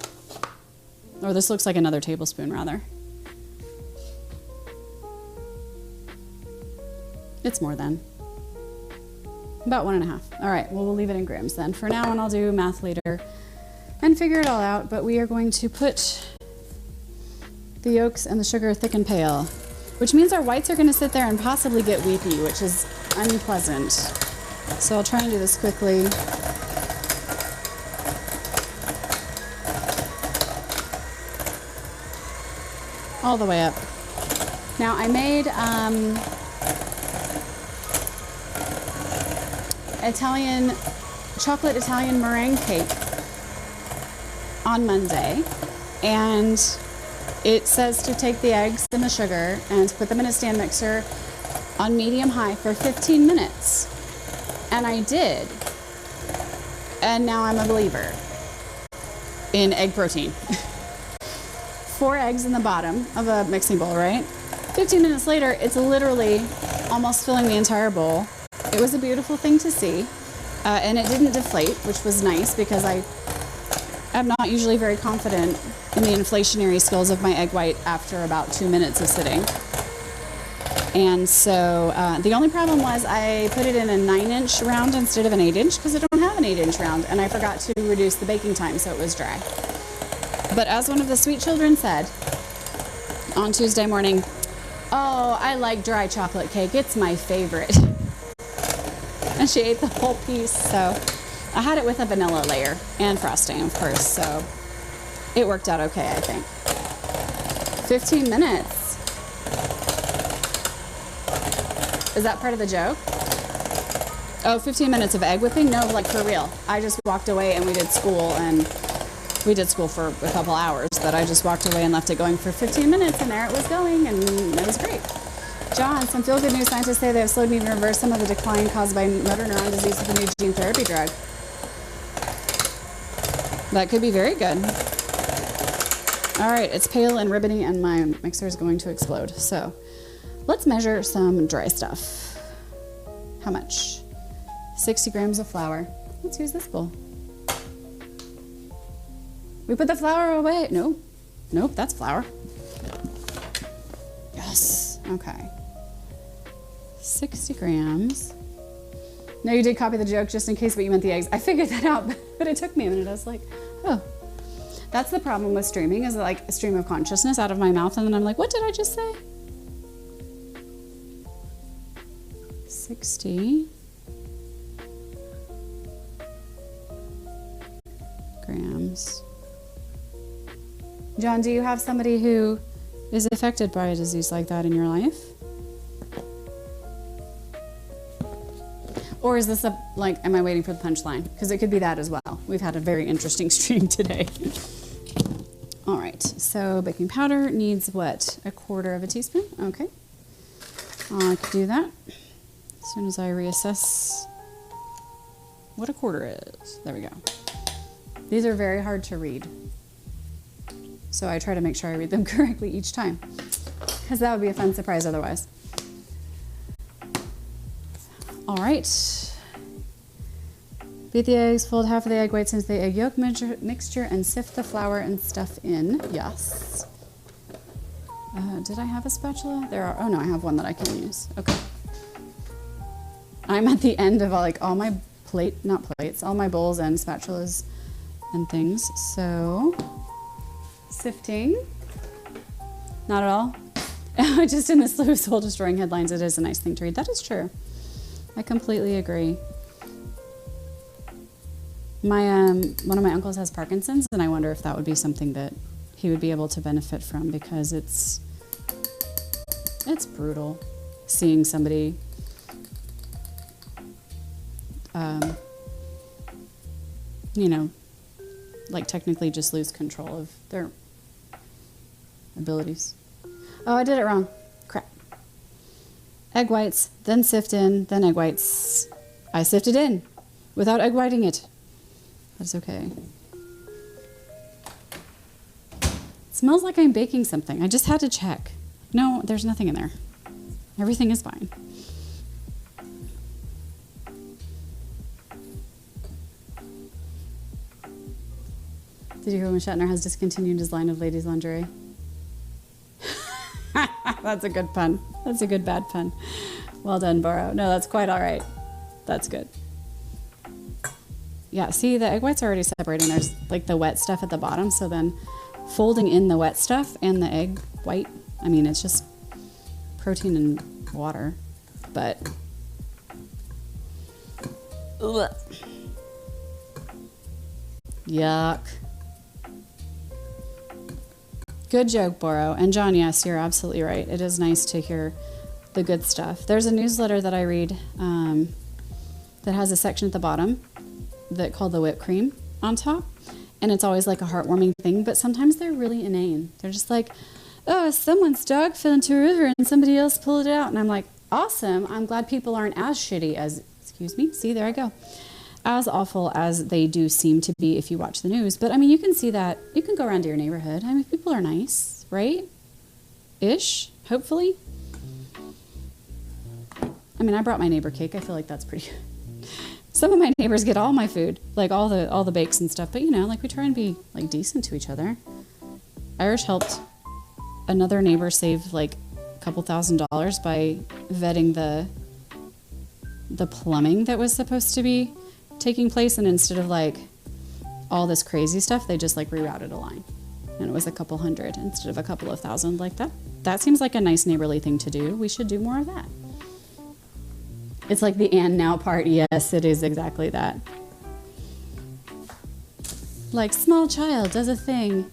or this looks like another tablespoon rather. It's more than. About 1.5. All right, well, we'll leave it in grams then for now, and I'll do math later and figure it all out. But we are going to put the yolks and the sugar thick and pale, which means our whites are going to sit there and possibly get weepy, which is unpleasant. So I'll try and do this quickly. All the way up. Now I made chocolate Italian meringue cake on Monday, and it says to take the eggs and the sugar and put them in a stand mixer on medium-high for 15 minutes. And I did. And now I'm a believer in egg protein. 4 eggs in the bottom of a mixing bowl, right? 15 minutes later, it's literally almost filling the entire bowl. It was a beautiful thing to see. And it didn't deflate, which was nice because I am not usually very confident in the inflationary skills of my egg white after about 2 minutes of sitting. And so the only problem was I put it in a 9-inch round instead of an 8-inch because I don't have an 8-inch round, and I forgot to reduce the baking time so it was dry. But as one of the sweet children said on Tuesday morning, "Oh, I like dry chocolate cake. It's my favorite." And she ate the whole piece, so I had it with a vanilla layer and frosting, of course, so it worked out okay, I think. 15 minutes. Is that part of the joke? Oh, 15 minutes of egg whipping? No, like for real. I just walked away and we did school for a couple hours, but I just walked away and left it going for 15 minutes, and there it was going, and it was great. John, some feel-good news scientists say they have slowed, even reversed some of the decline caused by motor neuron disease with a new gene therapy drug. That could be very good. All right, it's pale and ribbony, and my mixer is going to explode. So let's measure some dry stuff. How much? 60 grams of flour. Let's use this bowl. We put the flour away. Nope, that's flour. Yes, okay. 60 grams. No, you did copy the joke just in case, but you meant the eggs. I figured that out, but it took me a minute. I was like, oh. That's the problem with streaming, is like a stream of consciousness out of my mouth, and then I'm like, what did I just say? 60 grams. John, do you have somebody who is affected by a disease like that in your life? Or is this am I waiting for the punchline? Because it could be that as well. We've had a very interesting stream today. All right, so baking powder needs what? 1/4 teaspoon? Okay. I could do that as soon as I reassess what 1/4 is. There we go. These are very hard to read, so I try to make sure I read them correctly each time, because that would be a fun surprise otherwise. All right. Beat the eggs, fold half of the egg whites into the egg yolk mixture, and sift the flour and stuff in. Yes. Did I have a spatula? Oh no, I have one that I can use. Okay. I'm at the end of all my all my bowls and spatulas and things. So, sifting. Not at all. Just in the slew of soul-destroying headlines, it is a nice thing to read. That is true. I completely agree. One of my uncles has Parkinson's, and I wonder if that would be something that he would be able to benefit from, because it's It's brutal seeing somebody you know, like technically just lose control of their abilities. Oh, I did it wrong. Crap. Egg whites, then sift in, then egg whites. I sifted in without egg whiting it. That's okay. It smells like I'm baking something. I just had to check. No, there's nothing in there. Everything is fine. Did you hear when Shatner has discontinued his line of ladies' lingerie? That's a good pun. That's a good bad pun. Well done, Borrow. No, that's quite all right. That's good. Yeah, see, the egg whites are already separating. There's like the wet stuff at the bottom, so then folding in the wet stuff and the egg white, I mean, it's just protein and water, but ugh. Yuck. Good joke, Borrow. And John, yes, you're absolutely right. It is nice to hear the good stuff. There's a newsletter that I read that has a section at the bottom that called the whipped cream on top. And it's always like a heartwarming thing, but sometimes they're really inane. They're just like, oh, someone's dog fell into a river and somebody else pulled it out. And I'm like, awesome. I'm glad people aren't as shitty as, excuse me, see, there I go, as awful as they do seem to be if you watch the news. But I mean, you can see that, you can go around to your neighborhood. I mean, people are nice, right? Ish, hopefully. I mean, I brought my neighbor cake. I feel like that's pretty good. Some of my neighbors get all my food, like all the bakes and stuff. But you know, like we try and be like decent to each other. Irish helped another neighbor save like a couple $1,000s by vetting the plumbing that was supposed to be taking place, and instead of like all this crazy stuff, they just like rerouted a line, and it was a couple hundred instead of a couple of thousand. Like that seems like a nice neighborly thing to do. We should do more of that. It's like the and now part. Yes, it is exactly that. Like small child does a thing.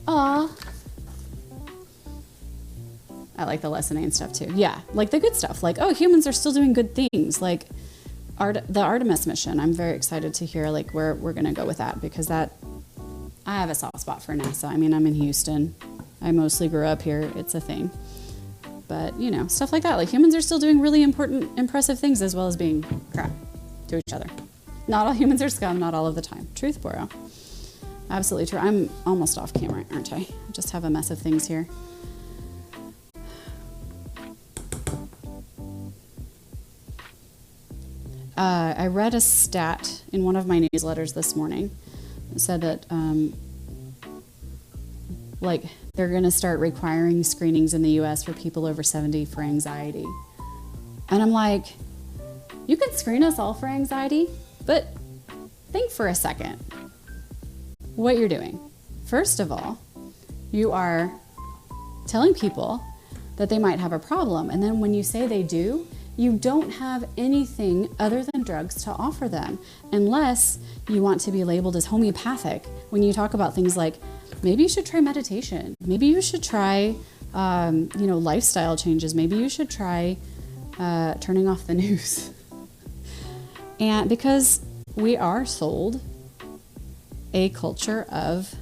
Aw. I like the lesson and stuff too. Yeah, like the good stuff. Like, oh, humans are still doing good things. Like the Artemis mission. I'm very excited to hear like where we're gonna go with that, because I have a soft spot for NASA. I mean, I'm in Houston. I mostly grew up here. It's a thing. But, you know, stuff like that. Like humans are still doing really important, impressive things as well as being crap to each other. Not all humans are scum, not all of the time. Truth, Borrow. Absolutely true. I'm almost off camera, aren't I? I just have a mess of things here. I read a stat in one of my newsletters this morning. It said that, like, they're going to start requiring screenings in the U.S. for people over 70 for anxiety. And I'm like, you can screen us all for anxiety, but think for a second what you're doing. First of all, you are telling people that they might have a problem. And then when you say they do, you don't have anything other than drugs to offer them, unless you want to be labeled as homeopathic when you talk about things like, maybe you should try meditation. Maybe you should try, lifestyle changes. Maybe you should try turning off the news. And because we are sold a culture of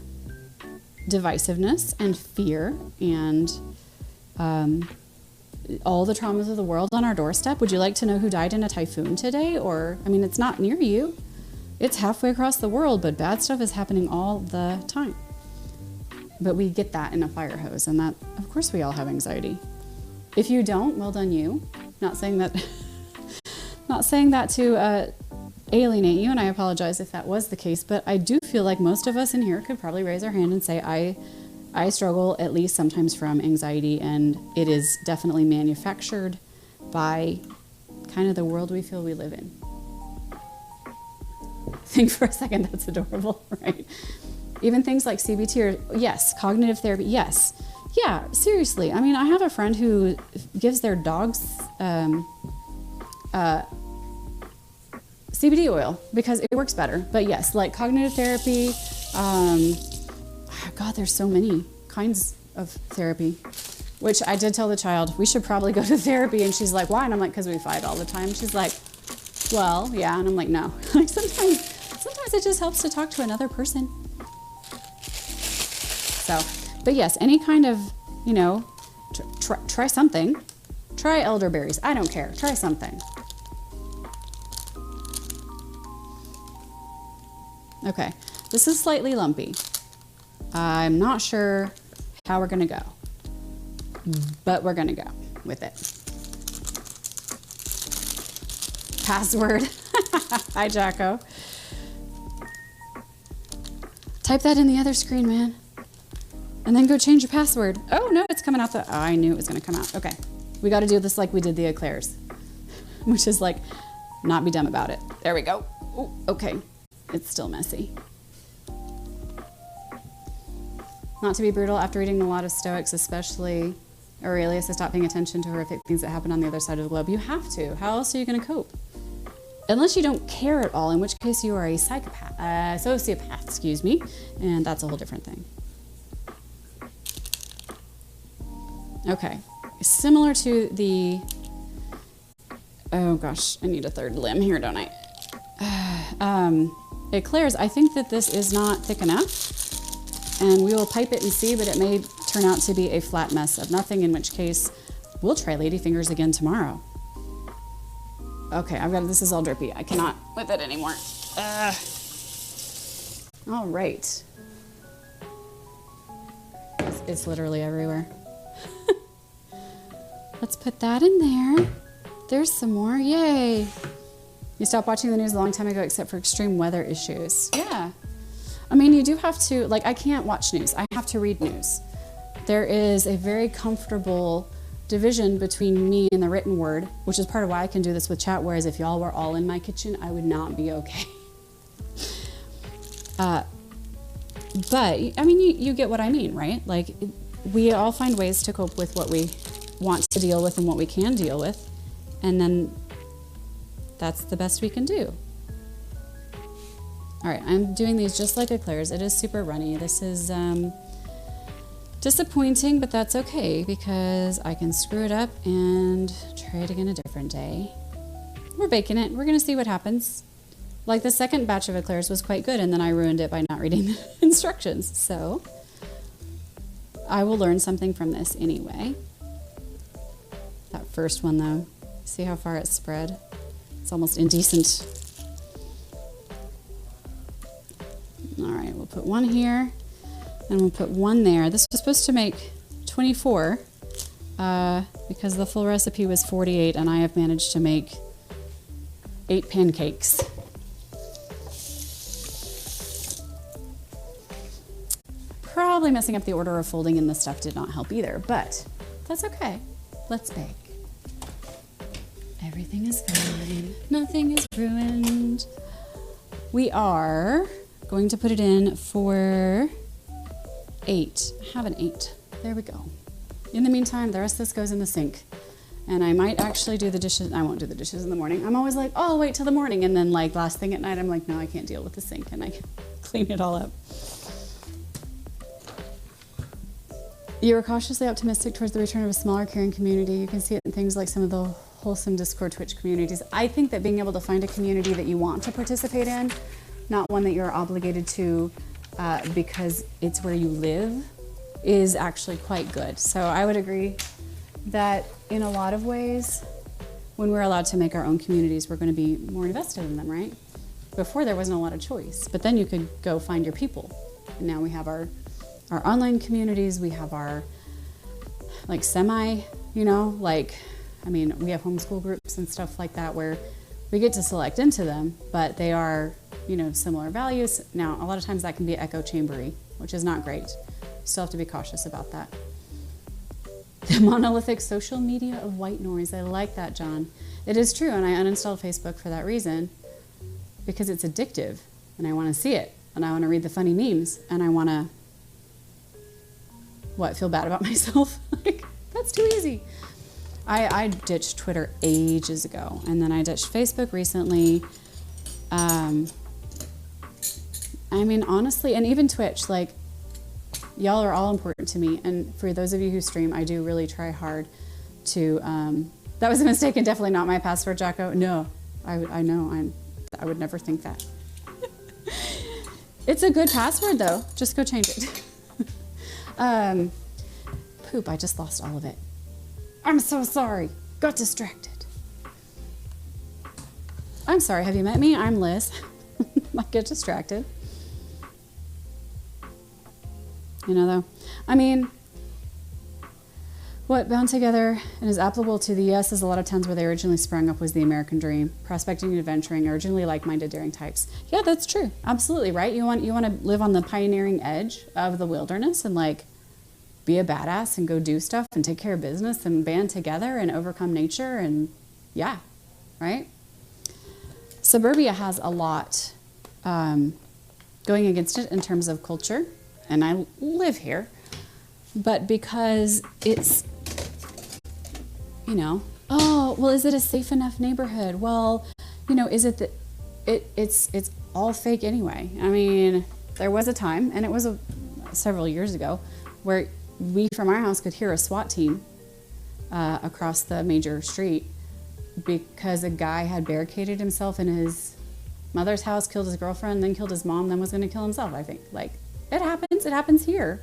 divisiveness and fear and all the traumas of the world on our doorstep. Would you like to know who died in a typhoon today? Or, I mean, it's not near you. It's halfway across the world, but bad stuff is happening all the time. But we get that in a fire hose, and that, of course, we all have anxiety. If you don't, well done you. Not saying that to alienate you, and I apologize if that was the case, but I do feel like most of us in here could probably raise our hand and say, I struggle at least sometimes from anxiety, and it is definitely manufactured by kind of the world we feel we live in. Think for a second, that's adorable, right? Even things like CBT or, yes, cognitive therapy, yes. Yeah, seriously. I mean, I have a friend who gives their dogs CBD oil because it works better. But yes, like cognitive therapy, God, there's so many kinds of therapy. which I did tell the child, we should probably go to therapy. And she's like, why? And I'm like, because we fight all the time. She's like, well, yeah. And I'm like, no. Like sometimes it just helps to talk to another person. So, but yes, any kind of, you know, try something. Try elderberries. I don't care. Try something. Okay, this is slightly lumpy. I'm not sure how we're gonna go, but we're gonna go with it. Password. Hi, Jacko. Type that in the other screen, man. And then go change your password. Oh, no, it's coming out the... Oh, I knew it was going to come out. Okay. We got to do this like we did the eclairs, which is like, not be dumb about it. There we go. Ooh, okay. It's still messy. Not to be brutal, after reading a lot of Stoics, especially Aurelius, to stop paying attention to horrific things that happen on the other side of the globe. You have to. How else are you going to cope? Unless you don't care at all, in which case you are a sociopath, excuse me, and that's a whole different thing. Okay, similar to the, oh gosh, I need a third limb here, don't I? Eclairs, I think that this is not thick enough, and we will pipe it and see, but it may turn out to be a flat mess of nothing, in which case we'll try Ladyfingers again tomorrow. Okay, this is all drippy. I cannot with it anymore. All right. It's literally everywhere. Let's put that in there. There's some more, yay. You stopped watching the news a long time ago except for extreme weather issues. Yeah. I mean, you do have to, like, I can't watch news. I have to read news. There is a very comfortable division between me and the written word, which is part of why I can do this with chat, whereas if y'all were all in my kitchen, I would not be okay. But, I mean, you get what I mean, right? Like, we all find ways to cope with what we want to deal with and what we can deal with, and then that's the best we can do. All right, I'm doing these just like eclairs. It is super runny. This is disappointing, but that's okay because I can screw it up and try it again a different day. We're baking it. We're gonna see what happens. Like the second batch of eclairs was quite good, and then I ruined it by not reading the instructions. So I will learn something from this anyway. That first one though, see how far it's spread? It's almost indecent. All right, we'll put one here and we'll put one there. This was supposed to make 24 because the full recipe was 48 and I have managed to make 8 pancakes. Probably messing up the order of folding and the stuff did not help either, but that's okay. Let's bake. Everything is fine. Nothing is ruined. We are going to put it in for 8. I have an 8. There we go. In the meantime, the rest of this goes in the sink. And I might actually do the dishes. I won't do the dishes in the morning. I'm always like, oh, I'll wait till the morning. And then like last thing at night, I'm like, no, I can't deal with the sink. And I clean it all up. You were cautiously optimistic towards the return of a smaller, caring community. You can see it in things like some of the wholesome Discord Twitch communities. I think that being able to find a community that you want to participate in, not one that you're obligated to because it's where you live, is actually quite good. So I would agree that in a lot of ways, when we're allowed to make our own communities, we're going to be more invested in them, right? Before there wasn't a lot of choice, but then you could go find your people. And now we have our online communities, we have our like semi, you know, like, I mean, we have homeschool groups and stuff like that where we get to select into them, but they are, you know, similar values. Now, a lot of times that can be echo chambery, which is not great. You still have to be cautious about that. The monolithic social media of white noise. I like that, John. It is true, and I uninstalled Facebook for that reason because it's addictive, and I want to see it, and I want to read the funny memes, and I want to feel bad about myself. Like, that's too easy. I ditched Twitter ages ago, and then I ditched Facebook recently. I mean, honestly, and even Twitch, like, y'all are all important to me. And for those of you who stream, I do really try hard to, that was a mistake and definitely not my password, Jacko. No, I know, I would never think that. It's a good password though. Just go change it. Poop, I just lost all of it. I'm so sorry. Got distracted. I'm sorry, have you met me? I'm Liz. I get distracted. You know, though, I mean, what bound together and is applicable to the U.S. a lot of towns where they originally sprung up was the American dream, prospecting and adventuring, originally like-minded, daring types. Yeah, that's true. Absolutely, right? You want to live on the pioneering edge of the wilderness and like be a badass and go do stuff and take care of business and band together and overcome nature and yeah, right? Suburbia has a lot going against it in terms of culture, and I live here, but because it's, you know, oh, well, is it a safe enough neighborhood? Well, you know, is it that it's all fake anyway? I mean, there was a time, and it was several years ago, where we from our house could hear a SWAT team across the major street because a guy had barricaded himself in his mother's house, killed his girlfriend, then killed his mom, then was going to kill himself, I think. Like, it happens here.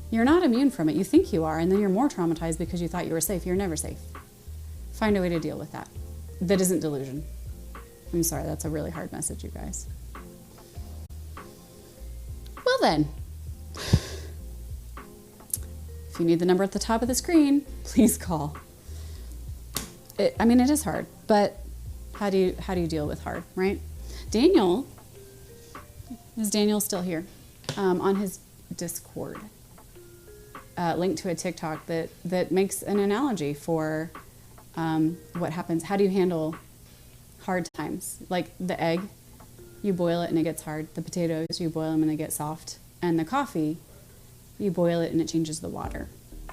You're not immune from it. You think you are, and then you're more traumatized because you thought you were safe. You're never safe. Find a way to deal with that. That isn't delusion. I'm sorry, that's a really hard message, you guys. Well then, if you need the number at the top of the screen, please call. I mean, it is hard, but how do you deal with hard, right? Daniel, is Daniel still here? On his Discord, linked to a TikTok that makes an analogy for what happens. How do you handle hard times? Like the egg, you boil it and it gets hard. The potatoes, you boil them and they get soft. And the coffee, you boil it and it changes the water.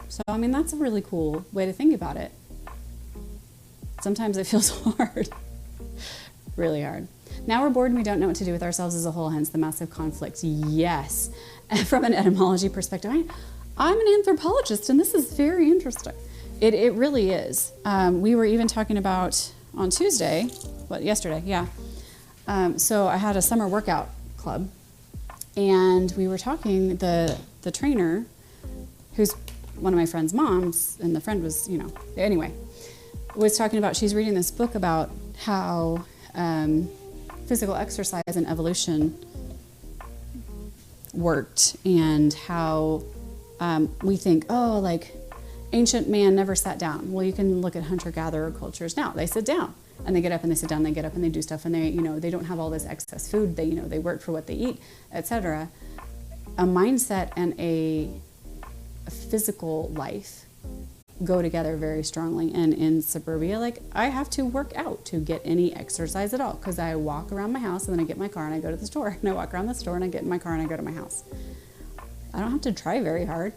So, I mean, that's a really cool way to think about it. Sometimes it feels hard, really hard. Now we're bored and we don't know what to do with ourselves as a whole, hence the massive conflict. Yes, from an etymology perspective. I'm an anthropologist and this is very interesting. It really is. We were even talking about on Tuesday, yesterday, yeah. So I had a summer workout club and we were talking, the trainer, who's one of my friend's moms, and the friend was, you know, anyway, was talking about, she's reading this book about how physical exercise and evolution worked, and how we think, oh, like ancient man never sat down. Well, you can look at hunter-gatherer cultures now. They sit down and they get up and they sit down, they get up and they do stuff, and they, you know, they don't have all this excess food. They, you know, they work for what they eat, etc. A mindset and a physical life go together very strongly. And in suburbia, like, I have to work out to get any exercise at all, because I walk around my house and then I get in my car and I go to the store, and I walk around the store and I get in my car and I go to my house. I don't have to try very hard.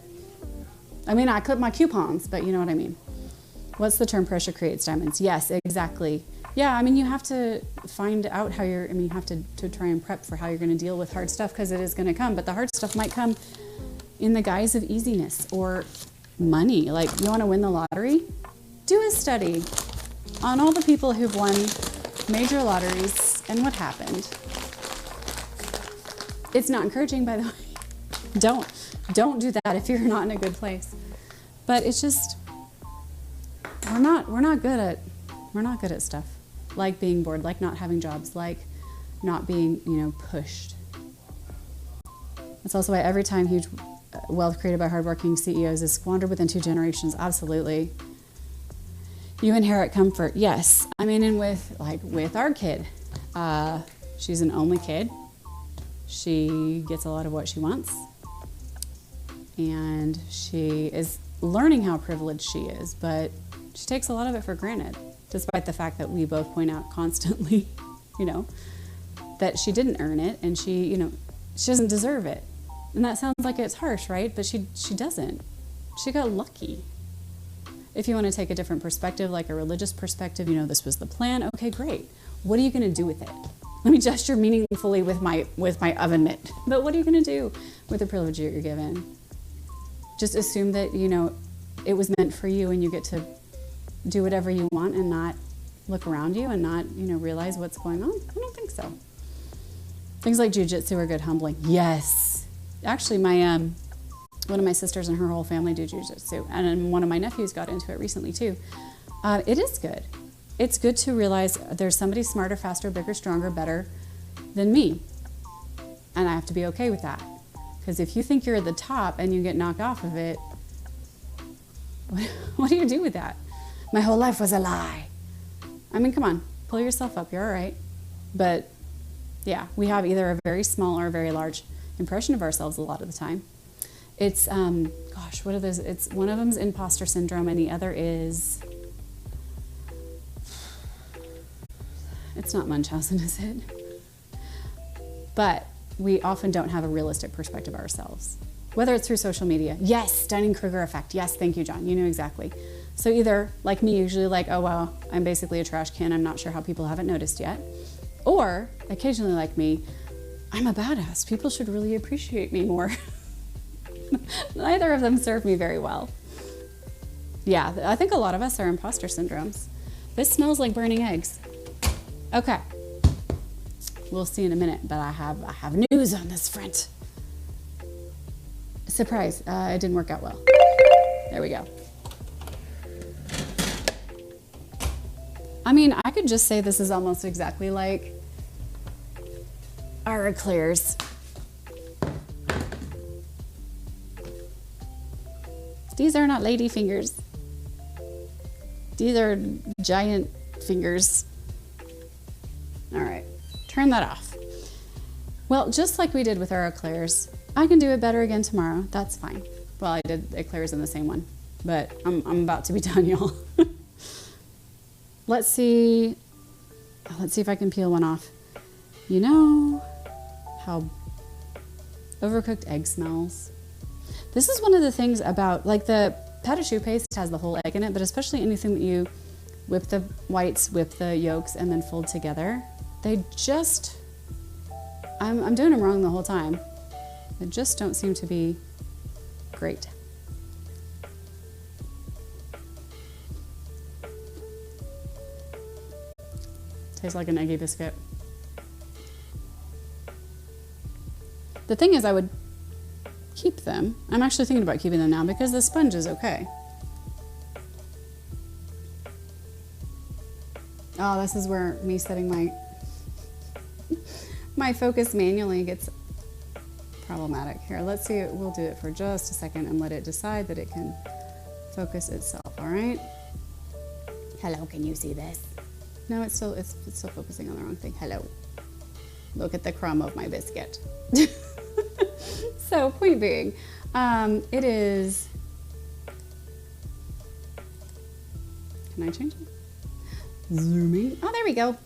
I mean, I clip my coupons, but you know what I mean. What's the term? Pressure creates diamonds. Yes, exactly. Yeah, I mean, you have to find out how you have to try and prep for how you're going to deal with hard stuff, because it is going to come, but the hard stuff might come in the guise of easiness or money. Like, you want to win the lottery? Do a study on all the people who've won major lotteries and what happened. It's not encouraging, by the way. Don't do that if you're not in a good place. But it's just, we're not good at stuff. Like being bored, like not having jobs, like not being, you know, pushed. That's also why every time huge wealth created by hardworking CEOs is squandered within 2 generations. Absolutely. You inherit comfort. Yes. I mean, and with our kid, she's an only kid. She gets a lot of what she wants. And she is learning how privileged she is, but she takes a lot of it for granted, despite the fact that we both point out constantly, you know, that she didn't earn it, and she, you know, she doesn't deserve it. And that sounds like it's harsh, right? But she doesn't. She got lucky. If you want to take a different perspective, like a religious perspective, you know, this was the plan. Okay, great. What are you going to do with it? Let me gesture meaningfully with my oven mitt. But what are you going to do with the privilege you're given? just assume that, you know, it was meant for you and you get to do whatever you want and not look around you and not, you know, realize what's going on? I don't think so. Things like jujitsu are good, humbling. Yes. Actually, one of my sisters and her whole family do jujitsu, and one of my nephews got into it recently too. It is good. It's good to realize there's somebody smarter, faster, bigger, stronger, better than me. And I have to be okay with that. Because if you think you're at the top and you get knocked off of it, what do you do with that? My whole life was a lie. I mean, come on, pull yourself up, you're all right. But yeah, we have either a very small or a very large impression of ourselves a lot of the time. It's, gosh, what are those? It's, one of them's imposter syndrome and the other is, it's not Munchausen, is it? But we often don't have a realistic perspective of ourselves. Whether it's through social media. Yes, Dunning-Kruger effect. Yes, thank you, John. You knew exactly. So either, like me, usually like, oh, wow, I'm basically a trash can. I'm not sure how people haven't noticed yet. Or occasionally like me, I'm a badass. People should really appreciate me more. Neither of them serve me very well. Yeah, I think a lot of us are imposter syndromes. This smells like burning eggs. Okay. We'll see in a minute, but I have news on this front. Surprise, it didn't work out well. There we go. I mean, I could just say this is almost exactly like our eclairs. These are not ladyfingers. These are giant fingers. All right, turn that off. Well, just like we did with our eclairs, I can do it better again tomorrow. That's fine. Well, I did eclairs in the same one, but I'm about to be done, y'all. Let's see if I can peel one off. You know how overcooked egg smells? This is one of the things about, like, the pâte à choux paste has the whole egg in it, but especially anything that you whip the whites, whip the yolks, and then fold together, they just, I'm doing them wrong the whole time. They just don't seem to be great. Tastes like an eggy biscuit. The thing is, I would keep them. I'm actually thinking about keeping them now because the sponge is okay. Oh, this is where me setting my focus manually gets problematic. Here, let's see. We'll do it for just a second and let it decide that it can focus itself. All right. Hello, can you see this? No, it's still focusing on the wrong thing. Hello. Look at the crumb of my biscuit. So, point being, it is. Can I change it? Zooming. Oh, there we go.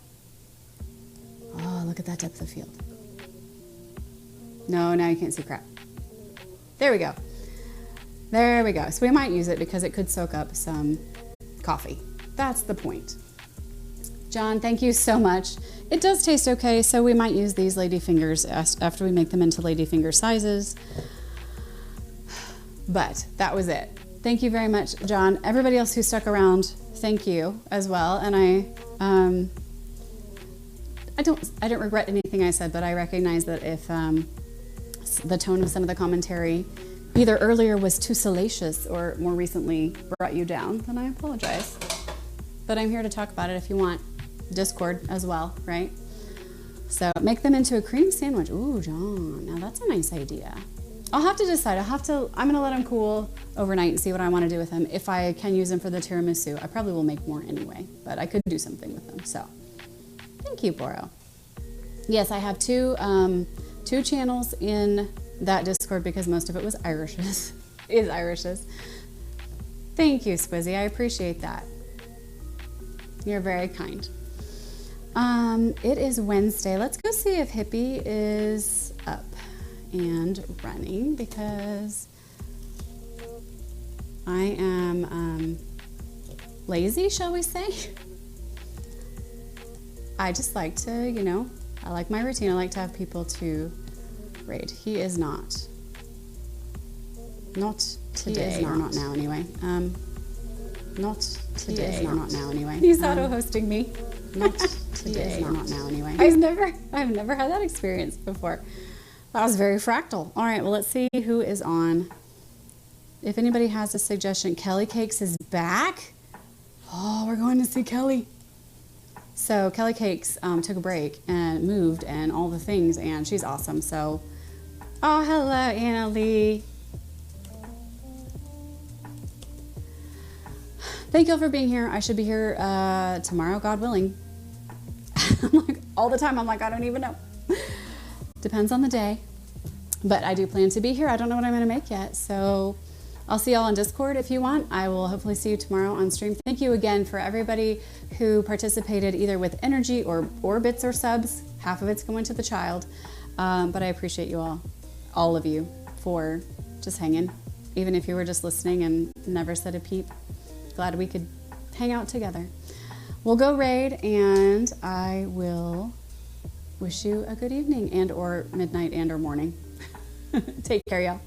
Oh, look at that depth of field. No, now you can't see crap. There we go. There we go. So we might use it because it could soak up some coffee. That's the point. John, thank you so much. It does taste okay, so we might use these ladyfingers after we make them into ladyfinger sizes. But that was it. Thank you very much, John. Everybody else who stuck around, thank you as well. And I don't regret anything I said, but I recognize that if the tone of some of the commentary either earlier was too salacious or more recently brought you down, then I apologize. But I'm here to talk about it if you want. Discord as well, right? So make them into a cream sandwich. Ooh, John, now that's a nice idea. I'll have to decide. I'm gonna let them cool overnight and see what I want to do with them. If I can use them for the tiramisu, I probably will make more anyway, but I could do something with them. So thank you, Boro. Yes, I have two channels in that Discord because most of it was Irish's. is Irish's. Thank you, Squizzy. I appreciate that. You're very kind. It is Wednesday. Let's go see if Hippie is up and running because I am lazy, shall we say? I just like to, I like my routine. I like to have people to raid. He is not today, or not now anyway. Not today, or not now anyway. He's auto-hosting me. Not today, or not now anyway. I've never had that experience before. That was very fractal. All right, well, let's see who is on. If anybody has a suggestion, Kelly Cakes is back. Oh, we're going to see Kelly. So Kelly Cakes took a break and moved and all the things, and she's awesome. So, oh, hello, Anna Lee. Thank you all for being here. I should be here tomorrow, God willing. I'm like, all the time, I'm like, I don't even know. Depends on the day. But I do plan to be here. I don't know what I'm going to make yet. So I'll see y'all on Discord if you want. I will hopefully see you tomorrow on stream. Thank you again for everybody who participated either with energy or bits or subs. Half of it's going to the child. But I appreciate you all of you, for just hanging. Even if you were just listening and never said a peep. Glad we could hang out together. We'll go raid, and I will wish you a good evening and or midnight and or morning. Take care, y'all.